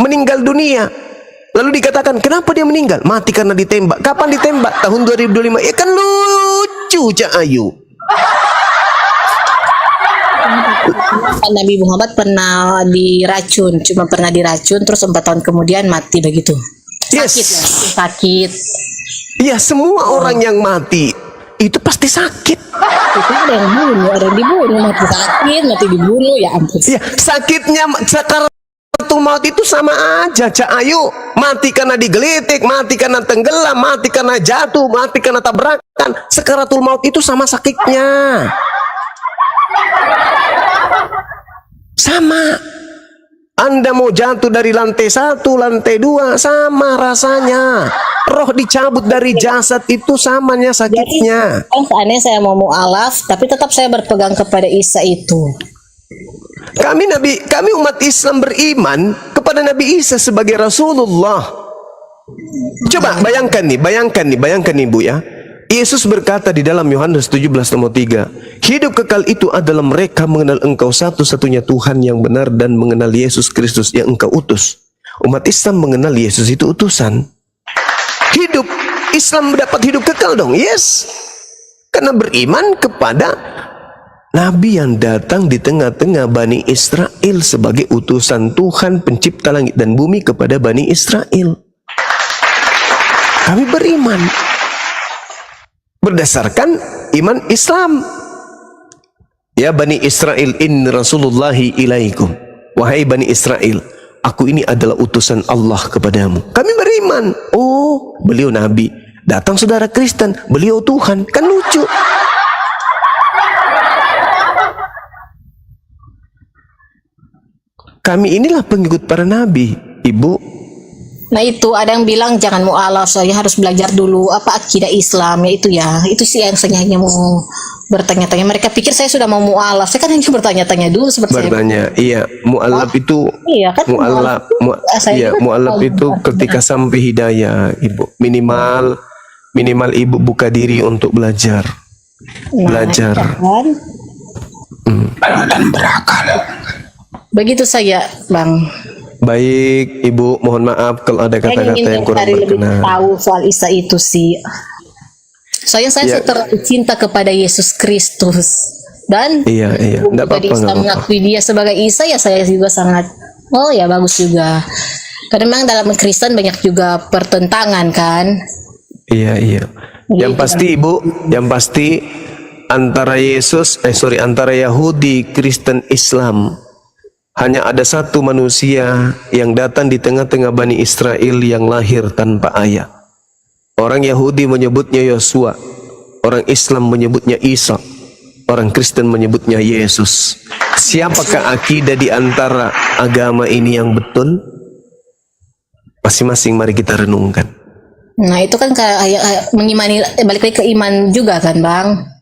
meninggal dunia, lalu dikatakan kenapa dia meninggal? Mati karena ditembak. Kapan ditembak? Tahun 2025. Ya kan lucu, Cak Ayu. Nabi Muhammad pernah diracun, cuma pernah diracun terus 4 tahun kemudian mati begitu. Sakit ya, sakit. Ya, semua orang yang mati itu pasti sakit. Itu ada yang bunuh, ada yang dibunuh, mati sakit, mati dibunuh, ya ampun. Ya, sakitnya sakaratul maut itu sama aja, Cak Ayu. Mati karena digelitik, mati karena tenggelam, mati karena jatuh, mati karena tabrakan. Sakaratul maut itu sama sakitnya. Sama. Anda mau jatuh dari lantai 1, lantai 2, sama rasanya. Roh dicabut dari jasad itu samanya sakitnya. Jadi, seandainya saya mau mu'alaf, tapi tetap saya berpegang kepada Isa itu. Kami umat Islam beriman kepada Nabi Isa sebagai Rasulullah. Coba bayangkan nih Ibu ya. Yesus berkata di dalam Yohanes 17:3, hidup kekal itu adalah mereka mengenal Engkau satu-satunya Tuhan yang benar dan mengenal Yesus Kristus yang Engkau utus. Umat Islam mengenal Yesus itu utusan. Hidup Islam mendapat hidup kekal dong, yes. Karena beriman kepada Nabi yang datang di tengah-tengah Bani Israel sebagai utusan Tuhan pencipta langit dan bumi kepada Bani Israel. Kami beriman berdasarkan iman Islam. Ya Bani Israel, inni Rasulullahi ilaikum. Wahai Bani Israel, aku ini adalah utusan Allah kepadamu. Kami beriman. Oh, beliau Nabi. Datang saudara Kristen, beliau Tuhan. Kan lucu. Kami inilah pengikut para Nabi, Ibu. Nah itu ada yang bilang jangan mu'alaf, saya harus belajar dulu apa akidah Islam ya itu ya. Itu sih yang saya hanya mau bertanya-tanya. Mereka pikir saya sudah mau mu'alaf, saya kan hanya bertanya-tanya dulu seperti bertanya. Iya, mu'alaf itu iya kan mu'alaf itu ketika sampai hidayah, Ibu. Minimal Ibu buka diri untuk belajar. Belajar. Kan? Dan berakal. Begitu saja, Bang. Baik, Ibu, mohon maaf kalau ada kata-kata yang kurang berkenan. Tahu soal Isa itu sih. Soalnya saya terlalu cinta kepada Yesus Kristus dan iya, enggak apa-apa, Islam mengakui dia sebagai Isa, ya saya juga sangat ya bagus juga. Karena memang dalam Kristen banyak juga pertentangan kan. Iya. Yang pasti Ibu, yang pasti antara antara Yahudi, Kristen, Islam hanya ada satu manusia yang datang di tengah-tengah Bani Israel yang lahir tanpa ayah. Orang Yahudi menyebutnya Yosua, orang Islam menyebutnya Isa, orang Kristen menyebutnya Yesus. Siapakah akidah di antara agama ini yang betul? Masing-masing mari kita renungkan. Nah itu kan kayak mengimani, balik lagi ke iman juga kan Bang?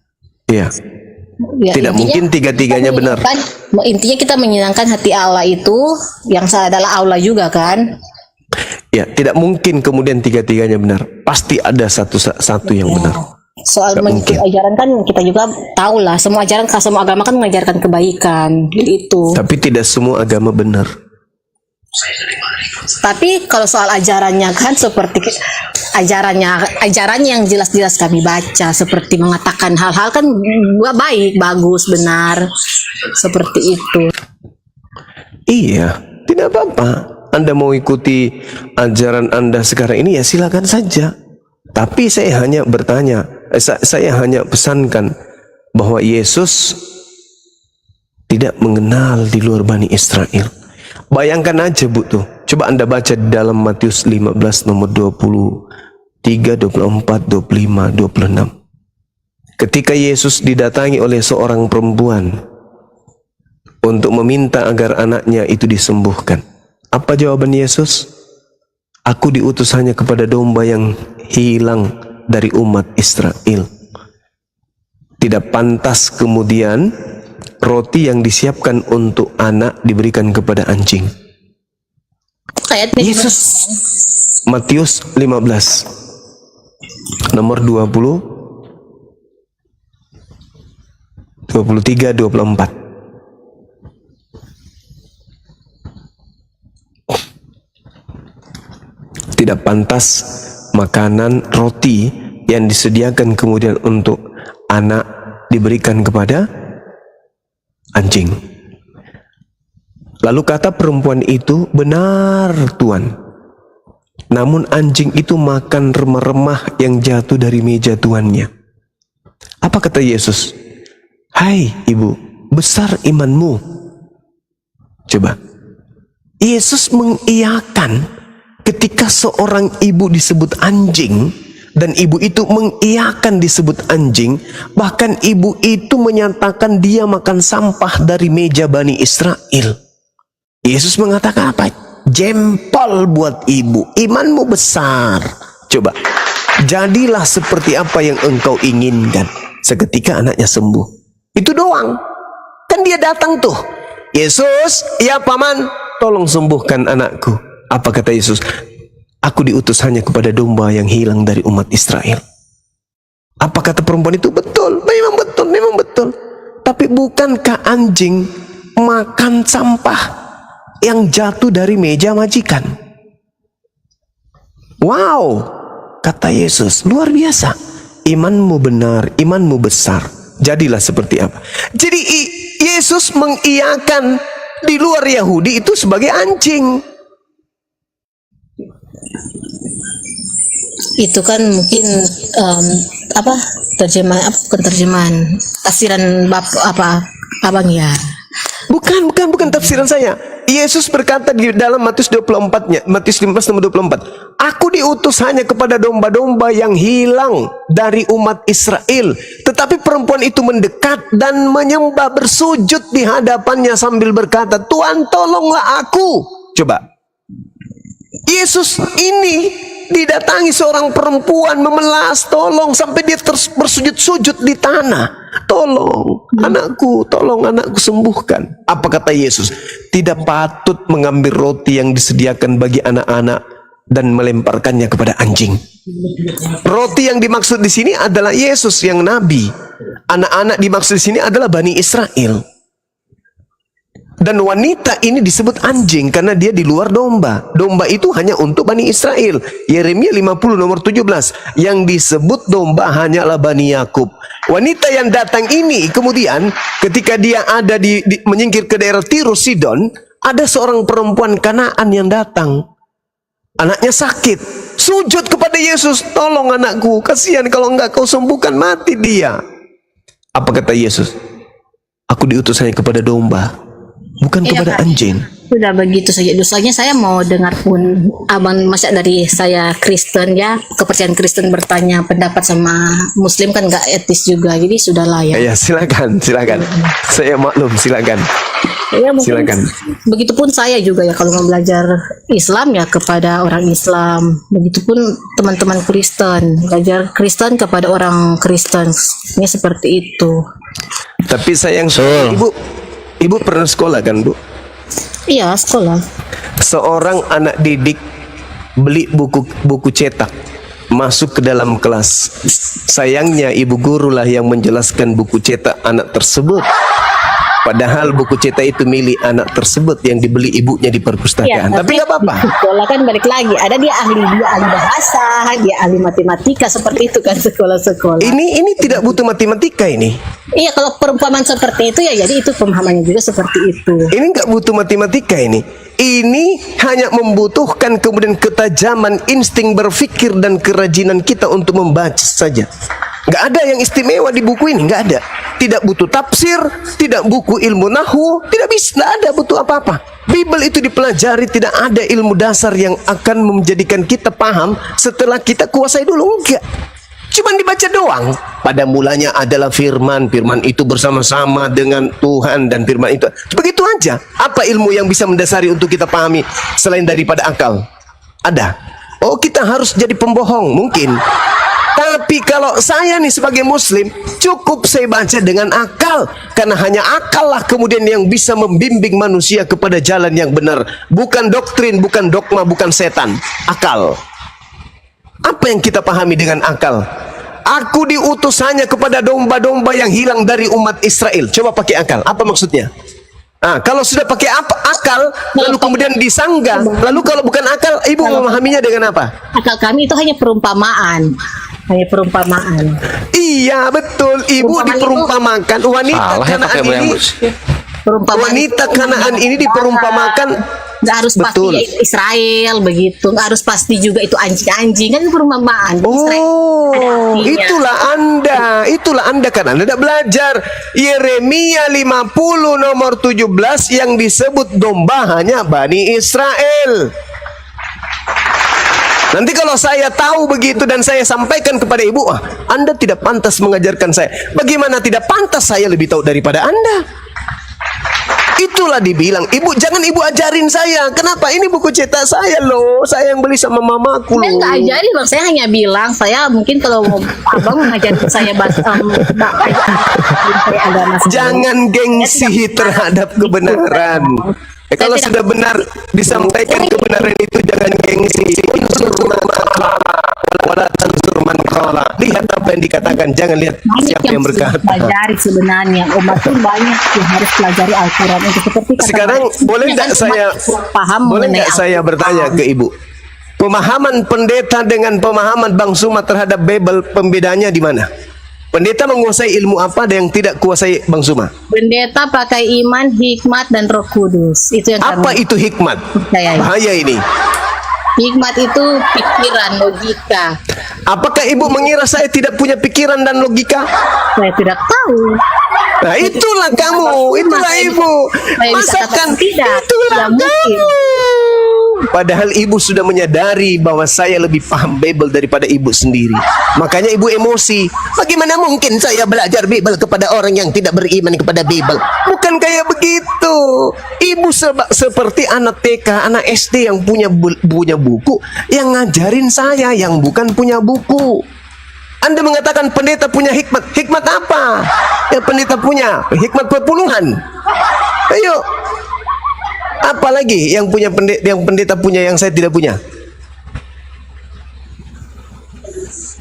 Iya. Ya, tidak mungkin tiga-tiganya benar. Intinya kita menyenangkan hati Allah itu yang adalah Allah juga kan? Ya, tidak mungkin kemudian tiga-tiganya benar. Pasti ada satu yang benar. Soal mengikuti ajaran kan kita juga tahu lah. Semua agama kan mengajarkan kebaikan itu. Tapi tidak semua agama benar. Tapi kalau soal ajarannya kan seperti ajarannya yang jelas-jelas kami baca seperti mengatakan hal-hal kan baik, bagus, benar seperti itu. Iya, tidak apa-apa. Anda mau ikuti ajaran Anda sekarang ini ya silakan saja. Tapi saya hanya bertanya, saya hanya pesankan bahwa Yesus tidak mengenal di luar Bani Israel. Bayangkan aja Bu tuh. Coba Anda baca di dalam Matius 15 nomor 20 3, 24, 25, 26. Ketika Yesus didatangi oleh seorang perempuan untuk meminta agar anaknya itu disembuhkan, apa jawaban Yesus? Aku diutus hanya kepada domba yang hilang dari umat Israel. Tidak pantas kemudian roti yang disiapkan untuk anak diberikan kepada anjing. Yesus, Matius 15 nomor 20, 23, 24. Tidak pantas makanan roti yang disediakan kemudian untuk anak diberikan kepada anjing. Lalu kata perempuan itu, benar Tuan. Namun anjing itu makan remah-remah yang jatuh dari meja tuannya. Apa kata Yesus? Hai ibu, besar imanmu. Coba. Yesus mengiyakan ketika seorang ibu disebut anjing, dan ibu itu mengiyakan disebut anjing. Bahkan ibu itu menyatakan dia makan sampah dari meja Bani Israel. Yesus mengatakan apa? Jempol buat ibu, imanmu besar. Coba, jadilah seperti apa yang engkau inginkan. Seketika anaknya sembuh. Itu doang. Kan dia datang tuh. Yesus, ya paman, tolong sembuhkan anakku. Apa kata Yesus? Aku diutus hanya kepada domba yang hilang dari umat Israel. Apa kata perempuan itu? Betul, memang betul, memang betul. Tapi bukankah anjing makan sampah yang jatuh dari meja majikan? Wow, kata Yesus, luar biasa. Imanmu benar, imanmu besar. Jadilah seperti apa? Jadi Yesus mengiyakan di luar Yahudi itu sebagai anjing. Itu kan mungkin terjemahan tafsiran abang ya. Bukan tafsiran saya. Yesus berkata di dalam Matius 24-nya, Matius 15 nomor 24, aku diutus hanya kepada domba-domba yang hilang dari umat Israel. Tetapi perempuan itu mendekat dan menyembah, bersujud di hadapannya sambil berkata, Tuhan tolonglah aku. Coba, Yesus ini didatangi seorang perempuan memelas, tolong, sampai dia bersujud-sujud di tanah. Tolong anakku sembuhkan. Apa kata Yesus? Tidak patut mengambil roti yang disediakan bagi anak-anak dan melemparkannya kepada anjing. Roti yang dimaksud di sini adalah Yesus yang nabi. Anak-anak dimaksud di sini adalah Bani Israel. Dan wanita ini disebut anjing karena dia di luar domba. Domba itu hanya untuk Bani Israel. Yeremia 50 nomor 17. Yang disebut domba hanyalah Bani Yakub. Wanita yang datang ini kemudian ketika dia ada menyingkir ke daerah Tirus Sidon, ada seorang perempuan Kanaan yang datang. Anaknya sakit. Sujud kepada Yesus, tolong anakku, kasihan kalau enggak kau sembuhkan mati dia. Apa kata Yesus? Aku diutus hanya kepada domba, bukan kepada anjing. Sudah begitu saja. Dosanya saya mau dengar pun abang, masa dari saya Kristen ya, kepercayaan Kristen bertanya pendapat sama Muslim kan nggak etis juga. Jadi sudahlah ya. Ya silakan. Saya maklum, silakan. Ya, silakan. Begitupun saya juga ya kalau mau belajar Islam ya kepada orang Islam. Begitupun teman-teman Kristen, belajar Kristen kepada orang Kristen. Ini seperti itu. Tapi sayang, Ibu pernah sekolah kan, Bu? Iya, sekolah. Seorang anak didik beli buku cetak, masuk ke dalam kelas. Sayangnya ibu guru lah yang menjelaskan buku cetak anak tersebut. Padahal buku cetak itu milik anak tersebut yang dibeli ibunya di perpustakaan. Ya, tapi nggak apa-apa. Sekolah kan balik lagi. Ada dia ahli bahasa, dia ahli matematika, seperti itu kan sekolah-sekolah. Ini tidak butuh matematika ini. Iya, kalau perumpamaan seperti itu ya, jadi itu pemahamannya juga seperti itu. Ini nggak butuh matematika ini. Ini hanya membutuhkan kemudian ketajaman insting berpikir dan kerajinan kita untuk membaca saja. Nggak ada yang istimewa di buku ini, nggak ada. tidak butuh tafsir, tidak buku ilmu nahwu, tidak bisa, tidak ada butuh apa-apa. Bible itu dipelajari, tidak ada ilmu dasar yang akan menjadikan kita paham setelah kita kuasai dulu, enggak. Cuman dibaca doang. Pada mulanya adalah firman, firman itu bersama-sama dengan Tuhan, dan firman itu begitu aja. Apa ilmu yang bisa mendasari untuk kita pahami selain daripada akal? Ada. Oh, kita harus jadi pembohong mungkin. Tapi kalau saya nih sebagai muslim, cukup saya baca dengan akal, karena hanya akal lah kemudian yang bisa membimbing manusia kepada jalan yang benar. Bukan doktrin, bukan dogma, bukan setan. Akal. Apa yang kita pahami dengan akal? Aku diutus hanya kepada domba-domba yang hilang dari umat Israel. Coba pakai akal. Apa maksudnya? Nah, kalau sudah pakai akal, lalu kemudian disanggah, lalu kalau bukan akal, ibu memahaminya dengan apa? Akal kami itu hanya perumpamaan. Hanya perumpamaan. Iya, betul. Ibu diperumpamakan wanita Kanaan ini. Wanita Kanaan ini diperumpamakan. Nggak harus pasti Israel begitu, nggak harus pasti juga itu anjing-anjing, kan itu perumpamaan. Oh, itulah anda kan anda tidak belajar Yeremia 50 nomor 17 yang disebut domba hanya Bani Israel. Nanti kalau saya tahu begitu dan saya sampaikan kepada ibu, anda tidak pantas mengajarkan saya. Bagaimana tidak pantas? Saya lebih tahu daripada anda. Itulah dibilang, ibu jangan ibu ajarin saya. Kenapa? Ini buku cetak saya loh. Saya yang beli sama mamaku loh. Saya nggak ajarin loh. Saya hanya bilang, saya mungkin kalau abang mengajarin saya jangan gengsi terhadap kebenaran. Kalau sudah benar disampaikan kebenaran itu, jangan gengsi. Lihat apa yang dikatakan, jangan lihat siapa yang berkata. Pelajari sebenarnya umat itu banyak yang harus pelajari Al-Quran itu seperti sekarang boleh nggak saya bertanya ke ibu, pemahaman pendeta dengan pemahaman Bang Suma terhadap Bible, pembedanya di mana? Pendeta menguasai ilmu apa yang tidak kuasai Bang Suma? Pendeta pakai iman, hikmat, dan Roh Kudus. Itu yang apa itu hikmat? Bahaya ini. Hikmat itu pikiran, logika. Apakah ibu mengira saya tidak punya pikiran dan logika? Saya tidak tahu. Nah, itulah kamu, itulah ibu. Masakan itulah kamu. Padahal ibu sudah menyadari bahwa saya lebih paham Bible daripada ibu sendiri. Makanya ibu emosi. Bagaimana mungkin saya belajar Bible kepada orang yang tidak beriman kepada Bible? Bukan kayak begitu. Ibu seperti anak TK, anak SD yang punya buku, yang ngajarin saya yang bukan punya buku. Anda mengatakan pendeta punya hikmat. Hikmat apa? Yang pendeta punya hikmat perpuluhan. Ayo. Apalagi yang pendeta punya yang saya tidak punya?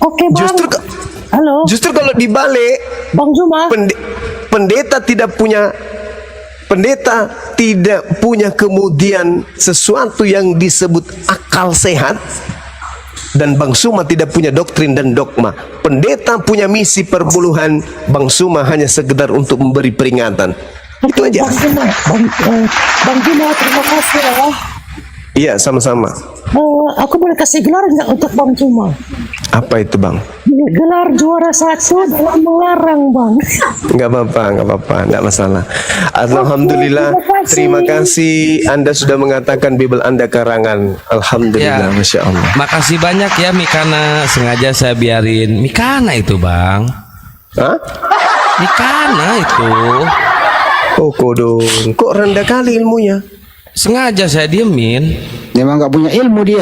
Oke, Bang. Justru kalau dibalik, Bang Juma, pendeta tidak punya kemudian sesuatu yang disebut akal sehat, dan Bang Suma tidak punya doktrin dan dogma. Pendeta punya misi perpuluhan, Bang Suma hanya sekedar untuk memberi peringatan. Itu aja. Bang Juma, terima kasih ya. Iya, sama-sama. Aku boleh kasih gelar nggak untuk Bang Juma? Apa itu, Bang? Gelar juara 1 dalam melarang, Bang. Nggak apa-apa, nggak masalah. Alhamdulillah, terima kasih Anda sudah mengatakan Bible Anda karangan. Alhamdulillah, Ya. Masya Allah. Makasih banyak ya Mikana, sengaja saya biarin. Mikana itu Bang. Hah? Mikana itu. Oh kodong, kok rendah kali ilmunya? Sengaja saya diemin. Memang nggak punya ilmu dia.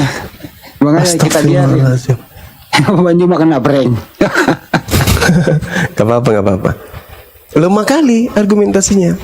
Makanya kita biarin. Bang Juma kena prank. Gak apa-apa. Lemah kali argumentasinya.